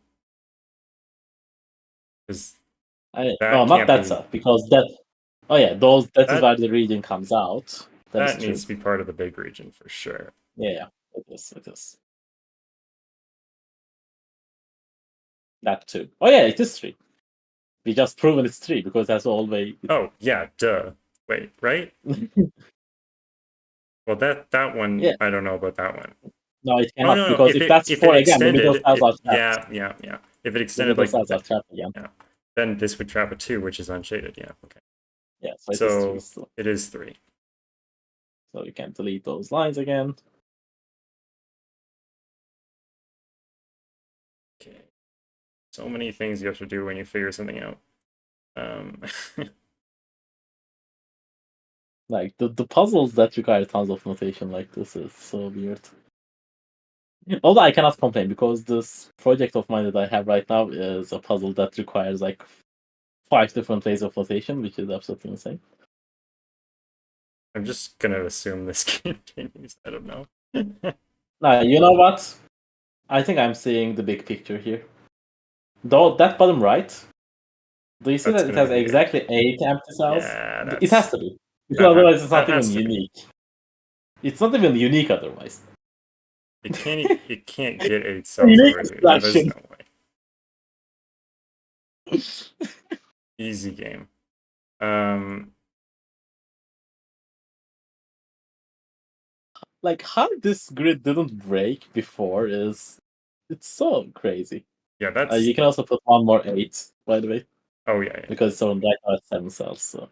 Because No, that not can't that be, stuff, because that. Oh yeah, that is that where the region comes out. That is that true. needs to be part of the big region for sure. Yeah, it is. It is. That too. Oh yeah, it is 3. We just proven it's 3 because that's all way. Oh yeah, duh. Wait, right? Well, that one, Yeah. I don't know about that one. No, it Oh cannot, no, because if that's if it 4 again, the middle extended, cells it, are trapped. yeah. If it The extended middle like cells are trapped again. yeah, then this would trap a 2, which is unshaded. Yeah, okay. Yeah, so it is 3 So still. it is 3. So you can delete those lines again. Okay. So many things you have to do when you figure something out. Um, Like the puzzles that require tons of notation like this is so weird. Although I cannot complain because this project of mine that I have right now is a puzzle that requires like 5 different ways of notation, which is absolutely insane. I'm just gonna assume this continues. I don't know. Now, you know what? I think I'm seeing the big picture here. Though that bottom right, do you see That's that it gonna has be the end. exactly 8 empty cells? Yeah, It has that's to be. Because otherwise it's that not even has to be. unique. It's not even unique otherwise. It can't get 8 cells Unique already. There's extraction. no way. Easy game. Like how this grid didn't break before is it's so crazy. Yeah, that's. You can also put one more 8, by the way, Oh yeah, yeah. because it's on right now at 7 cells. So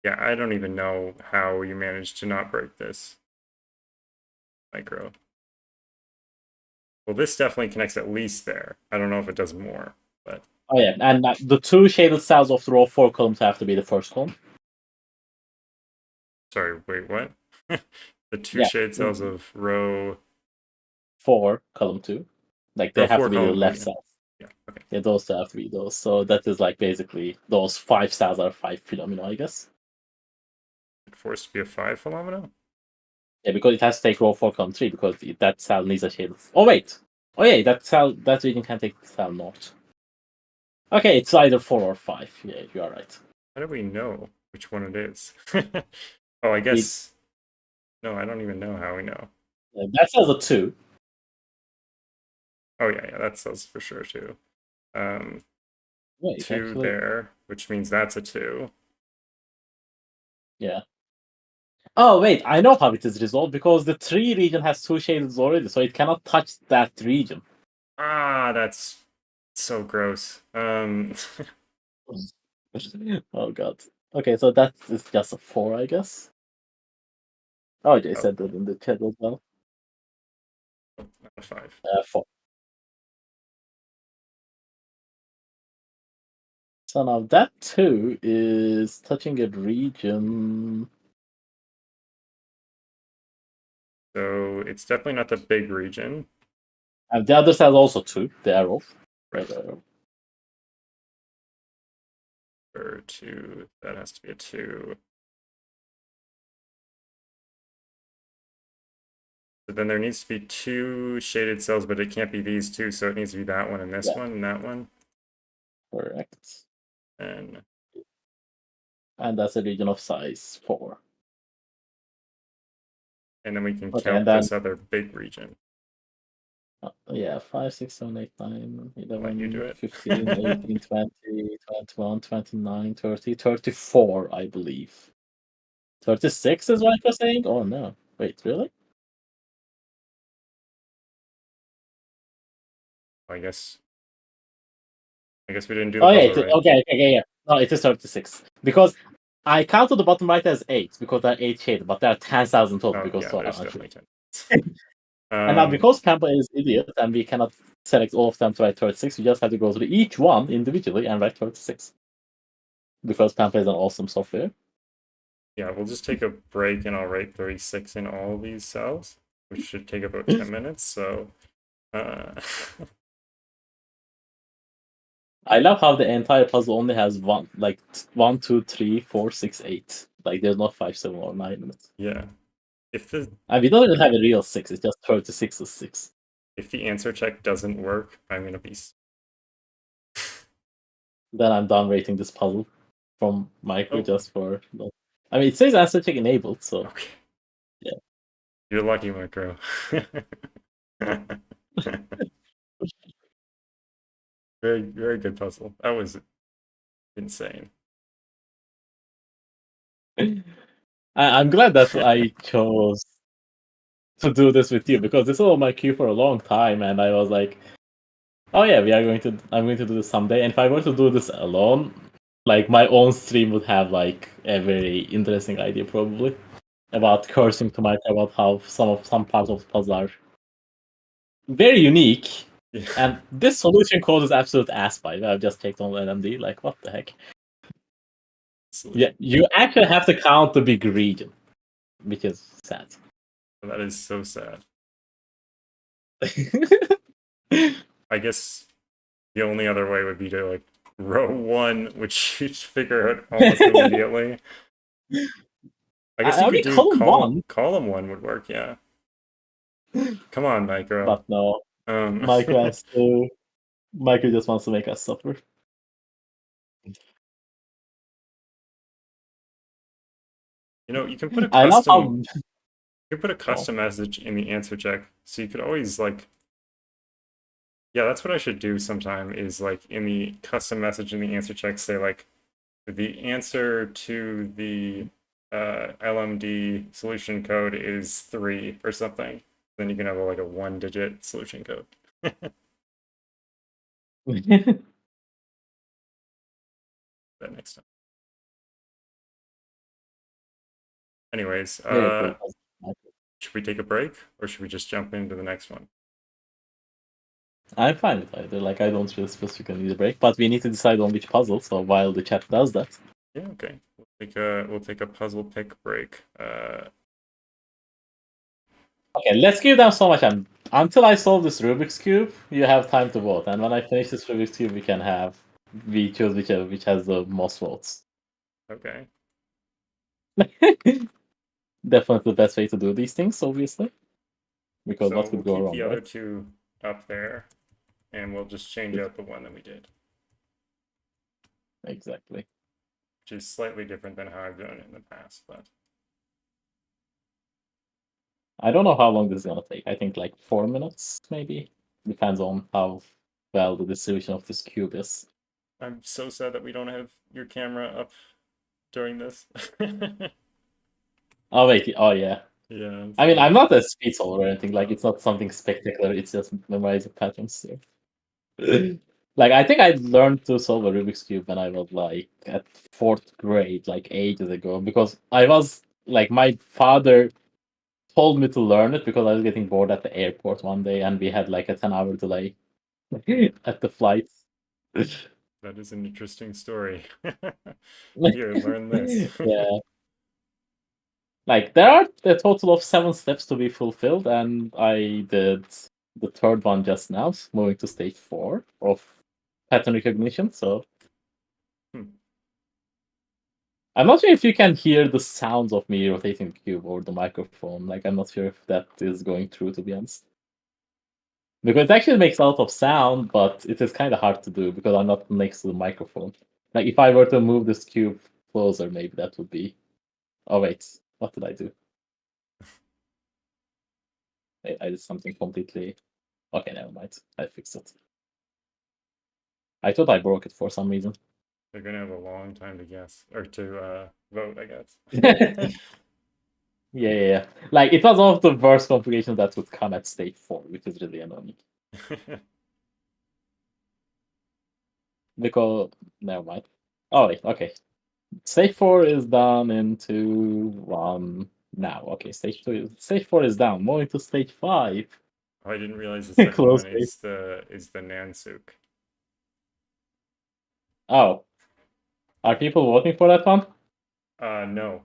Yeah, I don't even know how you managed to not break this micro. Well, this definitely connects at least there. I don't know if it does more, but oh yeah, and the 2 shaded cells of the row 4 columns have to be the first column. sorry, wait, what? The two Yeah, shade cells of row 4 column 2, like they row have four to be the column. Oh left yeah, cells. yeah. Okay, Yeah, those two have to be those. So that is like basically those 5 cells are 5 phenomena, I guess. it forced to be a 5 phenomena. Yeah, because it has to take row 4 column 3 because that cell needs a shaded. Oh wait, oh yeah, that region can take cell north. Okay, it's either 4 or 5. Yeah, you are right. How do we know which one it is? Oh, I It, guess. No, I don't even know how we know. that says a 2. Oh yeah, yeah, that says for sure too. Wait, Two actually, there, which means that's a 2. yeah. Oh wait, I know how it is resolved because the 3 region has 2 shades already, so it cannot touch that region. Ah, that's so gross. Oh god. Okay, so that is just a 4, I guess. Oh, they Oh, said that in the chat as well. not a 5. 4. So now that 2 is touching a region. So it's definitely not the big region. And the other side also 2, the arrow. Right. Red arrow. Or 2. That has to be a 2. So then there needs to be 2 shaded cells, but it can't be these two, so it needs to be that one and this Yeah, one and that one. correct. And And that's a region of size 4. then we can Okay, and count then this other big region. yeah, 5, 6, 7, 8, 9, I'll let you do 11, it. 15, 18, 20, 21, 29, 30, 34, I believe. 36 is what you're saying? Oh no. Wait, really? I guess we didn't do the Oh yeah, puzzle right. okay, yeah. No, it is 36. Because I counted the bottom right as 8 because there are 8 shaded, but there are 10,000 total Oh because yeah, so there's unshaded. definitely 10. And now because Pampa is idiot and we cannot select all of them to write 36, we just have to go through each one individually and write 36. Because Pampa is an awesome software. Yeah, we'll just take a break and I'll write 36 in all of these cells, which should take about 10 minutes. So, I love how the entire puzzle only has 1, 2, 3, 4, 6, 8. Like there's not 5, 7, or 9 minutes. yeah, if the And we don't even have a real 6, it's just 36 is 6. if the answer check doesn't work, I'm gonna be. Then I'm done rating this puzzle from Micro Oh, just for. I mean, it says answer check enabled, so okay. yeah. You're lucky, Micro. Very, very good puzzle. That was insane. I'm glad that I chose to do this with you because this was on my queue for a long time, and I was like, "Oh yeah, I'm going to do this someday." And if I were to do this alone, like my own stream would have like a very interesting idea probably about cursing to Micro about how some parts of the puzzle are very unique Yeah. And this solution code is absolute ass by the way. I've just checked on NMD. Like, what the heck? Yeah, you actually have to count the big region, which is sad. That is so sad. I guess the only other way would be to like row 1, which you'd figure out almost immediately. I guess you I could mean, do column one, column 1 would work, yeah. Come on, Micro. but no. Um, Micro has to. Micro just wants to make us suffer. you can put a I love how. custom you can put a custom message in the answer check, so you could always like. Yeah, that's what I should do sometime. Is like in the custom message in the answer check, say like the answer to the LMD solution code is 3 or something. Then you can have like a 1-digit solution code. That next time. Anyways, Yeah, cool. should we take a break or should we just jump into the next one? I'm fine with either. Like, I don't really specifically need a break, but we need to decide on which puzzle. So while the chat does that, Yeah, okay. We'll take a puzzle pick break. okay, let's give them so much time. Until I solve this Rubik's Cube, you have time to vote. And when I finish this Rubik's Cube, we choose whichever which has the most votes. Okay. Definitely the best way to do these things, obviously. Because So what we'll could go keep wrong, the other right? two up there, and we'll just change out the one that we did, Exactly. which is slightly different than how I've done it in the past, but I don't know how long this is gonna take. I think like 4 minutes, maybe. Depends on how well the distribution of this cube is. I'm so sad that we don't have your camera up during this. Oh wait, oh yeah. Yeah. I mean, I'm not a speed solver or anything. Like, it's not something spectacular. It's just memorizing patterns. So. Like, I think I learned to solve a Rubik's cube when I was like at 4th grade, like ages ago, because I was like my father told me to learn it because I was getting bored at the airport one day, and we had like a 10-hour delay at the flight. That is an interesting story. Here, learn this. Yeah. Like, there are a total of 7 steps to be fulfilled, and I did the third one just now, moving to stage 4 of pattern recognition. So I'm not sure if you can hear the sounds of me rotating the cube over the microphone. Like, I'm not sure if that is going through, to be honest. Because it actually makes a lot of sound, but it is kind of hard to do because I'm not next to the microphone. Like, if I were to move this cube closer, maybe that would be. Oh wait, what did I do? I did something completely. Okay, never mind. I fixed it. I thought I broke it for some reason. They're gonna have a long time to guess or to vote, I guess. Yeah. Like, it was one of the worst complications that would come at stage 4, which is really annoying. Because never mind. Oh wait, okay. Stage 4 is done into 1 now. Okay, stage 4 is down. Moving to stage 5. Oh, I didn't realize the second Close one stage. is the Nansuke. Oh. Are people voting for that one? No.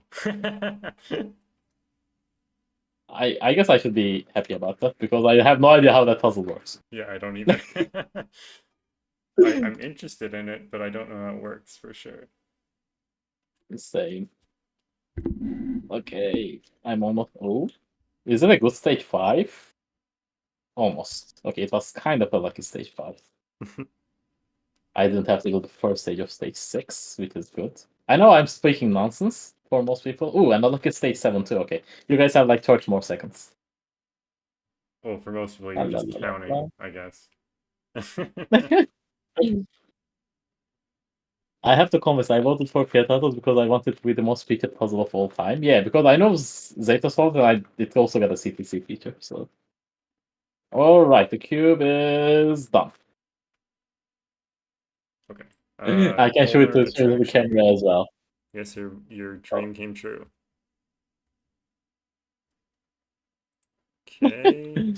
I guess I should be happy about that because I have no idea how that puzzle works. Yeah, I don't either. I'm interested in it, but I don't know how it works for sure. Same. Okay, I'm almost. Oh, is it a good stage 5? Almost. Okay, it was kind of a lucky stage 5. I didn't have to go the first stage of stage 6, which is good. I know I'm speaking nonsense for most people. Ooh, and I look at stage 7 too. Okay, you guys have like 30 more seconds. Well, for most people, La, you're la, just la, counting, la, I guess. la. I have to confess, I voted for Piatato because I wanted to be the most featured puzzle of all time. Yeah, because I know Zeta solved and it also got a CTC feature. So, all right, the cube is done. Okay. I can show it Polar to the attraction. camera as well. Yes, your Oh. dream came true. Okay.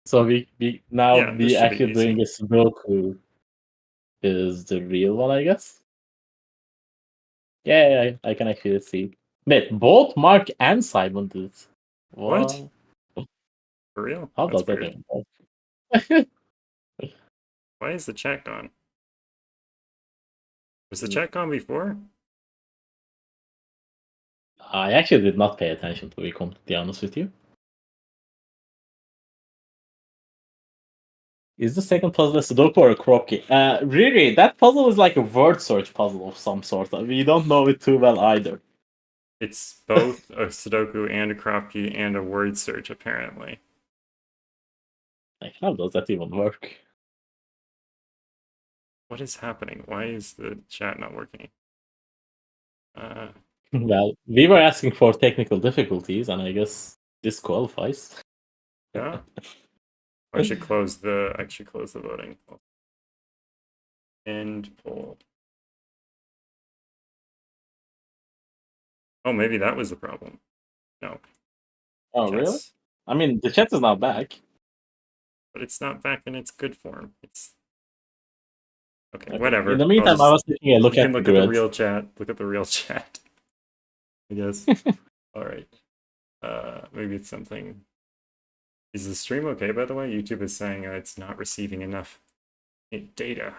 So we now Yeah, this should be actually doing easy. a Sudoku is the real one, I guess. Yeah, I can actually see. Wait, both Mark and Simon did it. What? What? For real? How That's does that weird. even work? Why is the chat gone? Was the chat gone before? I actually did not pay attention, to be completely honest with you. Is the second puzzle a Sudoku or a croquis? Really, that puzzle is like a word search puzzle of some sort. We don't know it too well either. It's both a Sudoku and a croquis and a word search, apparently. Like, how does that even work? What is happening? Why is the chat not working? Well, we were asking for technical difficulties, and I guess this qualifies. Yeah. I should close the voting. End poll. Oh, maybe that was the problem. No. Oh, really? Chat's, I mean, the chat is now back. but it's not back in its good form. It's okay, Okay. whatever. In the I'll meantime, I just was taking a look you can at the look at the grid. real chat. Look at the real chat. I guess. All right. Maybe it's something. Is the stream okay, by the way? YouTube is saying it's not receiving enough data.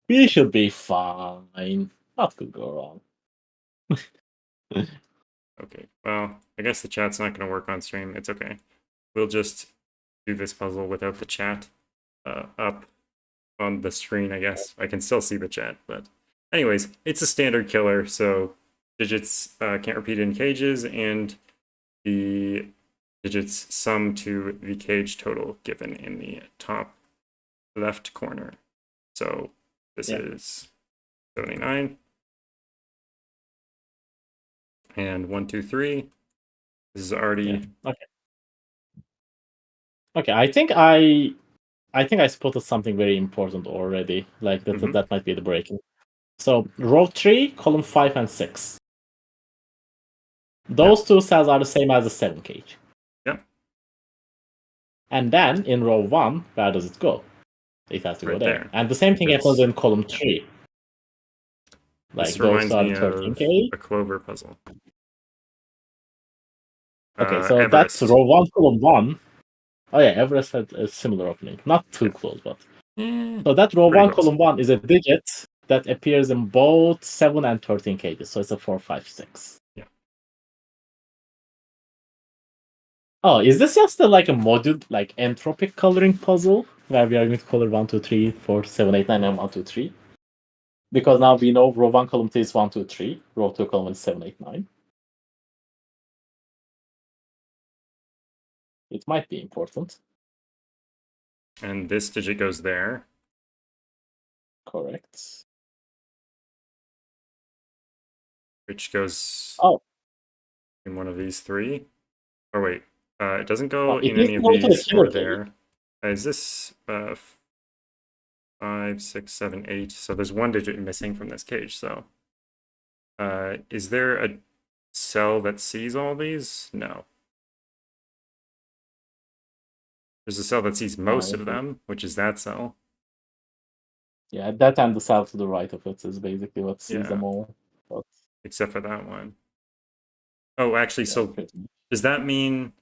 We should be fine. What could go wrong? Okay, well, I guess the chat's not going to work on stream. It's okay. We'll just do this puzzle without the chat up on the screen, I guess. I can still see the chat, but anyways, it's a standard killer, so digits can't repeat in cages, and the digits sum to the cage total given in the top left corner. So this is 79 and 1, 2, 3. This is already Okay. Okay, I think I spotted something very important already. Like that might be the breaking. So row 3, column 5 and 6. Those two cells are the same as the 7 cage. Yep. And then in row 1, where does it go? It has to go Right there. there. And the same thing happens Because in column 3. Like this those reminds two are me the 13 of cage. a Clover puzzle. Okay, so that's Everest. row 1, column 1. Oh yeah, Everest had a similar opening. Not too close, but. So that row Pretty 1, close. column 1 is a digit that appears in both 7 and 13 cages. So it's a 4, 5, 6. Yeah. Oh, is this just like a module, like entropic coloring puzzle, where we are going to color 1, 2, 3, 4, 7, 8, 9, and 1, 2, 3? Because now we know row 1, column 2 is 1, 2, 3, row 2, column is 7, 8, 9. It might be important. And this digit goes there. Correct. Which goes Oh, in one of these 3. Or wait, it doesn't go it in needs any to of go to the these killer or cage. there. Is this 5, 6, 7, 8? So there's one digit missing from this cage. So is there a cell that sees all these? No. There's a cell that sees most of them, which is that cell. Yeah, at that time, the cell to the right of it is basically what sees them all. But, Except for that one. Oh, actually, yeah, so does that mean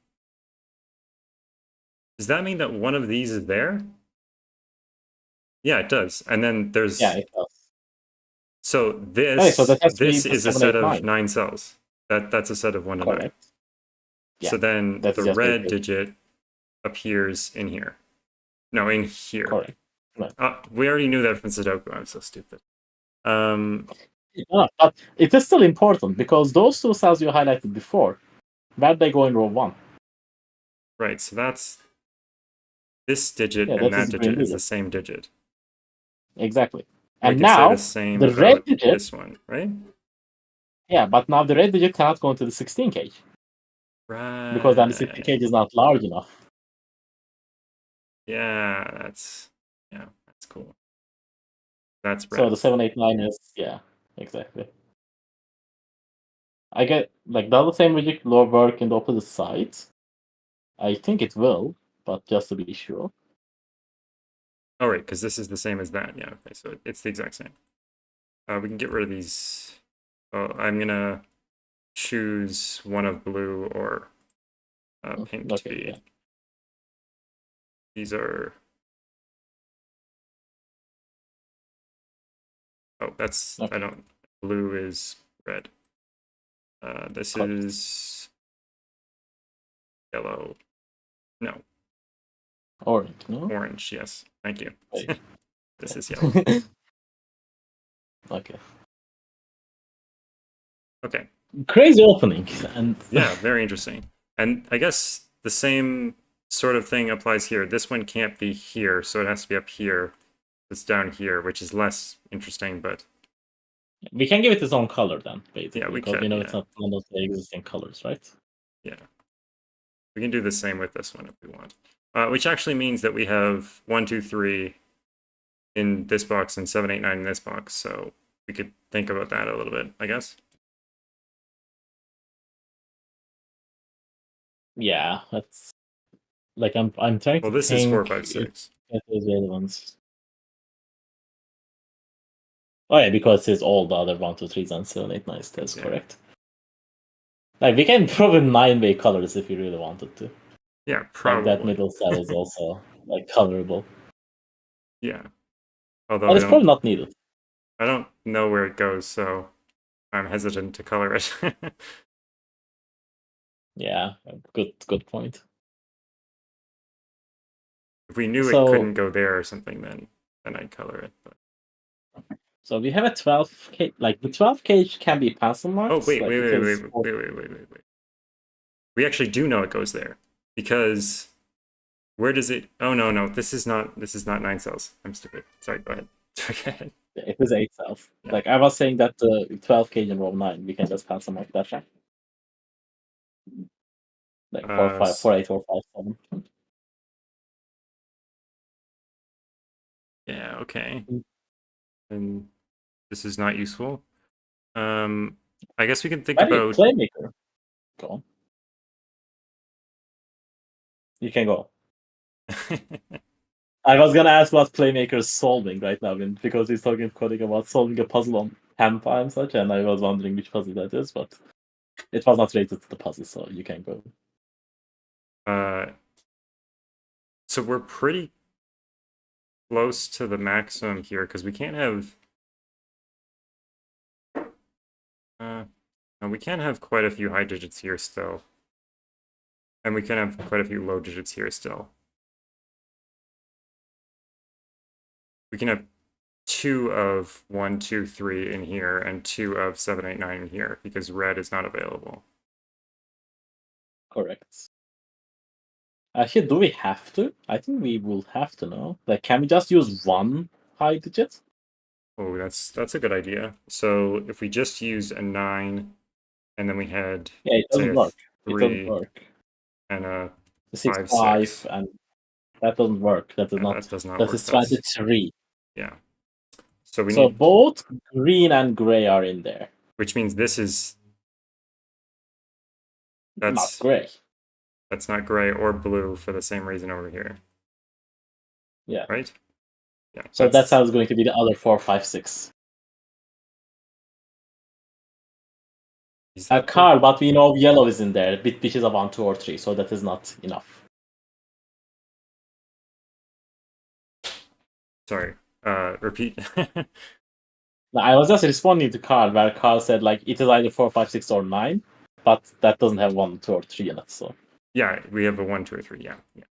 that one of these is there? Yeah, it does. And then there's it does. so Okay, so that has to be this the is a 7, set 8, of 9. 9 cells. That's a set of 1 to 9. Correct. Yeah, So then that's the just red digit appears in here. No, in here. correct. No. We already knew that from Sudoku. I'm so stupid. No, but it is still important because those two cells you highlighted before, where they go in row 1? Right, so that's this digit Yeah, and that is that the green digit is the digit. same digit. Exactly. We And could say the now, same the red about digit, this one, right? yeah, but now the red digit cannot go into the 16 cage. Right. Because then the 16 cage is not large enough. Yeah, that's cool. That's red. So the 7, 8, 9 is, yeah, exactly. I get like does the same logic work in the opposite sides? I think it will, but just to be sure. Oh, right, because this is the same as that. Yeah, okay, so it's the exact same. We can get rid of these. Oh, I'm gonna choose one of blue or pink to Okay, be. yeah. These are. Oh, that's. I Okay. don't. Blue is red. This Correct. is yellow. No, Orange, no? orange. Yes, thank you. Wait. This is yellow. Yeah. Okay. Okay. Crazy opening. And Yeah, very interesting. And I guess the same sort of thing applies here. This one can't be here, so it has to be up here. It's down here, which is less interesting, but we can give it its own color then, yeah, basically, we because we could. know Yeah, it's not one of the existing colors, right? yeah. We can do the same with this one if we want. Which actually means that we have 1, 2, 3 in this box and 7, 8, 9 in this box. So we could think about that a little bit, I guess. Yeah, that's like I'm trying Well, to this is 4, think 5, if 6. those are the other ones. Oh yeah, because it's all the other 1, 2, 3s and 7, 8, 9s. That's Yeah. correct. Like we can probably 9-way colors if we really wanted to. Yeah, Like that probably. middle cell is also like colorable. Yeah. Although But it's probably not needed. I don't know where it goes, so I'm hesitant to color it. Yeah, good point. If we knew it So couldn't go there or something, then I'd color it. But... so we have a 12K, like the 12K can be pencil Oh, marks, wait, like wait, it wait, is wait, wait, wait, wait, wait, wait. We actually do know it goes there because where does it? Oh no, no, this is not 9 cells. I'm stupid. Sorry, go ahead. Go ahead. it is 8 cells. Yeah. Like I was saying that the 12K in row 9, we can just pencil mark that, right? Like 4, 5, 4, 8, or 5, 7. Yeah, okay. Mm. And this is not useful. I guess we can think Maybe about. Playmaker. Go on. You can go. I was gonna ask what Playmaker is solving right now, because he's talking coding about solving a puzzle on Pampa and such, and I was wondering which puzzle that is, but it was not related to the puzzle, so you can go. So we're pretty close to the maximum here because we can't have. No, we can have quite a few high digits here still. And we can have quite a few low digits here still. We can have 2 of 1, 2, 3 in here and 2 of 7, 8, 9 in here because red is not available. Correct. Actually, do we have to? I think we will have to know. Like, can we just use one high digit? Oh, that's a good idea. So if we just used a 9 and then we had, Yeah, it say, doesn't a work. It doesn't 3 work. and a The 6, 5, 5, 6. and that doesn't work. That is Yeah, not. that does not That work. is 23. Yeah. So we So need, both green and gray are in there. which means that's Not gray. that's not gray or blue for the same reason over here. Yeah. Right? Yeah. So that's how it's going to be the other 4, 5, 6. Is A that the... car, but we know yellow is in there, which is a 1, 2, or 3, so that is not enough. Sorry. Repeat. Now, I was just responding to Carl, where Carl said like it is either 4, 5, 6, or 9, but that doesn't have 1, 2, or 3 in it. So Yeah, we have a 1, 2, or 3. Yeah, yeah.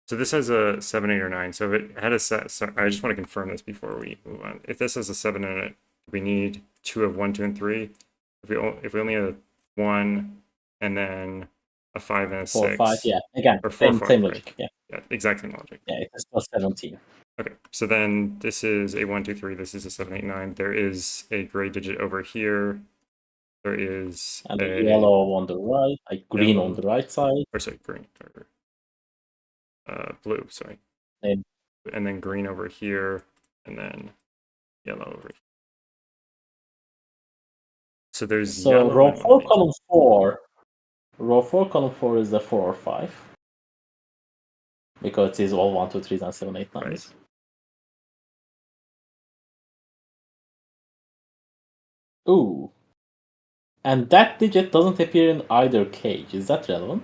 So this has a 7, 8, or 9. So if it had a set, so I just want to confirm this before we move on. If this has a 7 in it, we need 2 of 1, 2, and 3. If we only have 1 and then a 5 and a 4, 6. 5, yeah. Again, Or 4, 5, same right? logic. Yeah, Yeah, exact same logic. yeah. It is plus 17. Okay, so then this is a 1, 2, 3. This is a 7, 8, 9. There is a gray digit over here. There is And a yellow on the right, like green on yellow, the right side. or sorry, green, or blue, sorry. And And then green over here, and then yellow over here. So there's So yellow row in one of 4, these. column 4. Row 4, column 4 is the 4 or 5. Because it is all 1, 2, 3s, and 7, 8, 9s. Right. Ooh. And that digit doesn't appear in either cage. Is that relevant?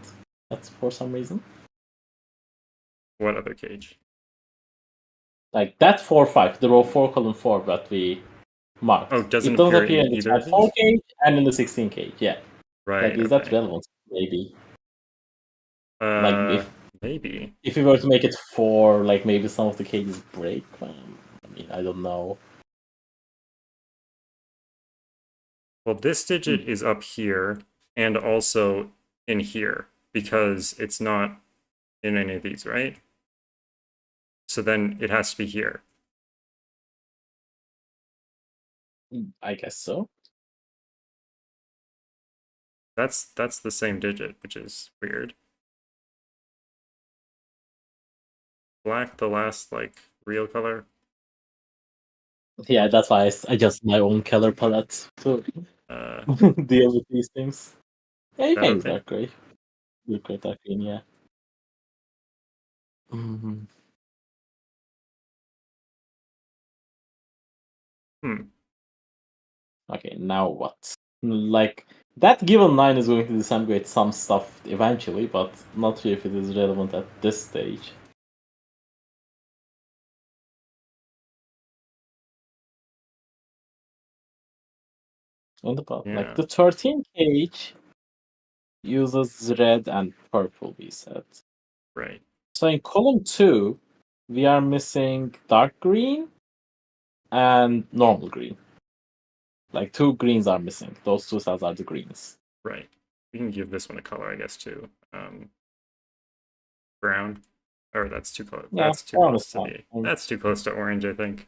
That's for some reason. What other cage? Like that 4, 5, the row 4, column 4 that we marked. Oh, it doesn't It doesn't appear appear in in the either of 4 these? cage and in the 16 cage. Yeah. Right, Like, is that okay. relevant? Maybe. Like, Maybe. if we were to make it 4, like maybe some of the cages break. I mean, I don't know. Well, this digit is up here and also in here because it's not in any of these, right? So then it has to be here. I guess so. That's the same digit, which is weird. Black, the last like real color. Yeah, that's why I adjust my own color palette to deal with these things. Yeah, you That can use okay? dark gray. Dark gray, dark green, yeah. Mm-hmm. Okay, now what? Like, that given 9 is going to disintegrate some stuff eventually, but not sure if it is relevant at this stage. In the past, like Yeah. the 13 cage uses red and purple, we said. Right. So in column 2, we are missing dark green and normal green. Like 2 greens are missing. Those 2 cells are the greens. Right. We can give this one a color, I guess, too. Brown. Or that's too close. Yeah, That's too brown is close to fine. the. That's too close to orange, I think.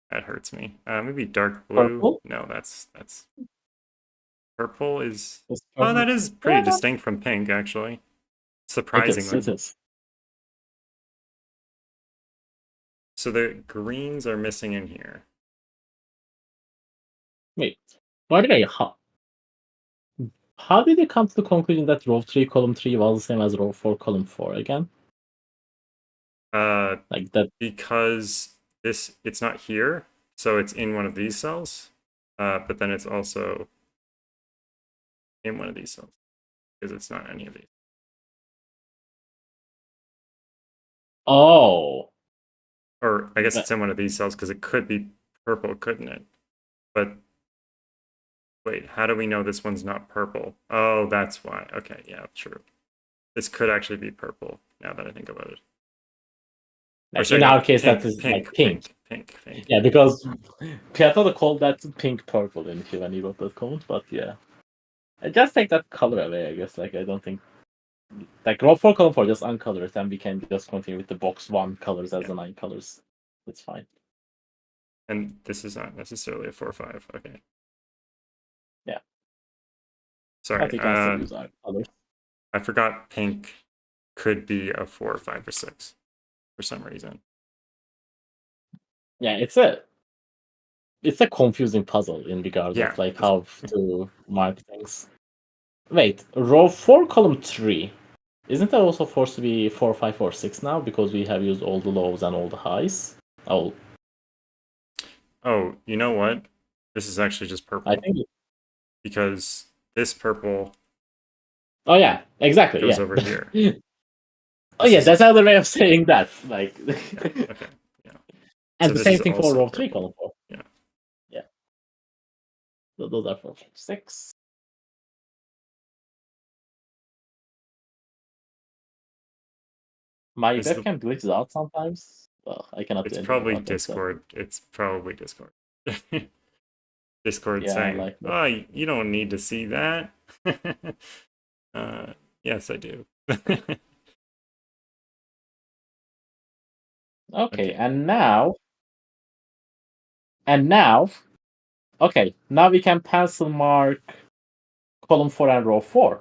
That hurts me. Maybe dark blue. Purple No, that's purple is. is Oh, purple. that is pretty Yeah, distinct from pink, actually. it is. Surprisingly. It is. So the greens are missing in here. Wait, by the way, how did you come to the conclusion that row 3, column 3 was the same as row 4, column 4 again? Like that. Because it's not here, so it's in one of these cells, but then it's also in one of these cells because it's not any of these. Oh. Or I guess That, it's in one of these cells because it could be purple, couldn't it? But wait, how do we know this one's not purple? Oh, that's why. Okay, yeah, true. This could actually be purple now that I think about it. Or like sorry, in no, our case, that pink, is like pink, pink. pink, pink, pink. Yeah, because Piatato called that pink purple in here when he wrote that comment, but yeah. I just take that color away, I guess. Like, I don't think. Like, row 4, column 4, just uncolor it, and we can just continue with the box 1 colors as Yeah. the 9 colors. It's fine. And this is not necessarily a 4-5. Okay. Yeah. Sorry. But we can still use our colors. I forgot pink could be a 4, 5, or 6 for some reason. Yeah, it's a confusing puzzle in regards Yeah. of like how to mark things. Wait, row 4, column 3. Isn't that also forced to be 4, 5, or 6 now because we have used all the lows and all the highs? Oh, Oh, you know what? This is actually just purple I think. because this purple Oh yeah, exactly. goes Yeah. over here. Oh This yeah, is that's another way of saying that. Like, yeah. Okay. Yeah. and So the this same is thing for also row 3, purple. column 4. Yeah. Yeah. So those are 4, 5, 6. My Is the webcam glitches out sometimes. Well, I cannot do It's anything probably about that. So. Discord. It's probably Discord. Discord Yeah, saying, like. "Oh, you don't need to see that." Yes, I do. Okay, Okay. and now, okay, now we can pencil mark column 4 and row 4.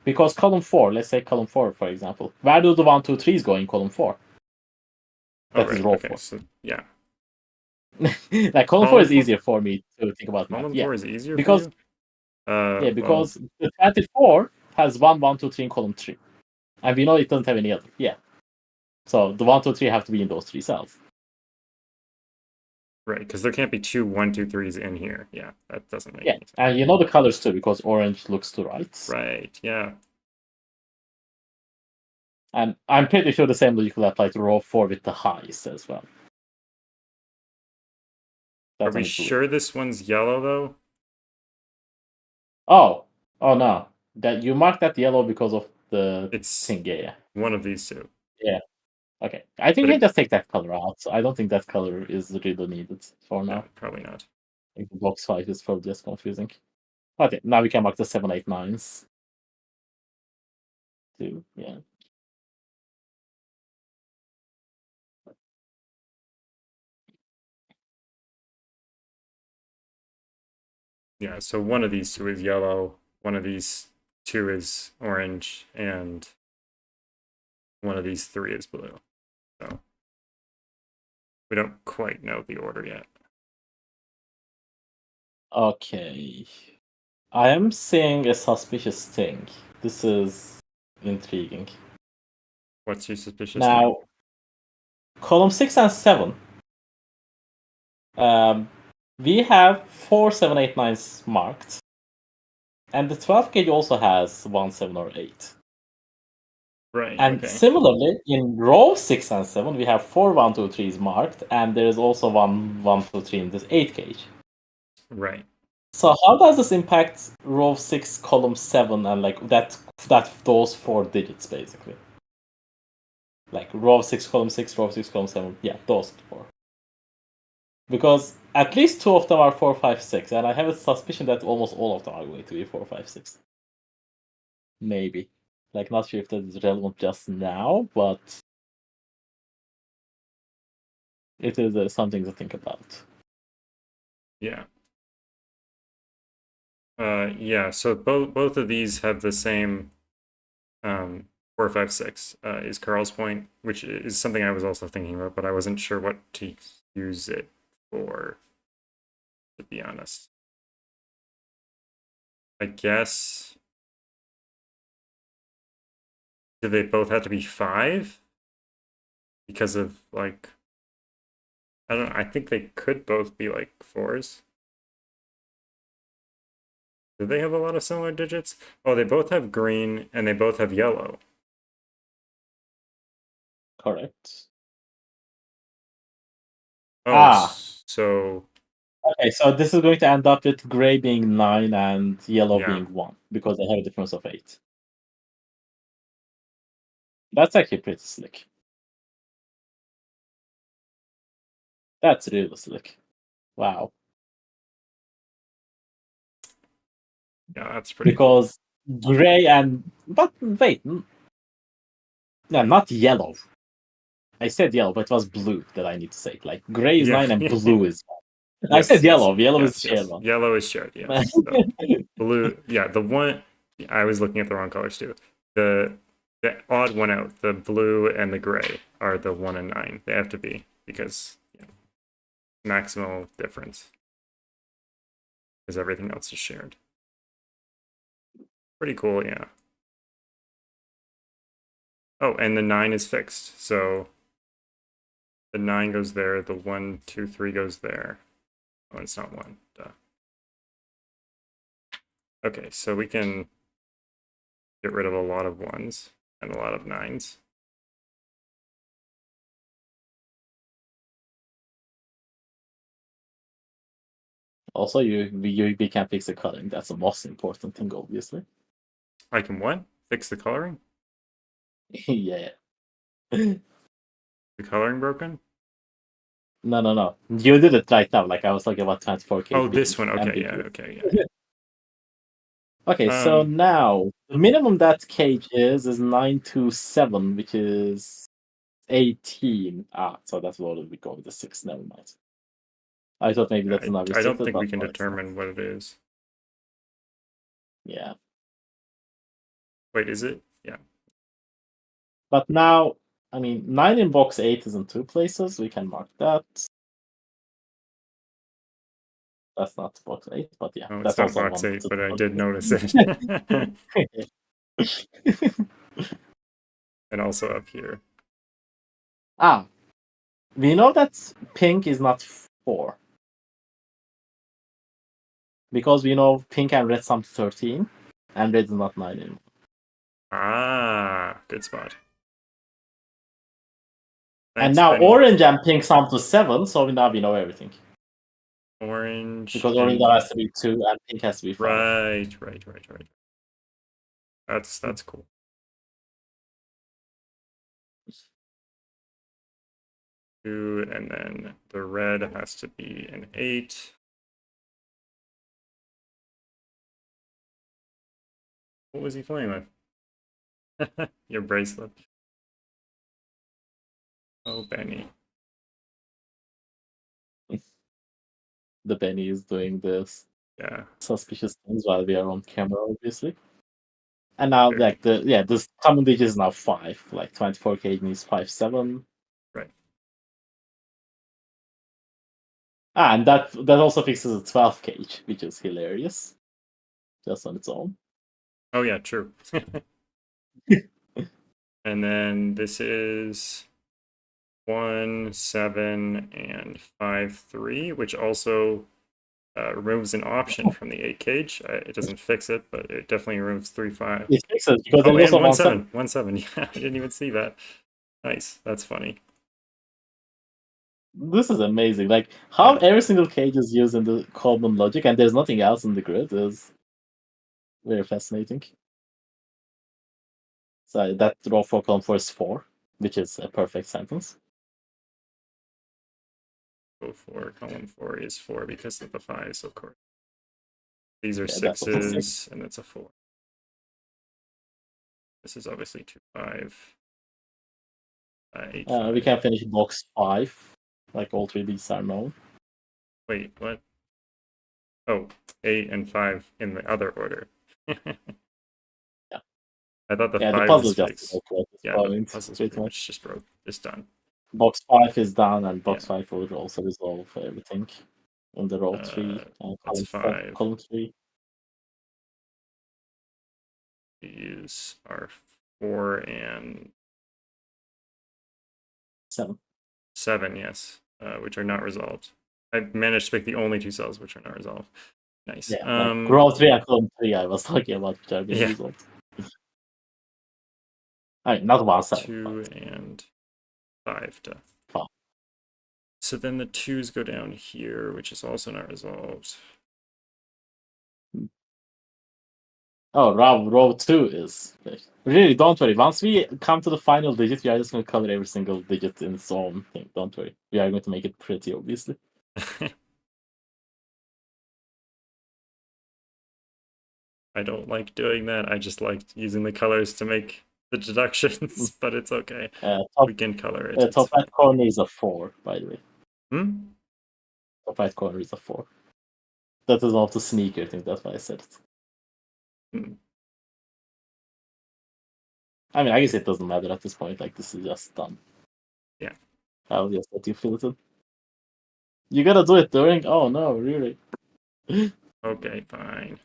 Because column 4, let's say column 4, for example, where do the 1, 2, 3s go in column 4? Oh, That is right. row Okay. 4. So yeah. Like column 4 is easier for me to think about math. Column Yeah, 4 is easier because for you? yeah, because the 24 has 1, 1, 2, 3 in column 3, and we know it doesn't have any other. Yeah, so the 1, 2, 3 have to be in those 3 cells. Right, because there can't be two 1, 2, 3s in here. Yeah, that doesn't make Yeah, any sense. and you know the colors too, because orange looks to right. Right, yeah. And I'm pretty sure the same logic will apply to row 4 with the highs as well. Are That's we only blue. sure this one's yellow, though? Oh no. That you mark that yellow because of the It's thing, yeah. one of these two. Yeah. Okay. I think But we it, can just take that color out. I don't think that color is really needed for no, now. probably not. I think the box 5 is probably just confusing. Okay, now we can mark the 7, 8, 9s. Too, yeah. Yeah, so one of these two is yellow, one of these two is orange, and one of these three is blue. So we don't quite know the order yet. Okay. I am seeing a suspicious thing. This is intriguing. What's your suspicious Now, thing? column 6 and 7. We have 4, 7, 8, 9s marked. And the 12 gauge also has 1, 7, or 8. Right, And okay. similarly, in row 6 and 7, we have 4, 1, 2, 3s marked, and there is also 1, 1, 2, 3 in this 8 gauge. Right. So how does this impact row 6, column 7, and like that those 4 digits basically? Like row 6, column 6, row 6, column 7. Yeah, those 4. Because at least 2 of them are 4, 5, 6, and I have a suspicion that almost all of them are going to be 4, 5, 6. Maybe. Like, not sure if that is relevant just now, but it is something to think about. Yeah. Yeah, so both of these have the same 4, 5, 6 is Carl's point, which is something I was also thinking about, but I wasn't sure what to use it for, to be honest. I guess, do they both have to be 5? Because of, like, I don't know, I think they could both be, like, 4s. Do they have a lot of similar digits? Oh, they both have green, and they both have yellow. Correct. Oh, Ah, so, okay, so this is going to end up with gray being 9 and yellow yeah. being 1, because they have a difference of 8. That's actually pretty slick. That's really slick. Wow. Yeah, that's pretty cool. Because gray and... But wait. No, not yellow. I said yellow, but it was blue that I need to say. Like, gray is Yeah, 9 and yeah, blue is 1. I yes, said yes, yellow. Yellow is the yes, shared yes. one. Yellow is shared, yes. So blue, yeah, the one, I was looking at the wrong colors too. The odd one out, the blue and the gray are the 1 and 9. They have to be because maximal difference because everything else is shared. Pretty cool, yeah. Oh, and the 9 is fixed, so the 9 goes there, the 1, 2, 3 goes there. Oh, it's not 1. Duh. Okay, so we can get rid of a lot of 1s and a lot of 9s. Also, we can fix the coloring. That's the most important thing, obviously. I can what? Fix the coloring? Yeah. The coloring broken? No. You did it right now. Like, I was talking about 24K Oh, being this one. Okay, yeah, ambiguous. okay, yeah. Okay, so now the minimum that cage is 927, which is 18. So that's what we go with the 6. Never mind. I thought maybe that's not I don't restricted, think we but can no, it's not. determine what it is. Yeah. Wait, is it? Yeah. But now, I mean, 9 in box 8 is in 2 places. We can mark that. That's not box 8, but yeah, Oh, it's that's not also box one. 8, but I did notice it. And also up here. We know that pink is not 4. Because we know pink and red sum to 13, and red is not 9 anymore. Ah, good spot. And Thanks, now Benny. orange and pink sum to 7, so now we know everything. Orange. Because orange and... has to be 2 and pink has to be 5. Right. That's cool. Two, and then the red has to be an 8. What was he playing with? Your bracelet. Oh, Benny. The Benny is doing this Yeah. suspicious things while we are on camera, obviously. And now, Sure. this common digit is now 5. Like 24K needs 5, 7. Right. And that also fixes a 12K, which is hilarious. Just on its own. Oh, yeah, true. And then this is 1, 7, and 5, 3, which also removes an option from the 8 cage. It doesn't fix it, but it definitely removes 3, 5. It fixes because Oh, there's and also 1, 1, 7. 7. 1, 7. Yeah, I didn't even see that. Nice. That's funny. This is amazing. Like how Yeah. every single cage is used in the common logic, and there's nothing else in the grid is very fascinating. So that row for column 4 is 4, which is a perfect sentence. Go for column 4 is 4 because of the 5s, of course. These are That's also 6. 6s, and that's a 4. This is obviously 2, 5. 8, 5. We can finish box 5. Like all 3 these are known. Wait, what? Oh, 8 and 5 in the other order. Yeah. I thought the Yeah, the 5 puzzle was is just fixed. broke at this Yeah, the point, puzzle's pretty pretty much. much just broke. Just done. Box 5 is done, and box Yeah. 5 will also resolve everything in the row 3 and That's 5. column 3. These are 4 and 7. 7, yes, which are not resolved. I managed to pick the only 2 cells which are not resolved. Nice. Yeah, like row 3 and column 3 I was talking about, which are being Yeah. resolved. I mean, not 1, 7. 2 and 5 to. 5. So then the 2s go down here, which is also not resolved. Oh, row 2 is. Really, don't worry. Once we come to the final digit, we are just going to cover every single digit in its own thing. Don't worry. We are going to make it pretty, obviously. I don't like doing that. I just like using the colors to make the deductions, but it's okay. We can color it. Top right corner is a 4, by the way. Hmm? Top right corner is a 4. That is one of the sneaker things, that's why I said it. Hmm. I mean, I guess it doesn't matter at this point. Like, this is just done. Yeah. I'll just let you fill it in. You gotta do it during. Oh no, really? Okay, fine.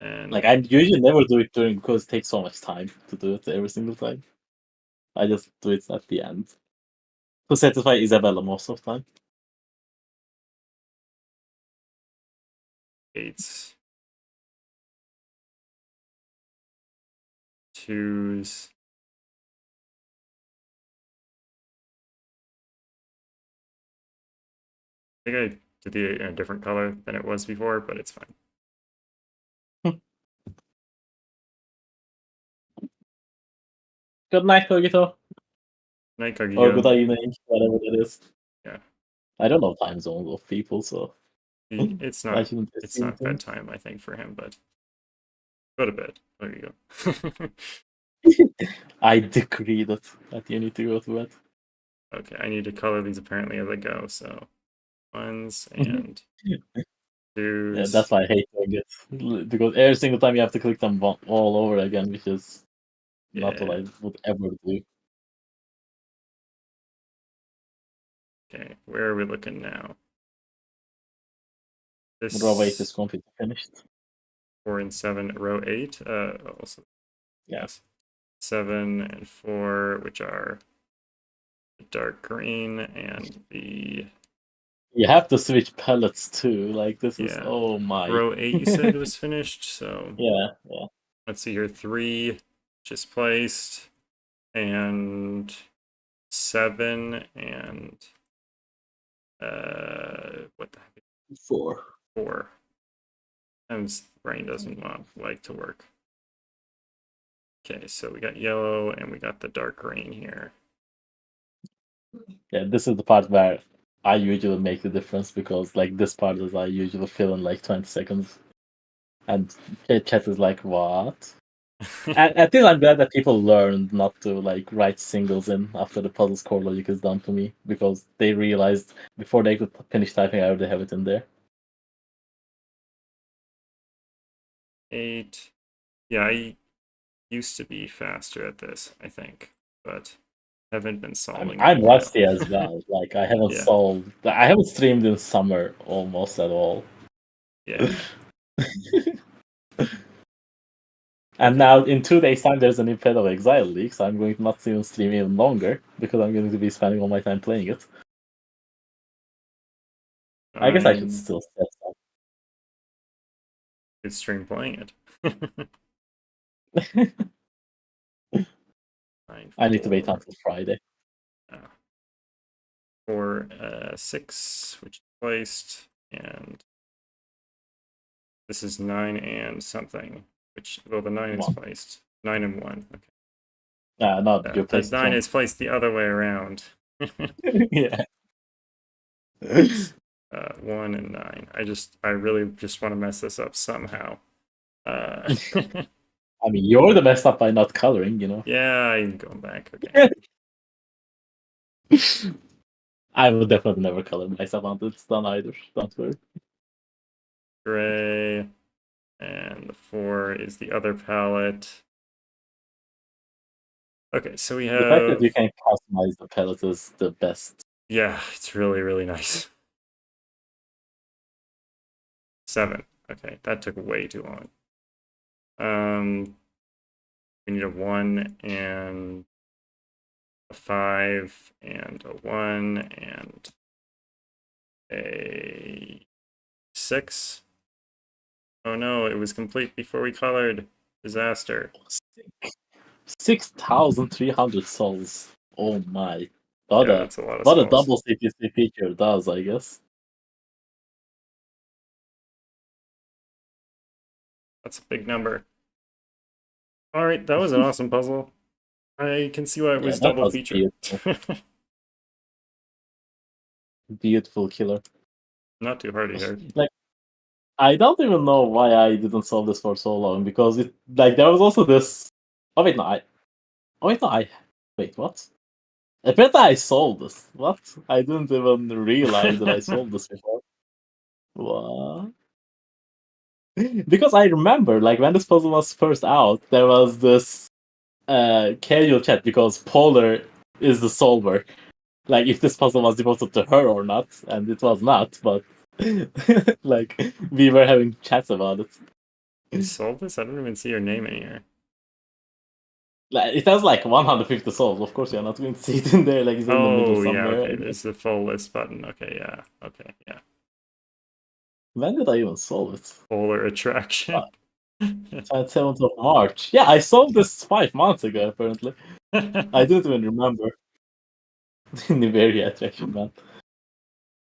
And Like, I usually never do it during because it takes so much time to do it every single time. I just do it at the end to satisfy Isabella most of the time. 8s. 2s. I think I did the a different color than it was before, but it's fine. Good night, Kogito. Night, Or Kagito. good evening, whatever that is. Yeah. I don't know time zones of people, so It's I not shouldn't it's assume not things. bedtime, I think, for him, but go to bed. There you go. I decree that you need to go to bed. Okay, I need to color these apparently as I go, so 1s and 2s. Yeah, that's why I hate doing it. Because every single time you have to click them all over again, which is not what Yeah. I would ever do. Okay, where are we looking now? Row 8 is This completely finished. 4 and 7, row 8. Also, Yeah. yes, 7 and 4, which are the dark green and the You have to switch pellets too. Like this is yeah. oh my. Row 8 you said was finished, so Yeah. let's see here. 3 just placed, and 7 and what the heck? 4. 4. And brain doesn't like to work. Okay, so we got yellow and we got the dark green here. Yeah, this is the part where I usually make the difference because like this part is I usually fill in like 20 seconds. And chat is like, what? At least I'm glad that people learned not to like write singles in after the puzzle's core logic is done to me because they realized before they could finish typing, I already have it in there. 8. Yeah, I used to be faster at this, I think, but haven't been solving in a I'm while. rusty as well. Like I haven't Yeah. I haven't streamed in summer almost at all. Yeah. And Okay. now in 2 days' time, there's a new Pet of Exile leak, so I'm going to not even stream even longer because I'm going to be spending all my time playing it. I guess I should I'm still set some. good stream playing it. 9, I need to wait 4. until Friday. 4, 6, which is placed, and this is 9 and something, which, well, the 9 is 1. placed. 9 and 1. Okay. No, you The placed it 9 wrong. is placed the other way around. Yeah. 1 and 9. I really just want to mess this up somehow. I mean, you're the messed up by not coloring, you know. Yeah, I'm going back. Okay. I will definitely never color myself until it's done either. Don't worry. Gray. And the 4 is the other palette. Okay, so we The fact that have... you can customize the palette is the best. Yeah, it's really, really nice. 7. Okay, that took way too long. We need a 1 and a 5 and a 1 and a 6. Oh no, it was complete before we colored. Disaster. 6,300 souls. Oh my. Yeah, that's a lot of What a souls. double CPC feature does, I guess. That's a big number. Alright, that was an awesome puzzle. I can see why it Yeah, was that double was featured. beautiful. Beautiful killer. Not too hard either. Like, I don't even know why I didn't solve this for so long because it like there was also this. Oh wait, no, wait, what? I bet I solved this. What? I didn't even realize that I solved this before. What? Because I remember, like when this puzzle was first out, there was this casual chat because Polar is the solver. Like if this puzzle was devoted to her or not, and it was not, but like we were having chats about it. You solved this? I don't even see your name in here. Like, it has like 150 souls. Of course, you're not going to see it in there. Like it's in the middle Oh, yeah, somewhere. okay. There's the full list button. Okay, yeah. Okay, yeah. When did I even solve it? Polar attraction. 7th of March. Yeah, I solved this 5 months ago. Apparently, I didn't even remember. Niverio attraction, man.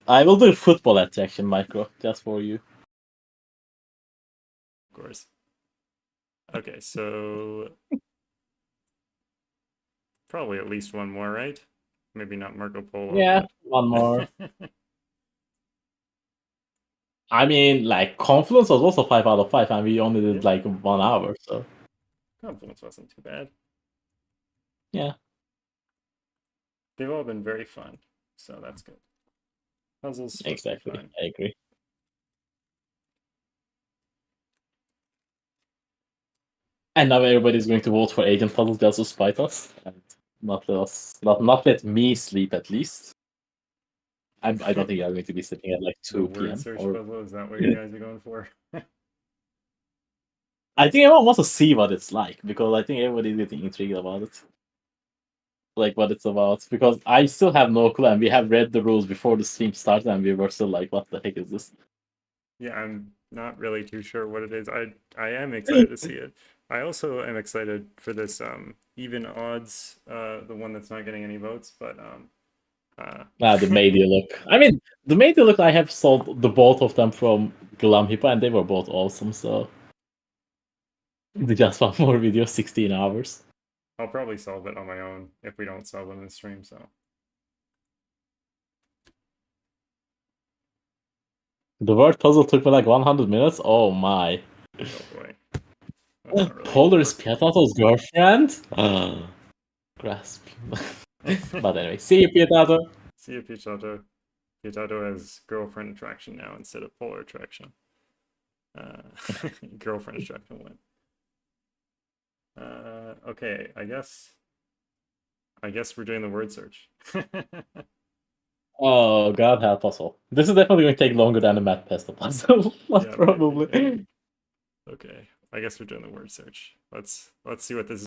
I will do football attraction, Micro, just for you. Of course. Okay, so probably at least one more, right? Maybe not Marco Polo. Yeah, But... one more. I mean, like Confluence was also 5 out of 5, and we only did like 1 hour. So Confluence wasn't too bad. yeah, They've all been very fun, so that's good. Puzzles supposed to be exactly. fun. I agree. And now everybody's going to vote for Agent Puzzle just to spite us and not let me sleep at least. I don't think you're going to be sitting at like The 2 word p.m. search or puzzle, is that what you guys are going for? I think everyone wants to see what it's like because I think everybody's getting intrigued about it. Like what it's about. Because I still have no clue and we have read the rules before the stream started and we were still like, what the heck is this? Yeah, I'm not really too sure what it is. I am excited to see it. I also am excited for this even odds, the one that's not getting any votes, but The Media look. I mean, the Media look, I have sold the both of them from Glam Hippo and they were both awesome, so they just one more video, 16 hours. I'll probably solve it on my own if we don't solve it in the stream, so. The word puzzle took me like 100 minutes. Oh my. Oh boy. That's not really Polar is work. Piatato's girlfriend? Grasp. But anyway, see you, Piatato. See you, Piatato. Piatato has girlfriend attraction now instead of polar attraction. Girlfriend attraction win. Okay, I guess we're doing the word search. Oh, God help us all. This is definitely going to take longer than the math Pesto puzzle. Yeah, Probably. maybe. Okay, I guess we're doing the word search. Let's see what this is.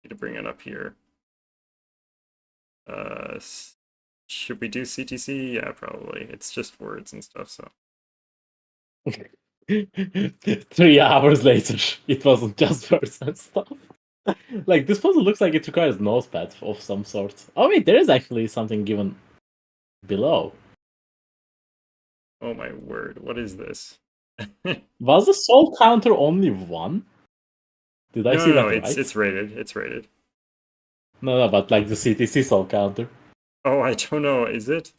Need to bring it up here. Should we do CTC? Yeah, probably. It's just words and stuff, so. 3 hours later, it wasn't just words and stuff. Like, this puzzle looks like it requires notepad of some sort. Oh, wait, there is actually something given below. Oh my word, what is this? Was the soul counter only 1? Did I see No, that right? it's rated. It's rated. No, but like the CTC soul counter. Oh, I don't know. Is it?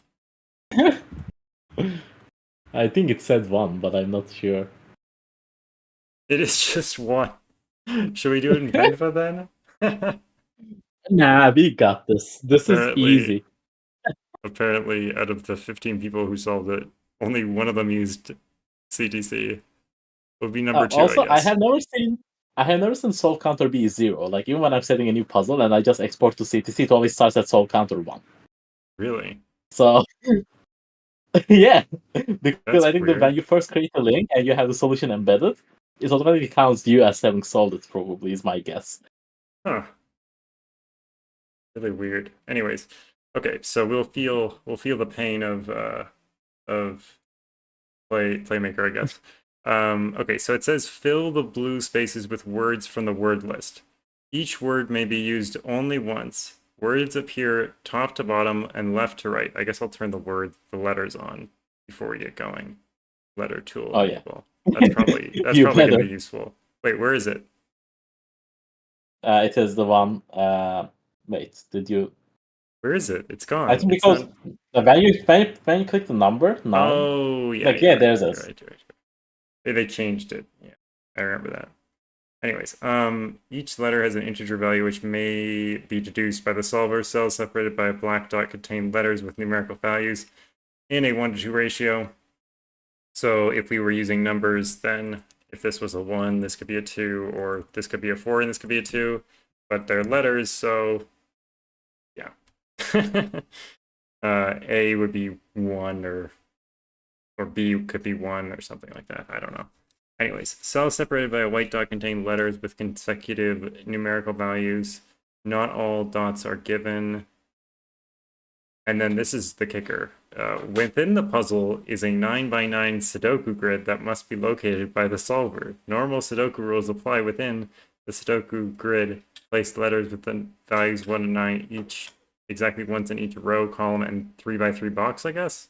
I think it said 1, but I'm not sure. It is just 1. Should we do it in Canva then? Nah, we got this. This is Apparently, easy. apparently, out of the 15 people who solved it, only one of them used CTC. Would be number 2, Also, I guess. I have never seen soul counter be 0. Like even when I'm setting a new puzzle and I just export to CTC, it always starts at soul counter 1. Really? So yeah, because That's I think that when weird. you first create a link and you have the solution embedded, it automatically counts you as having solved it. Probably is my guess. Huh. Really weird. Anyways, okay, so we'll feel the pain of Playmaker, I guess. Okay, so it says fill the blue spaces with words from the word list. Each word may be used only once. Words appear top to bottom and left to right. I guess I'll turn the letters on before we get going. Letter tool Oh yeah, enable. That's probably you going to better. be useful. Wait, where is it? It is the one. Wait, did you? Where is it? It's I gone. think It's because not. when you click the number 9, Oh, yeah, like you're yeah, right. there's You're this. right. You're right. They changed it. Yeah, I remember that. Anyways, each letter has an integer value which may be deduced by the solver. Cells separated by a black dot contain letters with numerical values in a 1-to-2 ratio. So if we were using numbers, then if this was a 1, this could be a 2, or this could be a 4 and this could be a 2. But they're letters, so yeah. A would be 1, or B could be 1 or something like that. I don't know. Anyways, cells separated by a white dot contain letters with consecutive numerical values. Not all dots are given. And then this is the kicker. Within the puzzle is a 9x9 Sudoku grid that must be located by the solver. Normal Sudoku rules apply within the Sudoku grid. Place letters with the values 1 to 9 each, exactly once in each row, column, and 3x3 box, I guess.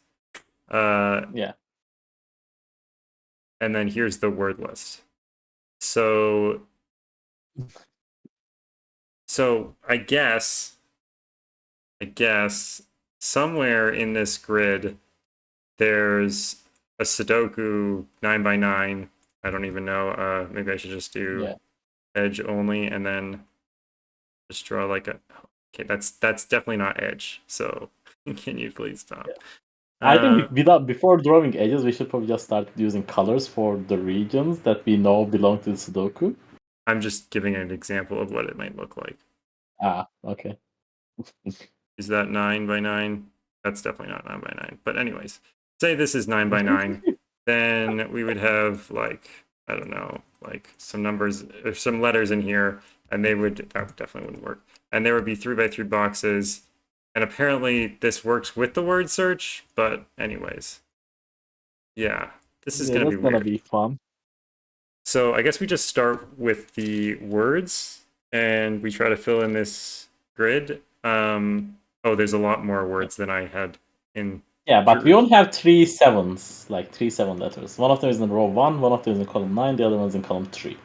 Yeah. And then here's the word list. So I guess somewhere in this grid there's a Sudoku 9x9. I don't even know. Maybe I should just do edge only and then just draw like a. Okay, that's definitely not edge. So can you please stop? Yeah. I think before drawing edges, we should probably just start using colors for the regions that we know belong to the Sudoku. I'm just giving an example of what it might look like. Okay. Is that 9 by 9? That's definitely not 9 by 9. But anyways, say this is 9 by 9. Then we would have like, I don't know, like some numbers or some letters in here, and that definitely wouldn't work. And there would be 3 by 3 boxes. And apparently this works with the word search, but anyways. Yeah, this is Yeah, gonna be that's gonna weird. be fun. So I guess we just start with the words and we try to fill in this grid. Oh, there's a lot more words than I had in. Yeah, but we only have 3 sevens, like 3 7 letters. One of them is in row 1, one of them is in column 9, the other one's in column 3.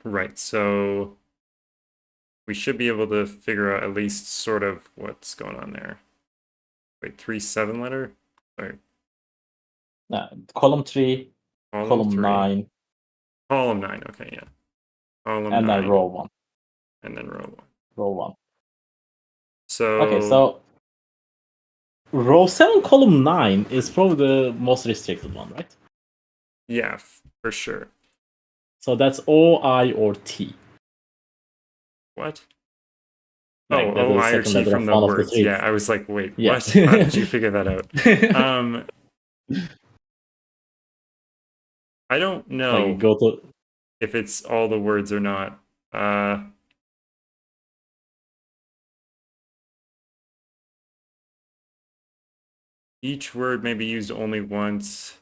Right, so we should be able to figure out at least sort of what's going on there. Wait, 3 7 letter? Sorry. Column 3, column 3. 9, Column 9, okay, yeah. Column and 9. then row 1. And then row 1. Row 1. So. Okay, so row 7, column 9 is probably the most restricted one, right? Yeah, for sure. So that's O, I, or T. What? Like, oh, that is I the or second T letter from of the one of the words. three. Yeah, I was like, wait, Yeah. what? How did you figure that out? I don't know Like, go to. if it's all the words or not. Each word may be used only once.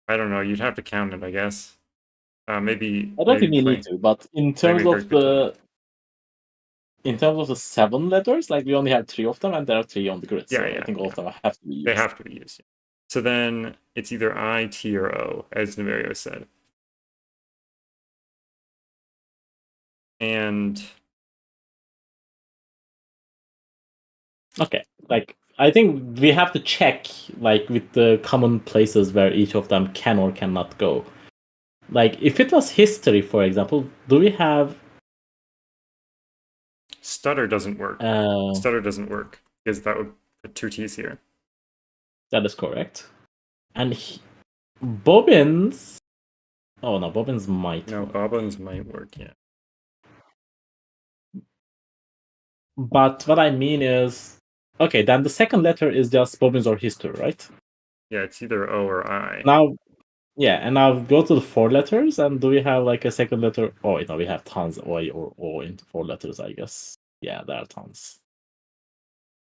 I don't know. You'd have to count it, I guess. Maybe I don't think we need play. to, but in terms Maybe of could tell me. the 7 letters, like we only have 3 of them, and there are 3 on the grid, so Yeah, I think all of them have to be used. They have to be used. So then it's either I, T, or O, as Niverio said. And Okay, like I think we have to check like with the common places where each of them can or cannot go. Like if it was history, for example, do we have stutter doesn't work. Stutter doesn't work because that would put 2 T's here. That is correct. And bobbins. Oh no, bobbins might. No, work. bobbins might work, yeah. But what I mean is, okay, then the second letter is just bobbins or history, right? Yeah, it's either O or I. Now, yeah, and now go to the 4 letters, and do we have like a second letter? Oh, wait, no, we have tons O or O in 4 letters, I guess. Yeah, there are tons.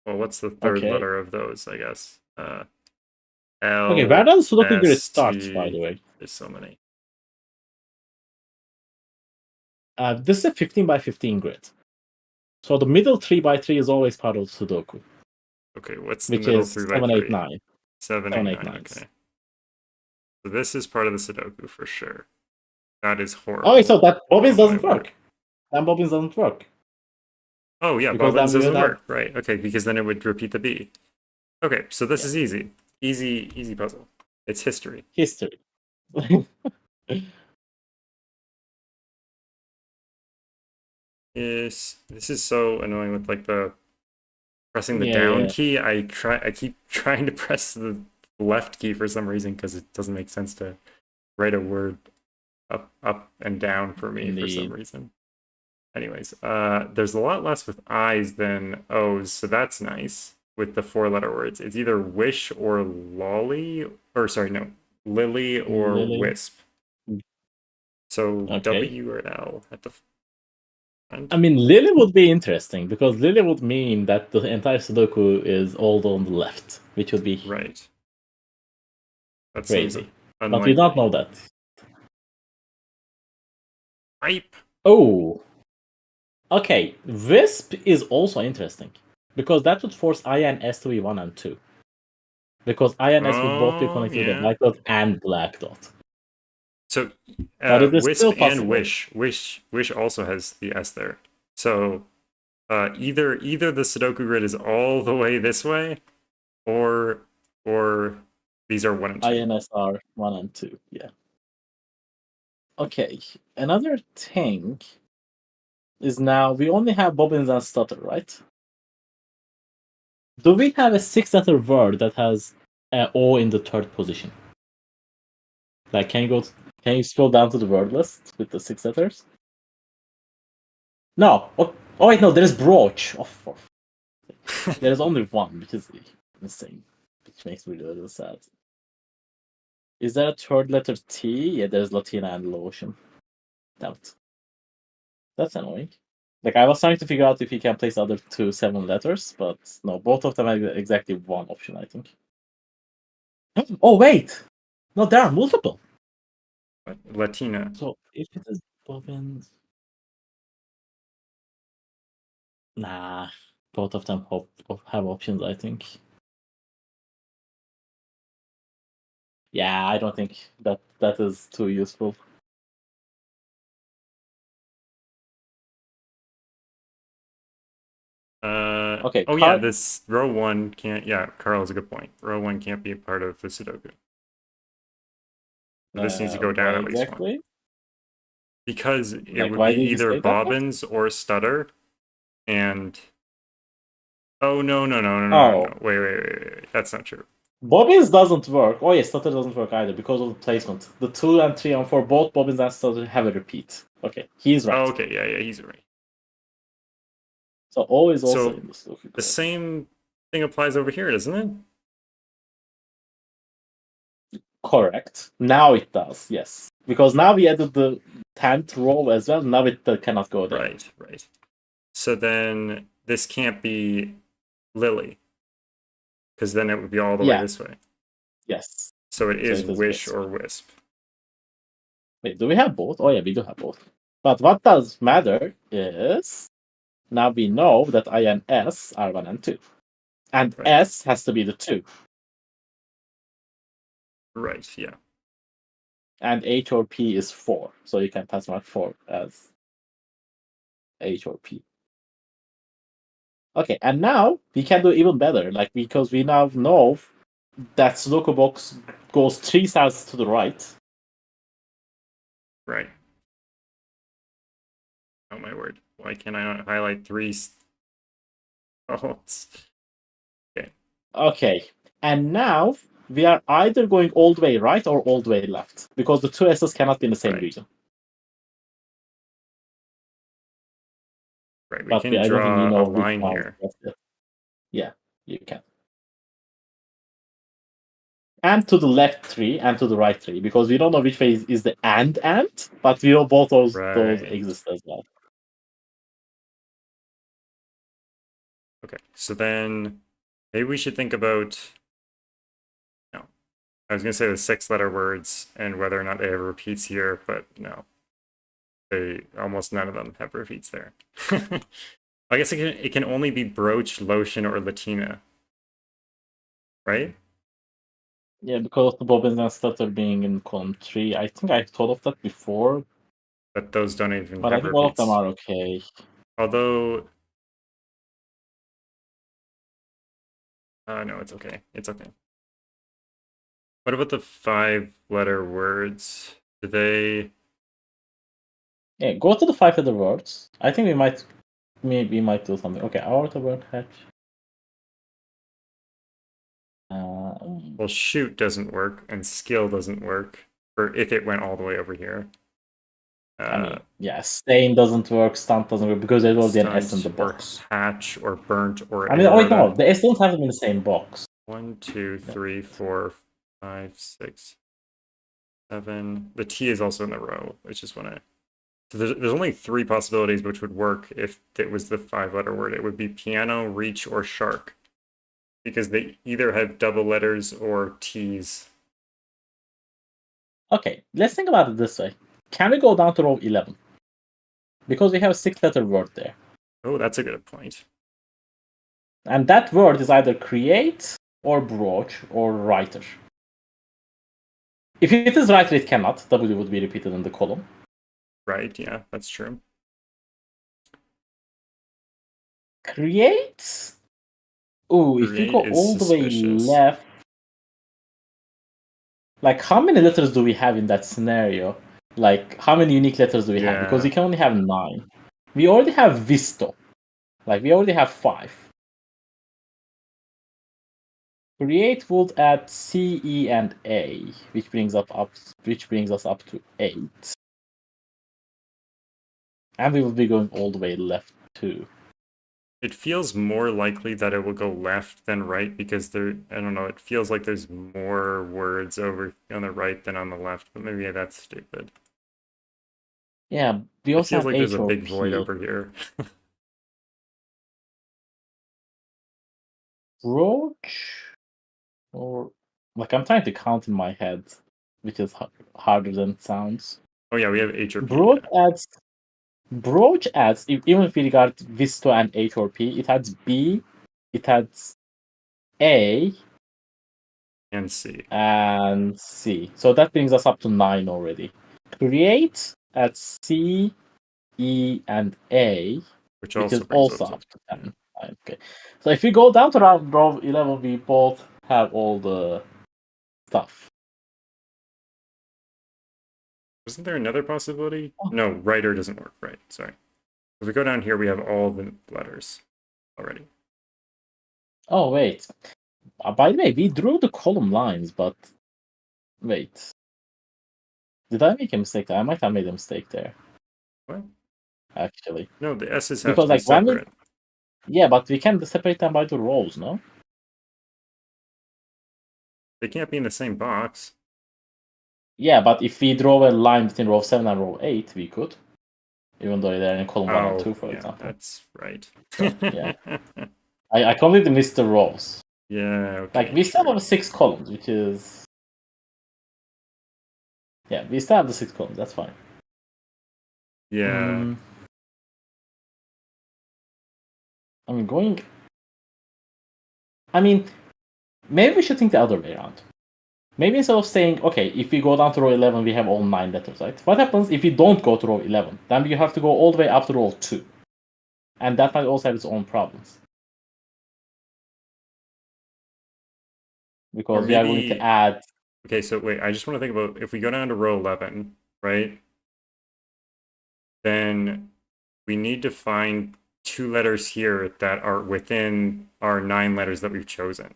Well, what's the third Okay. letter of those, I guess? L. Okay, where does Sudoku grid S, start, T. by the way? There's so many. This is a 15 by 15 grid. So the middle 3 by 3 is always part of Sudoku. Okay, what's the Which middle is 3 by 7, 3? 8, 9. 7, 8, 9. Okay. So this is part of the Sudoku for sure. That is horrible. Oh, so that bobbins doesn't work. Then bobbins doesn't work. Oh, yeah, Because bobbins then we doesn't would have- work. Right, okay, because then it would repeat the B. Okay, so this is easy. Easy puzzle. It's history. History. This is so annoying with like the pressing the down key. I keep trying to press the left key for some reason because it doesn't make sense to write a word up and down for me for some reason. Anyways, there's a lot less with I's than O's, so that's nice with the 4-letter words. It's either wish or lolly, or sorry, no, lily or wisp. So W or L at the front. I mean, Lily would be interesting because Lily would mean that the entire Sudoku is all on the left, which would be right. That's crazy. But we don't know that. Pipe. Oh. Okay, Wisp is also interesting because that would force I and S to be 1 and 2. Because I and S would both be connected with a white dot and black dot. So but it is Wisp still and Wish also has the S there. So either the Sudoku grid is all the way this way, or these are 1 and 2. I and S are 1 and 2, yeah. Okay, another thing is now we only have bobbins and stutter, right? Do we have a 6-letter word that has an O in the 3rd position? Like, can you scroll down to the word list with the 6 letters? No. Oh wait, no, there is brooch. Oh, there is only one, which is insane, which makes me really sad. Is there a third letter T? Yeah, there's Latina and Laotian. Damn it. That's annoying. Like, I was trying to figure out if you can place other 2 7 letters, but no, both of them have exactly one option, I think. Oh, wait! No, there are multiple. Latina. So, if it is bobbins... Nah, both of them have options, I think. Yeah, I don't think that is too useful. Okay. Oh yeah, this row 1 can't. Yeah, Carl has a good point. Row 1 can't be a part of the Sudoku. So this needs to go down Why at least one. exactly? Because it Like, would why be did you either say that? bobbins or stutter, and oh no. Oh. Wait. That's not true. Bobbins doesn't work. Oh yeah, stutter doesn't work either because of the placement. The 2 and 3 and 4, both bobbins and stutter have a repeat. Okay, he's right. Oh, okay, yeah, he's right. So O is also So in the Sudoku. the same thing applies over here, doesn't it? Correct. Now it does, yes. Because now we added the 10th row as well. Now it cannot go there. Right. So then this can't be Lily, because then it would be all the way this way. Yes. So it is it is wish wisp. or wisp. Wait, do we have both? Oh yeah, we do have both. But what does matter is now we know that I and S are 1 and 2. And Right. S has to be the 2. Right, yeah. And H or P is 4. So you can pass mark 4 as H or P. Okay, and now we can do even better, like, because we now know that Sudoku box goes 3 cells to the right. Right. Oh my word. Why can't I not highlight 3 cells? Okay, and now we are either going all the way right or all the way left, because the 2 S's cannot be in the same region. Right, we But can I don't think you draw know a line here. Yeah, you can. And to the left 3 and to the right 3, because we don't know which way is the and, but we know both those exist as well. Okay, so then maybe we should think about, no, I was going to say the 6-letter words and whether or not they have repeats here, but no. Almost none of them have repeats there. I guess it can only be brooch, lotion, or Latina, right? Yeah, because the bobbins and stutter being in column 3. I think I thought of that before. But those don't even But have I think repeats. all of them are okay. Although, no, it's okay. It's okay. What about the 5-letter words? Do they? Yeah, go to the 5-letter words. I think we might do something. Okay, aorta word hatch. Well, shoot doesn't work, and skill doesn't work for if it went all the way over here. I mean, yeah, stain doesn't work, stunt doesn't work because there's already an S in the box. Or hatch, or burnt, or I mean, aorta. no, the S don't have them in the same box. 1, 2, 3, 4, 5, 6, 7. The T is also in the row. I just want to. So there's only 3 possibilities which would work if it was the 5-letter word. It would be piano, reach, or shark, because they either have double letters or T's. Okay, let's think about it this way. Can we go down to row 11? Because we have a 6-letter word there. Oh, that's a good point. And that word is either create, or brooch, or writer. If it is writer, it cannot. W would be repeated in the column. Right, yeah, that's true. Create? Ooh, if you go all the way left... Like, how many letters do we have in that scenario? Like, how many unique letters do we have? Because we can only have 9. We already have visto. Like, we already have 5. Create would add C, E, and A, which brings us up to 8. And we will be going all the way left 2. It feels more likely that it will go left than right because I don't know, it feels like there's more words over on the right than on the left, but maybe that's stupid. Yeah, we It also feels have like there's H a or big P. void over here. Broach? Or like I'm trying to count in my head, which is harder than it sounds. Oh yeah, we have H or P. Broach Yeah. adds. Broach adds, even if we regard Visto and H or P, it adds B, it adds A, And C. and C. So that brings us up to 9 already. Create adds C, E, and A, Which which also is brings also us up to 10. Okay. So if we go down to row 11, we both have all the stuff. Wasn't there another possibility? Oh. No, writer doesn't work, right? Sorry. If we go down here, we have all the letters already. Oh, wait. By the way, we drew the column lines, but wait. Did I make a mistake there? I might have made a mistake there. What? Actually. No, the S's have Because to be like when we... separate. Yeah, but we can separate them by the rows, no? They can't be in the same box. Yeah, but if we draw a line between row 7 and row 8, we could. Even though they're in column 1 and 2, for yeah, example. that's right. So, yeah. I completely missed the rows. Yeah, okay. Like, we still have 6 columns, which is... Yeah, we still have the 6 columns, that's fine. Yeah. I mean, going... I mean, maybe we should think the other way around. Maybe instead of saying, okay, if we go down to row 11, we have all 9 letters, right? What happens if we don't go to row 11? Then you have to go all the way up to row 2. And that might also have its own problems. Because we are going to add... Okay, so wait, I just want to think about if we go down to row 11, right? Then we need to find 2 letters here that are within our 9 letters that we've chosen.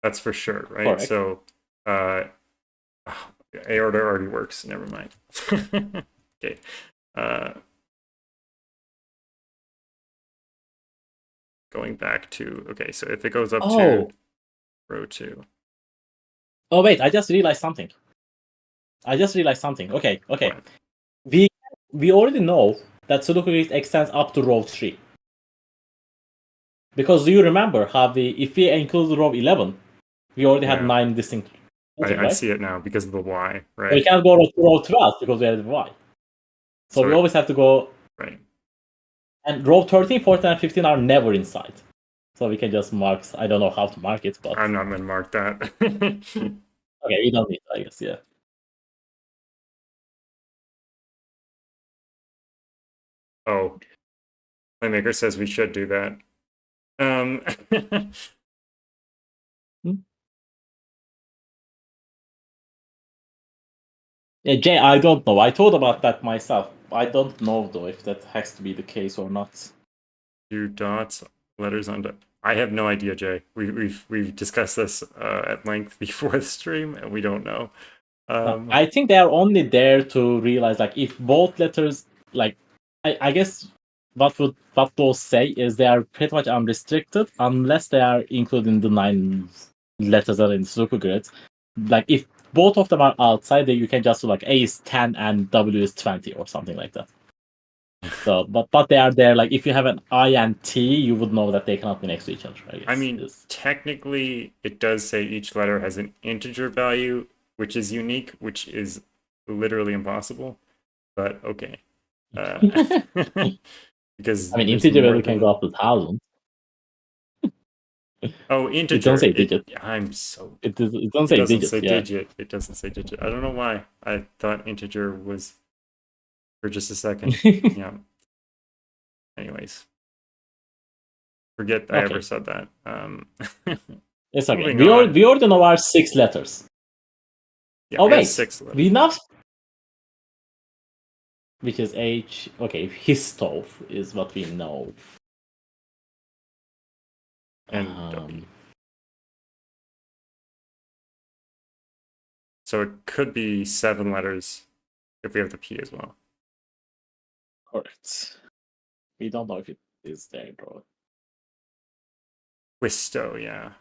That's for sure, right? Correct. So aorta already works, never mind. Okay. Going back to, okay, so if it goes up to row 2. Oh, wait, I just realized something. Okay. What? We already know that Sudoku list extends up to row 3. Because do you remember how if we include row 11, we already had 9 distinct letters, I right? see it now because of the Y, right? So we can't go to row 12 because we had the Y. So we always have to go... Right. And row 13, 14, and 15 are never inside. So we can just mark... I don't know how to mark it, but... I'm not going to mark that. Okay, we don't need it, I guess, yeah. Oh. Playmaker says we should do that. Yeah, Jay, I don't know. I thought about that myself. I don't know, though, if that has to be the case or not. 2 dots, letters on... I have no idea, Jay. We've discussed this at length before the stream, and we don't know. No, I think they are only there to realize, like, if both letters, like, I guess what those say is they are pretty much unrestricted unless they are included in the 9 letters that are in Sudoku grid. Like, if both of them are outside, then you can just do like A is 10 and W is 20 or something like that. So, but they are there. Like, if you have an I and T, you would know that they cannot be next to each other, I guess. I mean, technically, it does say each letter has an integer value, which is unique, which is literally impossible. But okay. Because I mean, integer value can go up to 1,000. Oh, integer. It doesn't say digit. I'm so... It doesn't say digit. Digit. It doesn't say digit. I don't know why. I thought integer was for just a second. Yeah. Anyways. Forget I ever said that. It's okay. We already know our 6 letters. Yeah, wait. 6 letters. We know... Which is H. Okay, Histov is what we know. And W. So it could be 7 letters if we have the P as well. Correct. We don't know if it is there, bro. Pisto, yeah.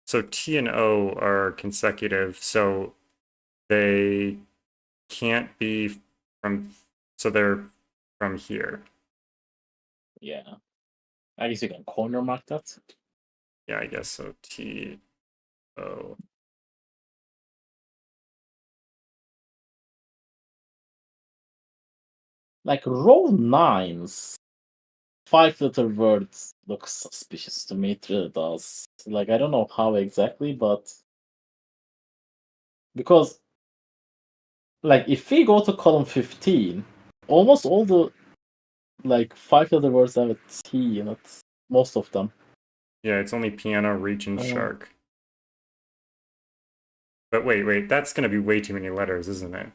So T and O are consecutive, so they can't be from, so they're from here. Yeah. I guess you can corner mark that. Yeah, I guess so. T, O. Like row 9's 5-letter words look suspicious to me. It really does. Like I don't know how exactly, but because like if we go to column 15, almost all the like 5-letter words have a T in it. Most of them. Yeah, it's only piano, reach, and Uh, shark. But wait, that's gonna be way too many letters, isn't it?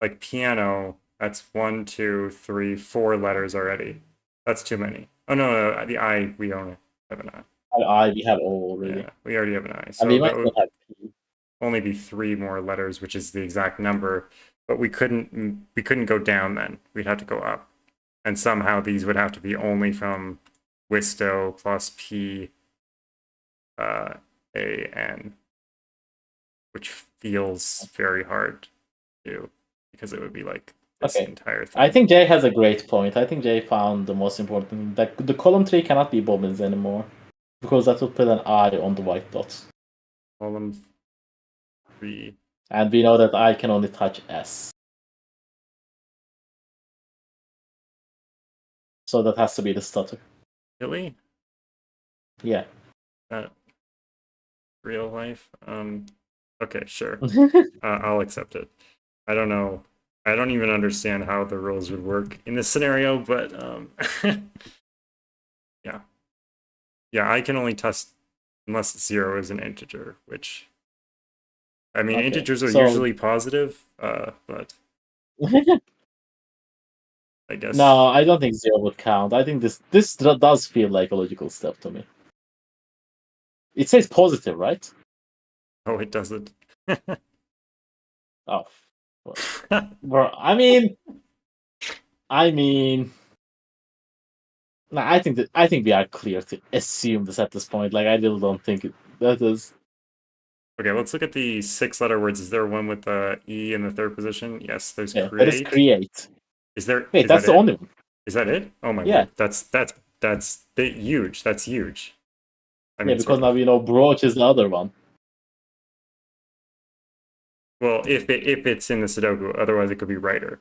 Like piano, that's 1, 2, 3, 4 letters already. That's too many. Oh no, the I, we only have an I. we have O already. Yeah, we already have an I. And So we that might would not have P. only be 3 more letters, which is the exact number. But we couldn't go down then. We'd have to go up. And somehow these would have to be only from Wisto plus P A N, which feels very hard to do because it would be like this Okay. entire thing. I think Jay has a great point. I think Jay found the most important. That the column 3 cannot be bobbins anymore because that would put an I on the white dot. Column 3. And we know that I can only touch S. So that has to be the stutter. Really? Yeah. Real life? Okay, sure. I'll accept it. I don't know. I don't even understand how the rules would work in this scenario, but yeah. Yeah, I can only test unless 0 is an integer, which I mean Okay. integers are So usually positive, but I guess no, I don't think 0 would count. I think this does feel like a logical step to me. It says positive, right? oh it doesn't. Oh, bro. I mean, no, I think we are clear to assume this at this point. Like, I really don't think that is. Okay, let's look at the 6-letter words. Is there one with the E in the third position? Yes, there's Yeah, that is create. create. Wait, Is that that's the it? only one. Is that it? Oh my Yeah, word. That's huge. That's huge. I yeah, mean because sort now of. we know broach is the other one. Well, if it's in the Sudoku, otherwise it could be writer.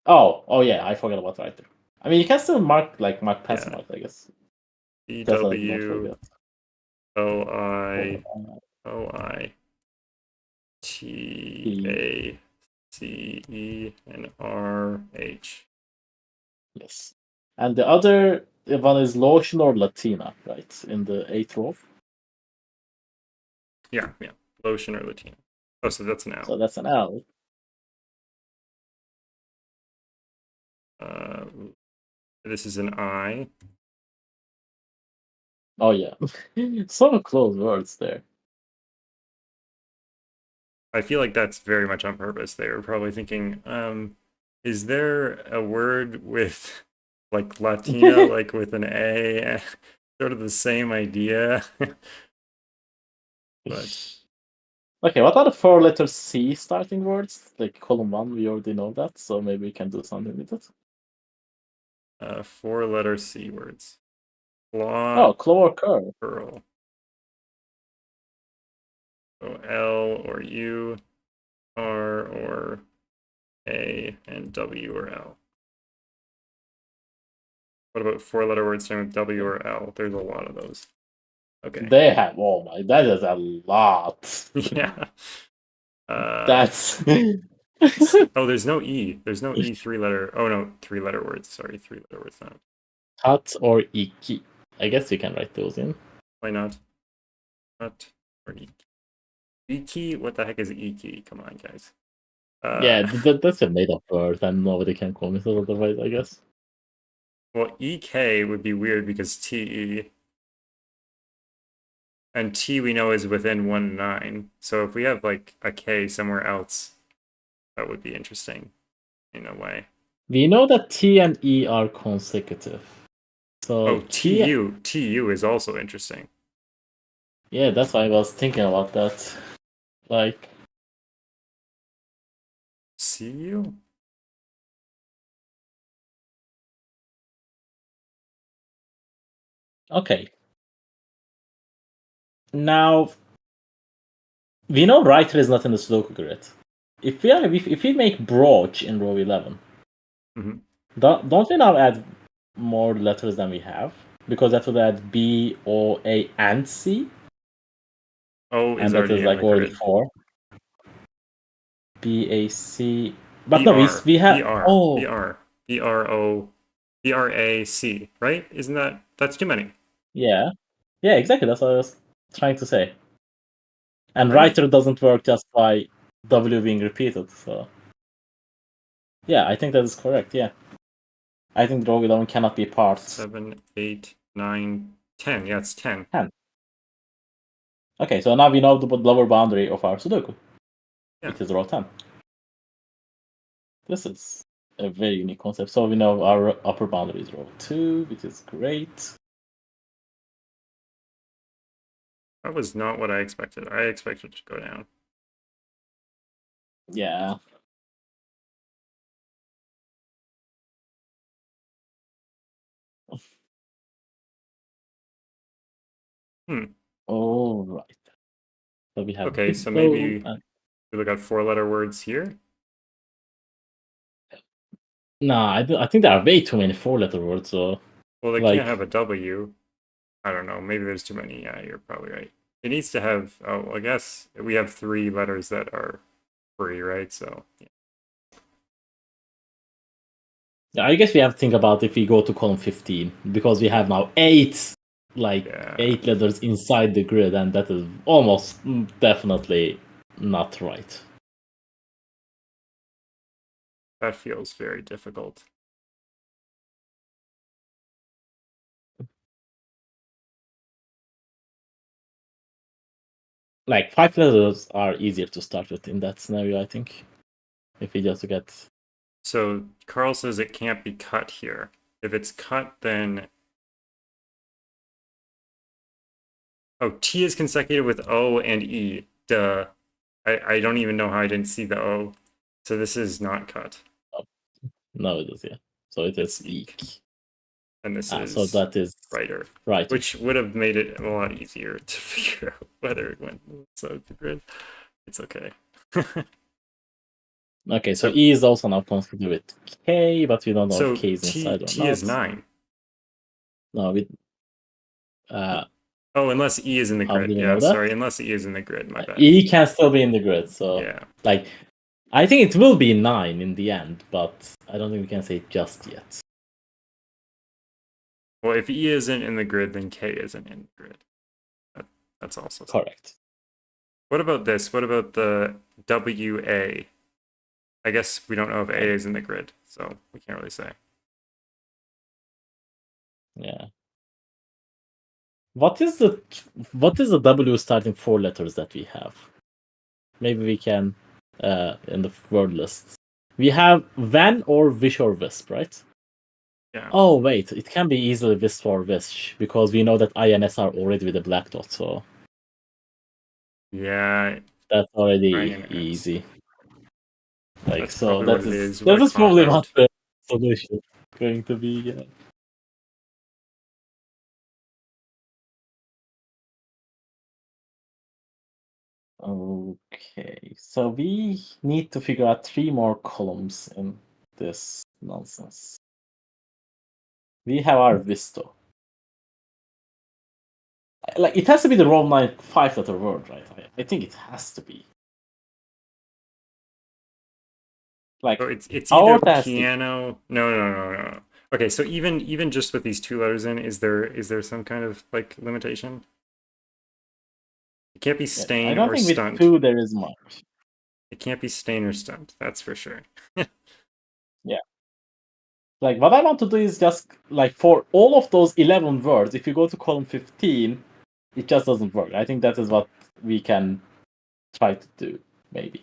Oh, yeah, I forgot about writer. I mean, you can still mark pencil Yeah. mark, I guess. E Just like you don't W forget. O Oh, I O I T P, A C E and R H. yes. And the other one is Lotion or Latina, right? In the 8th row. Yeah. Lotion or Latina. Oh, so that's an So L. that's an L. This is an I. Oh, yeah. So close words there. I feel like that's very much on purpose. They were probably thinking, is there a word with like Latina, like with an A, sort of the same idea? But Okay, what are the 4-letter C starting words? Like column 1, we already know that, so maybe we can do something with it. 4-letter C words. Claw, Oh, claw or curl. curl. So L or U, R or A, and W or L. What about 4-letter words starting with W or L? There's a lot of those. Okay. They have, oh my, that is a lot. Yeah. That's. Oh, there's no E. There's no E 3-letter. Oh no, 3-letter words. Sorry, 3-letter words. Not. Cut or iki. I guess you can write those in. Why not? Not or E. E key? What the heck is E key? Come on, guys. Yeah, that's a made up word, and nobody can call me so otherwise, I guess. Well, EK would be weird because TE and T we know is within 1 9. So if we have like a K somewhere else, That would be interesting in a way. We know that T and E are consecutive. So Oh, TU is also interesting. yeah, that's why I was thinking about that. Like, CU? okay. Now we know writer is not in the Sudoku grid. If we make broach in row 11, Mm-hmm. don't we now add more letters than we have? Because that would add B, O, A, and C. O is And that already is in like the already grid. 4. B, A, C. But no, BR, we have. BR, Oh, BR, BRO, BRAC, right? Isn't that's too many, yeah. Yeah, exactly. That's what I was trying to say. And right? writer doesn't work just by W being repeated. So, yeah, I think that is correct. Yeah. I think row 11 cannot be part 7, 8, 9, 10. Yeah, it's 10. 10. Okay, so now we know the lower boundary of our Sudoku. Yeah. It is row 10. This is a very unique concept. So we know our upper boundary is row 2, which is great. That was not what I expected. I expected it to go down. Yeah. All right. So we have Okay, so Pesto maybe we look at 4-letter words here. Nah, I think there are way too many 4-letter words. So, Well, they like, can't have a W. I don't know. Maybe there's too many. Yeah, you're probably right. It needs to have, oh, I guess we have 3 letters that are free, right? So, yeah. I guess we have to think about if we go to column 15 because we have now 8 letters inside the grid, and that is almost definitely not right. That feels very difficult. Like 5 letters are easier to start with in that scenario, I think. If we just get So Carl says it can't be cut here. If it's cut, then oh, T is consecutive with O and E. Duh. I don't even know how I didn't see the O. So this is not cut. no, it is yeah. So it It's is eek. eek. And this So is that is writer. right. Which would have made it a lot easier to figure out whether it went outside the grid. It's okay. Okay, so E is also now consecutive with K, but we don't know if So K is inside or T not. is 9. No, we Oh, unless E is in the how do grid. we Yeah, know that? sorry. Unless E is in the grid. My bad. E can still be in the grid, so Yeah. like I think it will be 9 in the end, but I don't think we can say it just yet. Well, if E isn't in the grid, then K isn't in the grid. That's also correct. What about this? What about the WA? I guess we don't know if A is in the grid, so we can't really say. Yeah. What is the W starting 4 letters that we have? Maybe we can in the word list. We have Van or Wish or Wisp, right? Yeah. Oh wait, it can be easily Wisp or Wish because we know that INS are already with a black dot, so Yeah. that's already INS. easy. Like That's so probably what that it is is. What a probably cop not out. the solution going to be. Yeah. Okay, so we need to figure out 3 more columns in this nonsense. We have our Visto. Like it has to be the row 9 5-letter word, right? I think it has to be. Like So it's our either order has to. piano. No. Okay, so even just with these 2 letters in, is there some kind of like limitation? It can't be I stain don't or think with stunt. 2 there is much. It can't be stain or stunt. That's for sure. Yeah. Like what I want to do is just like for all of those 11 words, if you go to column 15, it just doesn't work. I think that is what we can try to do, maybe.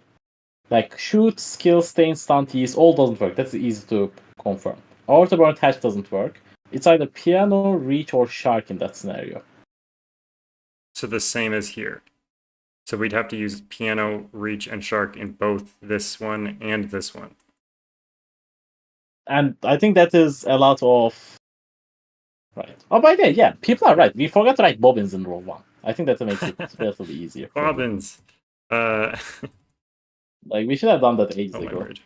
Like shoot, skill, stain, stun, tease, all doesn't work. That's easy to confirm. Autoburn hatch doesn't work. It's either piano, reach, or shark in that scenario. So the same as here. So we'd have to use piano, reach, and shark in both this one and this one. And I think that is a lot of... Right. Oh, by the way, yeah, people are right. We forgot to write bobbins in row 1. I think that makes it relatively easier. Bobbins. Like, we should have done that ages Oh my ago. word.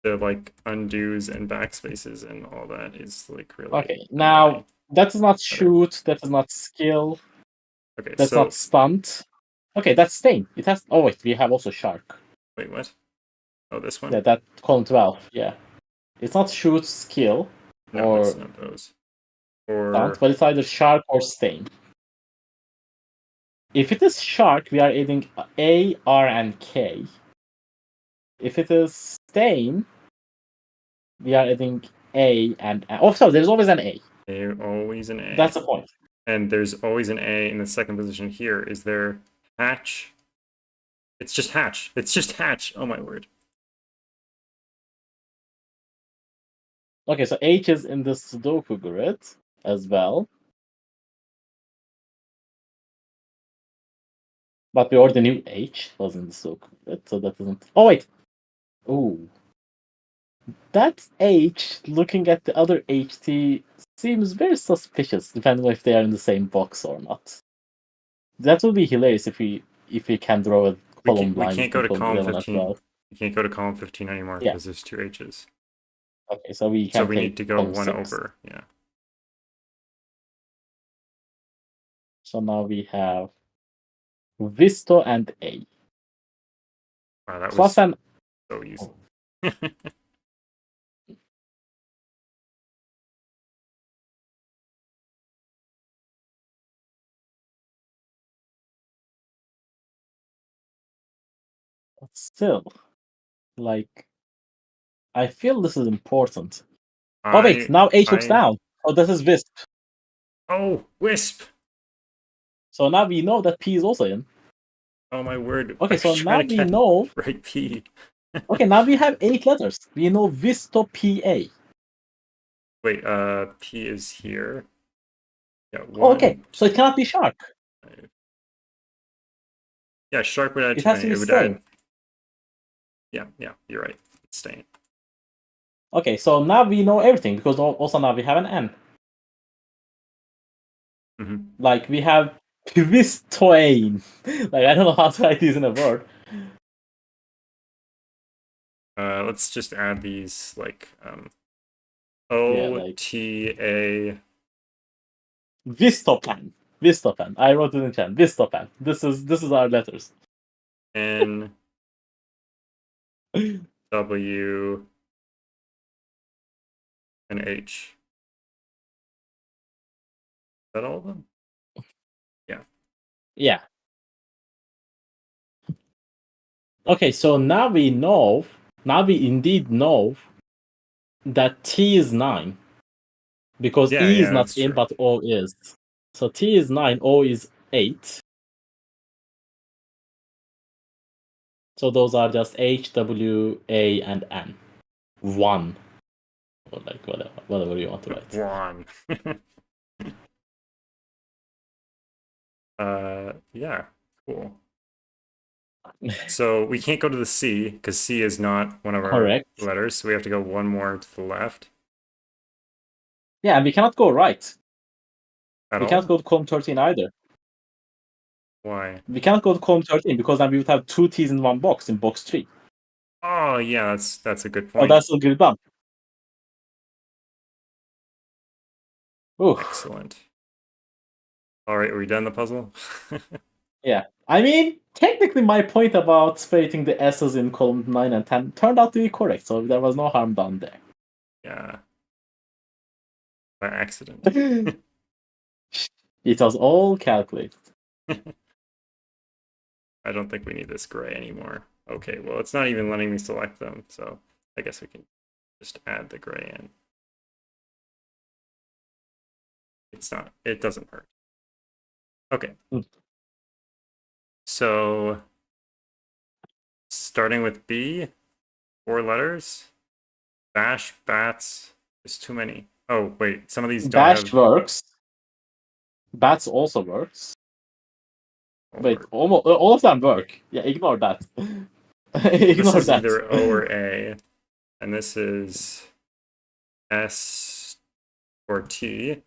The like undos and backspaces and all that is like really Okay, now annoying. that is not shoot, that is not skill, Okay, that's so not stunt. Okay, that's stain. It has... Oh wait, we have also shark. wait, what? Oh, this one? Yeah, that column 12, yeah. It's not shoot, skill, No, or it's not those. Or stunt, but it's either shark or stain. If it is shark, we are adding A, R, and K. If it is stain, we are adding A and... Oh, sorry, there's always an A. always an A. That's the point. And there's always an A in the second position here. Is there hatch? It's just hatch. It's just hatch. Oh my word. Okay, so H is in the Sudoku grid as well. But we already knew H was in the Sudoku grid, so that doesn't... Oh, wait! Ooh. That H, looking at the other HT, seems very suspicious, depending on if they are in the same box or not. That would be hilarious if we can draw a column We line can't go between to column column 11 and 15. 12. We can't go to column 15 anymore Yeah. because there's two H's. Okay, so we So can we take need to go column one 6. over. Yeah. So now we have Visto and A. Wow, that Plus was an... so easy. But still, like, I feel this is important. Oh wait, now H looks down. Oh, this is Visp. Oh, Wisp! So now we know that P is also in. Oh my word. Okay, I so was now trying to we get know... right P. Okay, now we have 8 letters. We know Visto PA. Wait, P is here. Yeah, Oh, okay, one. so it cannot be shark. Yeah, shark would add It too has to many. be It would stain. add. Yeah, you're right. It's stain. Okay, so now we know everything because also now we have an N. Mm-hmm. Like we have Twistoane. Like I don't know how to write these in a word. Let's just add these like Yeah, O like T A. Vistopan. Vistopan. I wrote it in chat. Vistopan. This is our letters. N W and H. Is that all of them? Yeah. Yeah. Okay, so now we know. Now we indeed know that T is 9 because Yeah, E is yeah, not that's in, true. but O is. So T is 9, O is 8. So those are just H, W, A, and N. 1. Or like whatever you want to write. One. Yeah, cool. So we can't go to the C because C is not one of our Correct. letters, so we have to go one more to the left. Yeah, and we cannot go right. At We all? cannot go to column 13 either. Why? We cannot go to column 13 because then we would have 2 T's in one box, in box 3. Oh yeah, that's a good Oh, point. that's a good done. Oof. Excellent. All right, are we done the puzzle? Yeah. I mean, technically my point about separating the S's in column 9 and 10 turned out to be correct, so there was no harm done there. Yeah. By accident. It was all calculated. I don't think we need this gray anymore. Okay, well, it's not even letting me select them, so I guess we can just add the gray in. It doesn't hurt. Okay. So starting with B, 4 letters. Bash, bats. There's too many. Oh, wait. Some of these don't Bash have. works. Bats also works. Wait, Work. almost all of them work. Yeah, ignore that. This Ignore is that. either O or A, and this is S or T.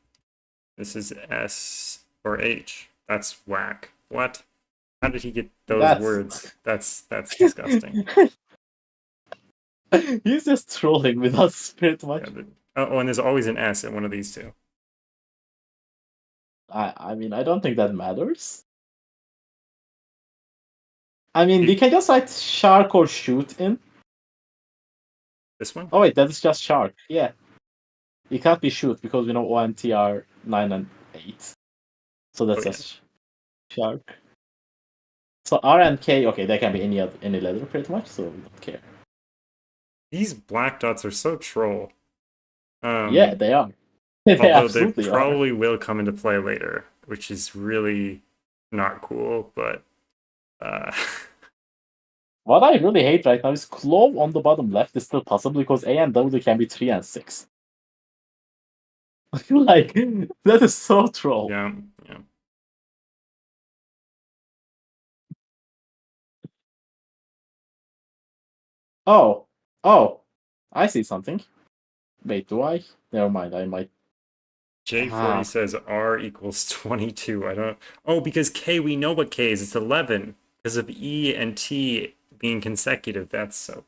This is S or H. That's whack. What? How did he get those words? That's disgusting. He's just trolling with us pretty much. Yeah, oh, and there's always an S in one of these two. I mean, I don't think that matters. I mean, we can just write shark or shoot in. This one? Oh wait, that is just shark. Yeah. It can't be shoot because we know O and T are 9 and 8. So that's just shark. So R and K, okay, they can be any letter pretty much, so we don't care. These black dots are so troll. Yeah, they are. They Although they absolutely probably will come into play later, which is really not cool, but What I really hate right now is Clove on the bottom left is still possible because A and W can be 3 and 6. Like, that is so troll. yeah. Oh, I see something. Wait, do I? Never mind, I might. J40 says R equals 22. I don't. Oh, because K, we know what K is. It's 11 because of E and T being consecutive. That's so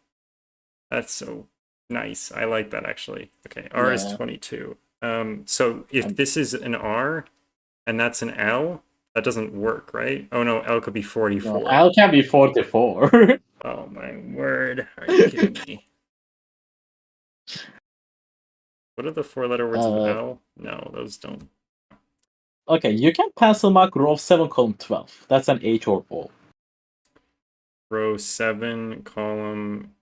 nice. I like that actually. Okay, R is 22. So if this is an R and that's an L, that doesn't work, right? Oh no, L could be 44. No, L can be 44. Oh my word. Are you kidding me? What are the 4-letter words of L? No, those don't. Okay, you can pencil mark row 7, column 12. That's an H or O. Row 7, column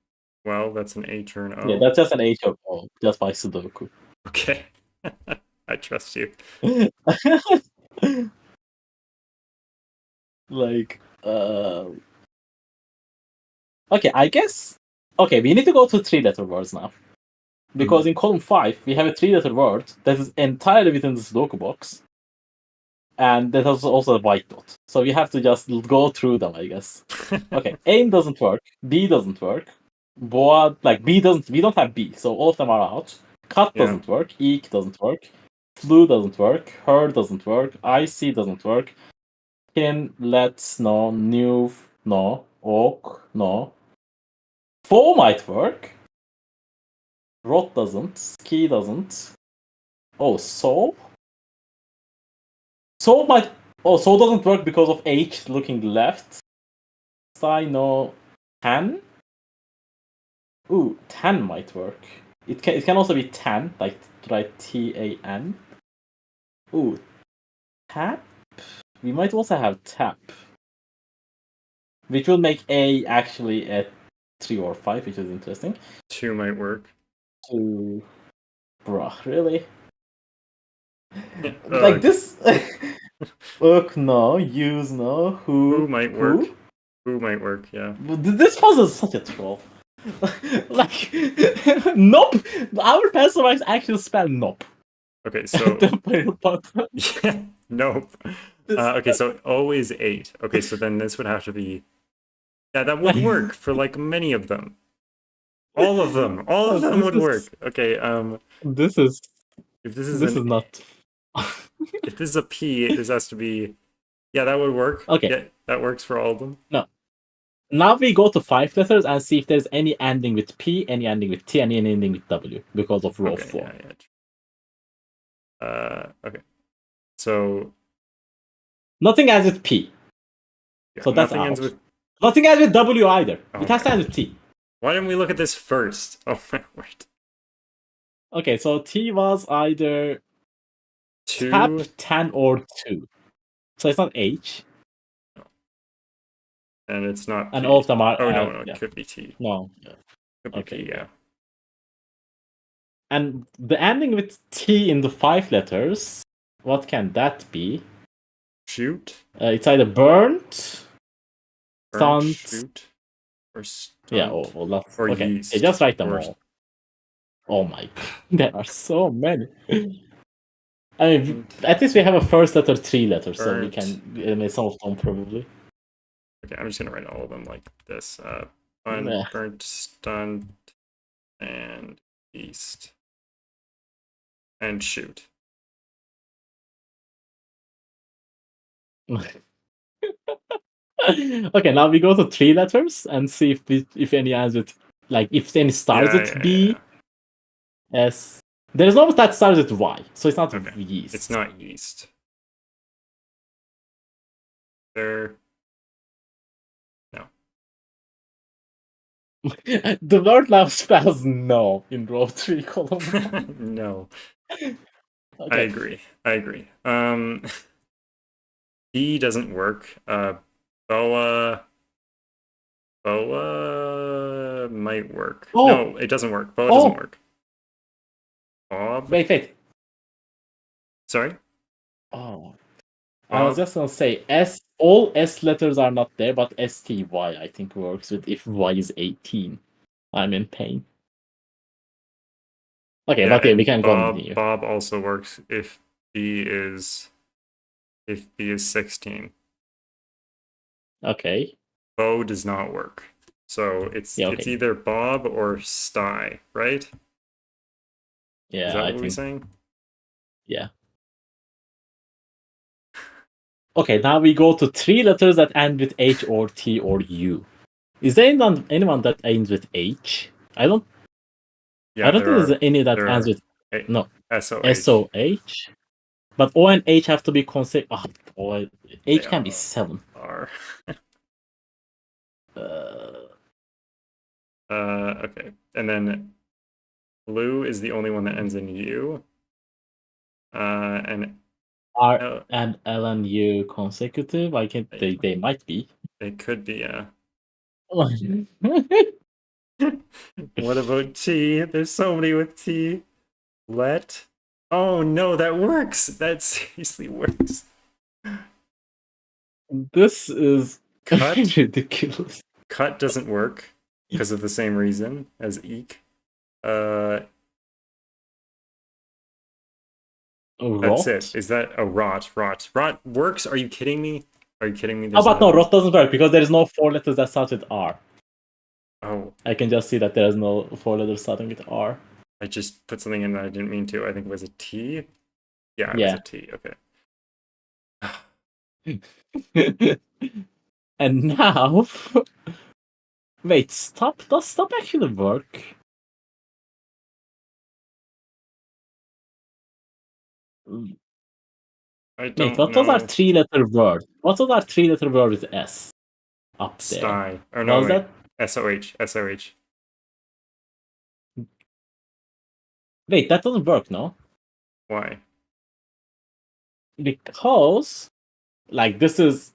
12, that's an H or an O? Yeah, that's just an H or O, just by Sudoku. Okay. I trust you. Like, okay, I guess. Okay, we need to go to 3-letter words now. Because in column 5, we have a 3-letter word that is entirely within the Sudoku box. And that has also a white dot. So we have to just go through them, I guess. Okay, aim doesn't work. B doesn't work. Boa, like B doesn't. We don't have B, so all of them are out. Cut doesn't work. Eek doesn't work. Flu doesn't work. Her doesn't work. IC doesn't work. Kin, let's, no. New, no. Oak, no. Fo might work. Rot doesn't. Ski doesn't. Oh, so? So might. Oh, so doesn't work because of H looking left. Sai, no. Tan? Ooh, tan might work. It can also be tan, like write TAN. Ooh, tap? We might also have tap. Which will make A actually a 3 or 5, which is interesting. 2 might work. 2. Bruh, really? Like this? Look, no. Use, no. Who might work. Who might work, yeah. This puzzle is such a troll. Like, nope. Our pencil marks actually spell nope. Okay, so yeah, nope. Okay, so O is 8. Okay, so then this would have to be. Yeah, that would work for like many of them. All of them would work. Okay, this is. If this is not. If this is a P, this has to be. Yeah, that would work. Okay, yeah, that works for all of them. No. Now we go to 5 letters and see if there's any ending with P, any ending with T, and any ending with W because of row 4. Okay. So nothing ends with P. Yeah, so that's out. Nothing ends with W either. It has to end with T. Why didn't we look at this first? Oh my word. Okay, so T was either 2, tap, 10, or 2. So it's not H. And it's not P. And all of them are. Oh no, it could be T. No. Could be P, yeah. And the ending with T in the 5 letters, what can that be? Shoot. It's either burnt, stunt, shoot. or Yeah, stunt, well, that's or okay. yeast, Okay, just write them or all. Oh my god, there are so many. I mean, at least we have a first letter, three letters, so we burnt. can some of them probably. Okay, I'm just gonna write all of them like this. Yeah. Burnt, stunt, and yeast, and shoot. Okay, now we go to three letters and see if any ends with if any starts Yeah, with yeah, B, yeah. S. There's no that starts with Y, so it's not Okay, yeast. it's not yeast. There. No. The word now spells no in row 3, column 1. No. I Okay. agree. I agree. B doesn't work. Boa might work. Oh, No, it doesn't work. Boa doesn't work. Bob. Wait. Sorry. Oh, I was Bob. just gonna say S. All S letters are not there, but STY I think works with if Y is 18. I'm in pain. Okay, Yeah, but yeah, we and can Bob continue. Bob also works if B is 16. Okay. Bo does not work. So Yeah. it's Okay. either Bob or Sty, right? Is Yeah, that I what we're think. saying? Yeah. Okay, now we go to three letters that end with H or T or U. Is there anyone that ends with H? I don't Yeah, think there's any that there ends are with no SOH. SOH. But O and H have to be consecutive. H They can be 7. are. Uh, Okay. And then blue is the only one that ends in U. And R L, and L and U consecutive? I can. They might be. they could be. What What about T? There's so many with T. Let. Oh no, that works. That seriously works. This is Cut. ridiculous. Cut doesn't work because of the same reason as eek. Uh, that's it. Rot? Is that a rot? Rot works? Are you kidding me? Are you kidding me? Oh, There's but no, no. rot doesn't work because there is no 4 letters that start with R. Oh, I can just see that there is no 4 letters starting with R. I just put something in that I didn't mean to. I think it was a T. Yeah, it was Yeah. a T. Okay. And now, wait, stop. Does stop actually work? I Wait, don't what was our know. 3-letter word? What was our 3-letter word with S up there? Sty. Or no, Was wait. that SOH. SOH. wait? That doesn't work, no? Why? Because this is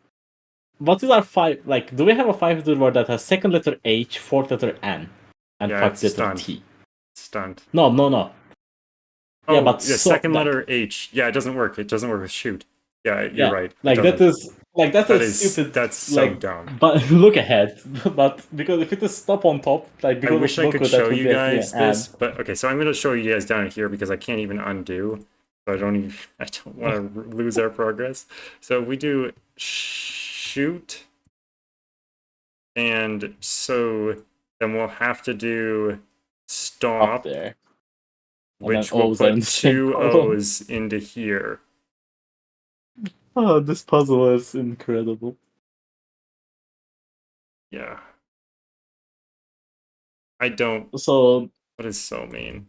what is our 5? Like, do we have a 5-letter word that has second letter H, fourth letter N, and Yeah, it's 5th letter stunt. T? Stunt. No. Yeah, Oh, but the so second that letter H. Yeah, it doesn't work. It doesn't work with shoot. Yeah, you're yeah, right. It like doesn't. that's a That is stupid that's so dumb. But look ahead. But because if it is stop on top, I because wish of I could Doku, that show would you be actually guys an and. this, but okay, so I'm gonna show you guys down here because I can't even undo. So I don't even I don't want to lose our progress. So we do shoot, and so then we'll have to do Up stop, there, and then which will O's are in put the same 2 column. O's into here. Oh, this puzzle is incredible. Yeah. I don't. So, What is so mean?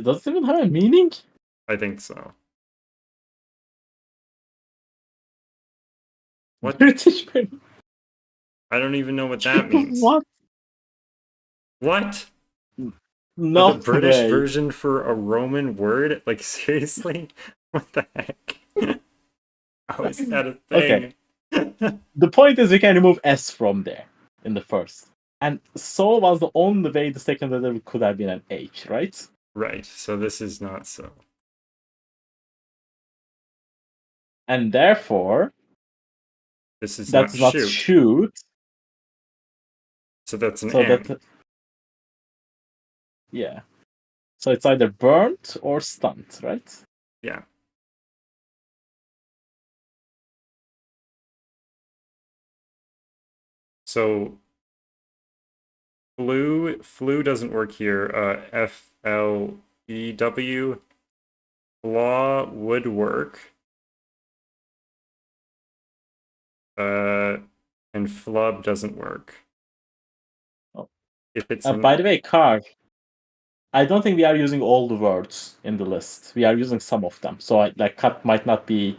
does it even have a meaning? I think so. What? British Peanut. I don't even know what that means. What? What? The No British way. version for a Roman word? Like, seriously? What the heck? How is that a Okay. thing? The point is we can remove S from there in the first. And so was the only way the second letter could have been an H, right? Right, so this is not so. And therefore, This is not that's not shoot. shoot. So that's an So N. that, yeah. So it's either burnt or stunned, right? Yeah. So flew doesn't work here. FLEW. Flaw would work. And flub doesn't work. Oh. If it's By the way, car, I don't think we are using all the words in the list. We are using some of them. So like cut might not be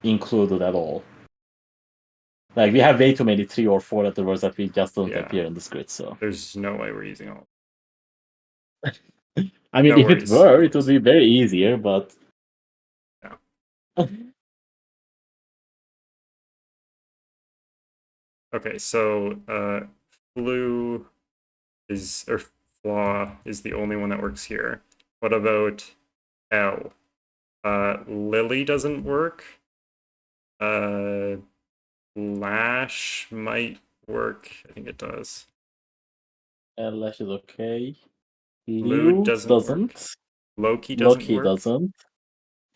included at all. Like we have way too many 3 or 4 letter words that we just don't appear in the script. So there's no way we're using all. I mean, No if it worries. were, No it would worries. be very easier. But Yeah. Okay, so flew is or flaw is the only one that works here. What about L? Lily doesn't work. Lash might work. I think it does. Lash is okay. Lude Lewd doesn't work. doesn't. Loki doesn't Loki work. doesn't.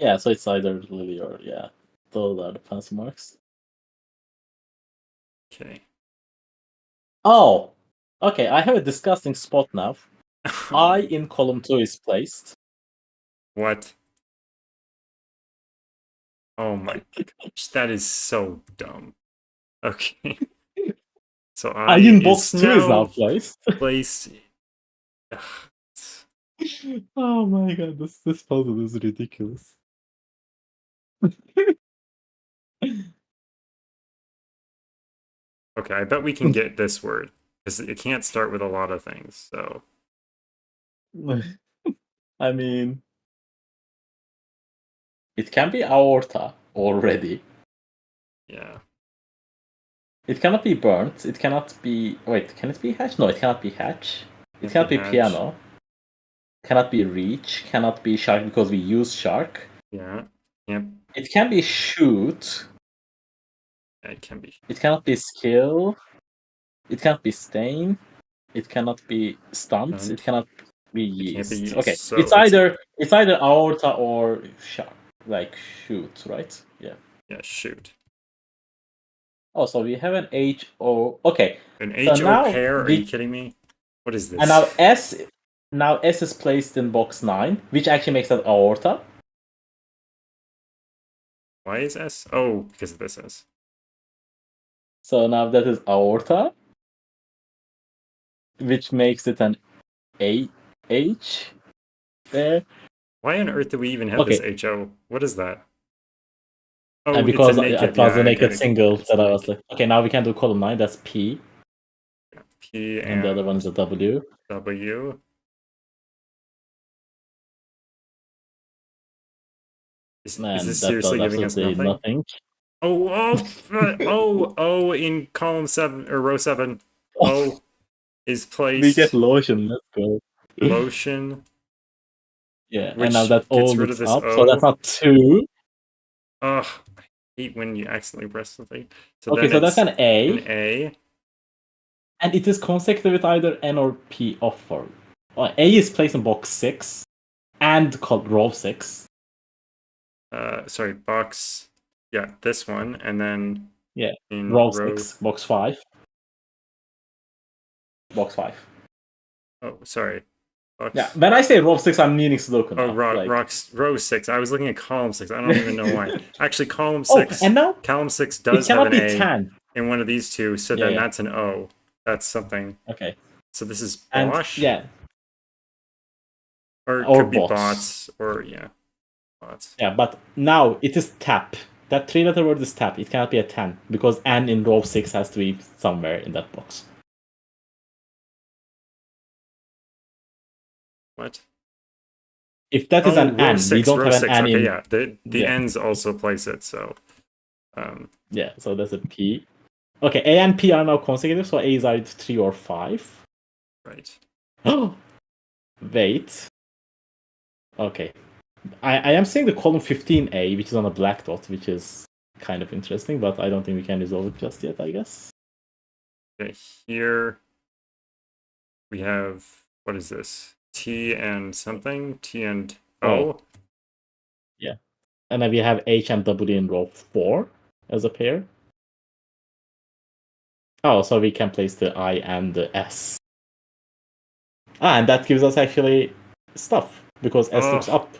Yeah, so it's either Lily or yeah. Those are the fancy marks. Okay. Oh, okay. I have a disgusting spot now. I in column 2 is placed. What? Oh my gosh, that is so dumb. Okay. So I I in is box 2 is now now placed. placed. Oh my god, this puzzle is ridiculous. Okay, I bet we can get this word because it can't start with a lot of things. So I mean, it can be aorta already. yeah, It cannot be burnt. It cannot be. Wait, can it be hatch? No, it cannot be hatch. It can't cannot be be hatch. piano. Cannot be reach. Cannot be shark because we use shark. Yeah, can't. It can be shoot. It can be. It cannot be skill. It cannot be stain. It cannot be stunt. It And cannot be it can't be yeast. used. Okay, So it's it's either aorta or shark, like shoot, right? Yeah. yeah. Shoot. Oh, so we have an HO. Okay, An so HO now pair? Are you kidding me? What is and this? now S is placed in box 9, which actually makes that aorta. Why is S? Oh, because of this S. So now that is aorta, which makes it an H there. Why on earth do we even have this Okay, HO? What is that? and Oh, it's a because naked. it Yeah, was a I get naked it. single It's a that I was naked. like, okay, now we can do column 9. That's P, P and the other one is a W. W. Is And this that seriously does giving us absolutely nothing? nothing. Oh, in column 7 or row 7. O is We get placed. lotion. Let's go. Lotion, Yeah, and now which that O gets rid of looks this up, so that's O. not 2. Ugh, I hate when you accidentally press something. So Okay, then so that's it's an A, an A. and it is consecutive with either N or P off for. A is placed in box 6 and called row 6. Sorry, box. Yeah, this one, and then Yeah, in row row. 6, box 5. Box 5. Oh, sorry, Yeah, box. when I say row 6, I'm meaning Sudoku Oh, now. Like, row 6. I was looking at column 6. I don't even know why. Actually, oh, and now column 6 it does have cannot an be A 10. in one of these two, so Yeah, then yeah. that's an O. That's something. Okay. So this is And Bosch, yeah, or it or could be bots. bots, or yeah, bots. Yeah, but now it is tap. That 3 letter word is tap. It cannot be a 10 because N in row 6 has to be somewhere in that box. What? If that is Oh, an N, we don't row have an 6. N Okay, in. yeah. The Yeah, N's also place it, so yeah, so that's a P. Okay, A and P are now consecutive, so A is either 3 or 5. right. Oh, wait. Okay. I am seeing the column 15A, which is on a black dot, which is kind of interesting, but I don't think we can resolve it just yet, I guess. Okay, here we have, what is this? T and something? T and Oh. O? Yeah. And then we have H and W in row 4 as a pair. Oh, so we can place the I and the S. And that gives us actually stuff, because S looks up.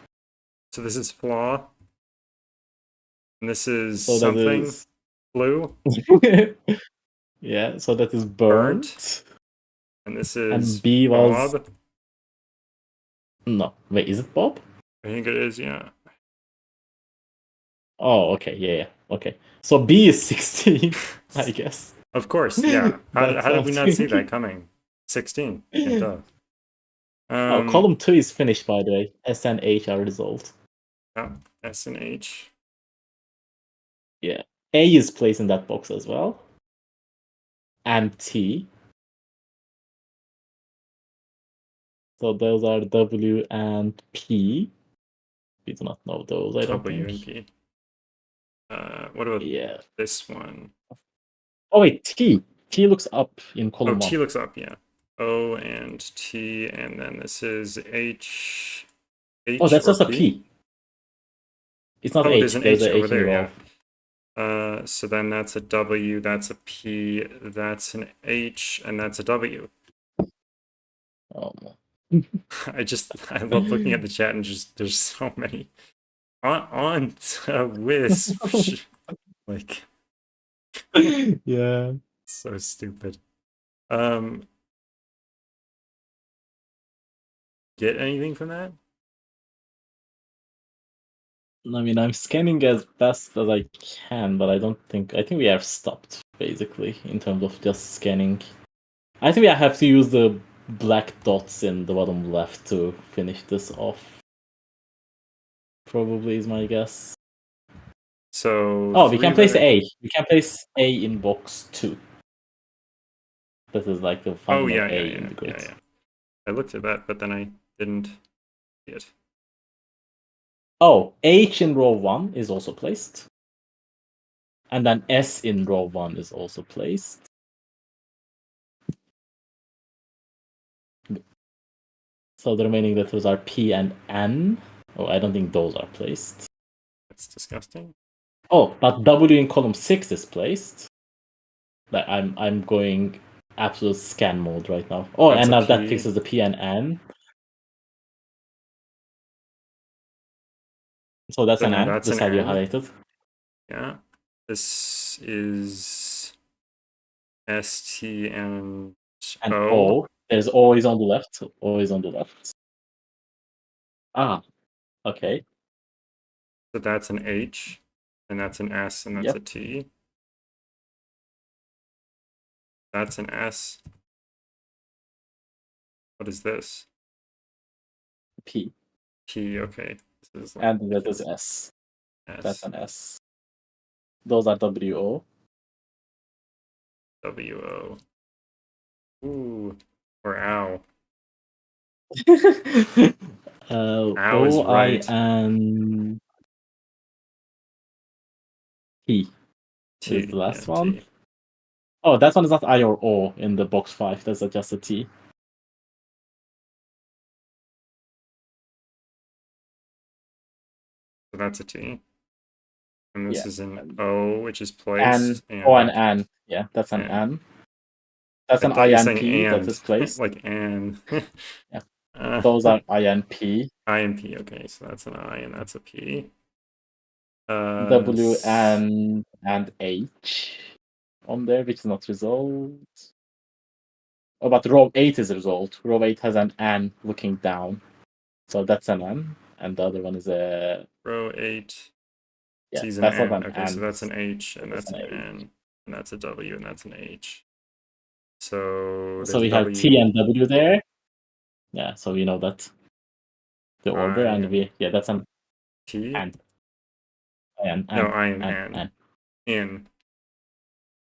So this is flaw. And this is So that something. is... Blue. Yeah, so that is Burnt. burnt. And this is And B was... Bob. No. Wait, is it Bob? I think it is, yeah. Oh, okay, yeah. Okay. So B is 16, I guess. Of course, yeah. How That's did we not see something. that coming? 16. Duh. Oh, column 2 is finished, by the way. S and H are resolved. Yeah, S and H. Yeah. A is placed in that box as well. And T. So those are W and P. We do not know those, I don't W think. and P. What about this one? Oh wait, T. T looks up in column 1. T looks up, yeah. O and T, and then this is H. H Oh, that's or just a P? P. It's not H. There's an There's H an over H in there, row. yeah. So then that's a W, that's a P, that's an H, and that's a W. Oh. I love looking at the chat and just there's so many on to Wisp. Like, yeah. So stupid. Get anything from that? I mean, I'm scanning as best as I can, but I think we have stopped, basically, in terms of just scanning. I think I have to use the black dots in the bottom left to finish this off. Probably is my guess. So we can place A. We can place A in box 2. This is like the fundamental A in the grid. Yeah. I looked at that, but then I didn't see it. Oh, H in row 1 is also placed. And then S in row 1 is also placed. So the remaining letters are P and N. Oh, I don't think those are placed. That's disgusting. Oh, but W in column 6 is placed. Like I'm going absolute scan mode right now. Oh, That's and a now that P. fixes the P and N. So that's an N. That's This an side you N. highlighted. Yeah. This is S, T, and O. There's O is on the left. O is on the left. Ah, okay. So that's an H, and that's an S, and that's a T. That's an S. What is this? P. P, okay. This is And that is S. That's an S. Those are WO. WO. Ooh. Or ow. Ow is right. OIN T. T Is the last one. T. Oh, that one is not I or O in the box 5. That's just a T. So that's a T. And this is an O, which is placed. And O and N. Yeah, that's an N. That's an INP that is placed. Like and. Yeah. Those are INP. INP, okay, so that's an I and that's a P. W and H on there, which is not resolved. Oh, but row 8 is resolved. Row 8 has an N looking down. So that's an N. And the other one is a... Row 8. Yeah, Sees an that's N. not an Okay, N. so that's an H, and that's an H. N, and that's a W, and that's an H. So we have T and W there. Yeah, so we know that the order, and that's an T. N. No, I and N. In.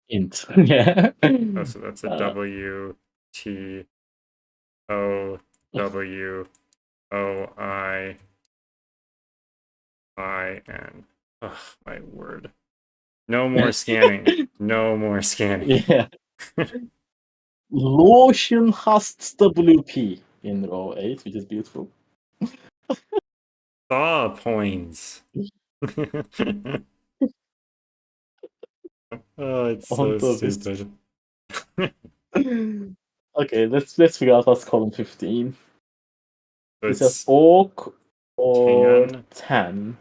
Int. Yeah. Oh, so that's a W, T, O, W, O, I, N. Oh, my word. No more scanning. No more scanning. Yeah. Lotion hast WP in row 8, which is beautiful. Thaw points. Oh, it's so On the wisp. stupid. Okay, let's figure out what's column 15. So It says it's oak or tan 10.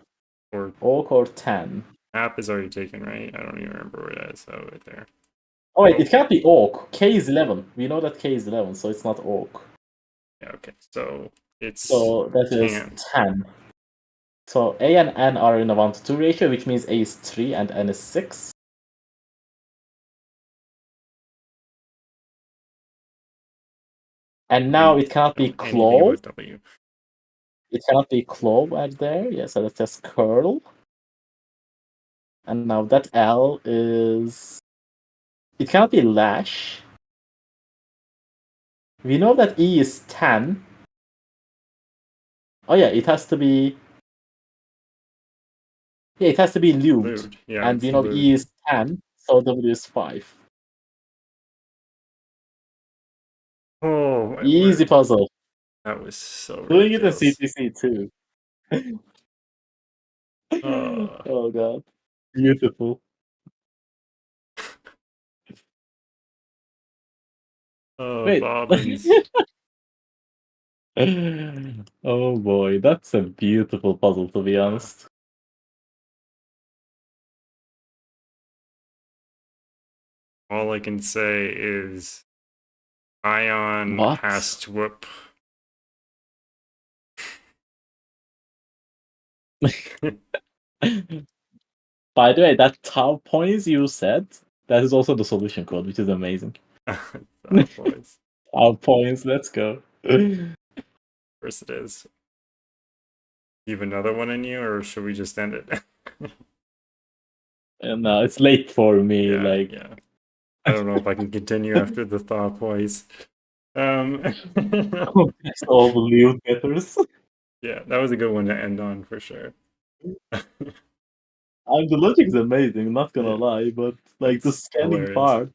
or Oak or 10. app is already taken, right? I don't even remember where that is. Oh, right there. Oh wait, Oh. it can't be oak. K is 11. We know that K is 11, so it's not oak. Yeah, okay. So it's So that is tan. 10. So A and N are in a 1 to 2 ratio, which means A is 3 and N is 6. And now it cannot be Anything clove. about W. It cannot be clove right there. Yeah, so let's just curl. And now that L is... It cannot be lash. We know that E is 10. Oh yeah, it has to be... Yeah, it has to be lewd. Lewd. Yeah, And it's we know lewd. E is 10, so W is 5. Oh, my Easy word. puzzle. That was so Doing it in ridiculous. CPC too. Oh, Oh god. Beautiful. oh, Wait. Bobbins. Oh boy, that's a beautiful puzzle to be honest. All I can say is Ion What? has to whoop. By the way, that tau points you said, that is also the solution code, which is amazing. Oh, boys. Tau points, let's go. Of course it is. You have another one in you, or should we just end it? And now it's late for me, Yeah, like... yeah. I don't know if I can continue after the thaw twice. Complex of lewd getters. Yeah, that was a good one to end on for sure. The logic is amazing, not gonna Yeah, lie, but like the it's scanning hilarious. part,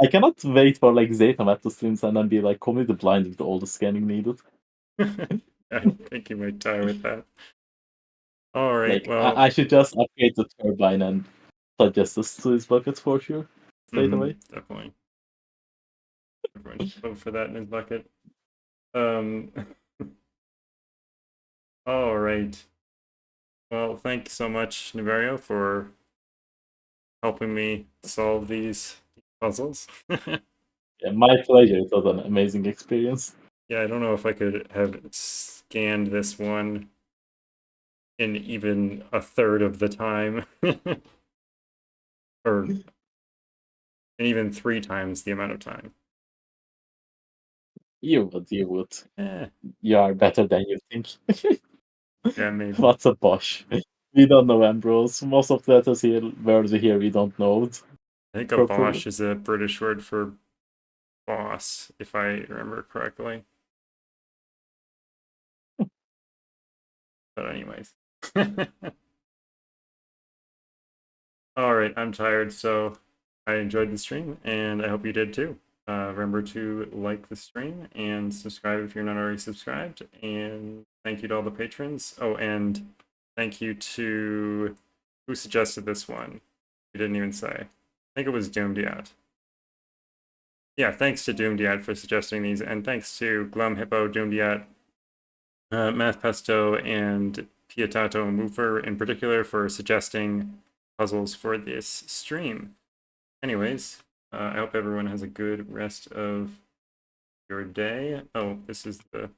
I cannot wait for like Zetamat to streams and then be like completely blind with all the scanning needed. I think you might die with that. All right, Like well, I should just upgrade the turbine and suggest this to his buckets for sure. Straight away. definitely. Everyone should vote for that in his bucket. Um, all right. Well, thank you so much, Niverio, for helping me solve these puzzles. Yeah, my pleasure. It was an amazing experience. Yeah, I don't know if I could have scanned this one in even a third of the time. Or and even 3 times the amount of time. You would. Eh, You are better than you think. yeah, maybe. What's a Bosch? We don't know Ambrose. Most of the letters here, words here, we don't know it I think a properly. Bosch is a British word for boss, if I remember correctly. But anyways. All right, I'm tired, so I enjoyed the stream, and I hope you did too. Remember to like the stream and subscribe if you're not already subscribed. And thank you to all the patrons. Oh, and thank you to who suggested this one. You didn't even say. I think it was Doomdiat. Yeah, thanks to Doomdiat for suggesting these, and thanks to Glum Hippo, Doomdiat, Math Pesto, and Piatato and Woofer in particular for suggesting puzzles for this stream. Anyways, I hope everyone has a good rest of your day. Oh, this is the...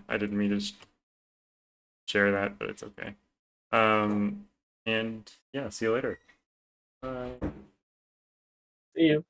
I didn't mean to share that, but it's okay. And yeah, see you later. Bye. See you.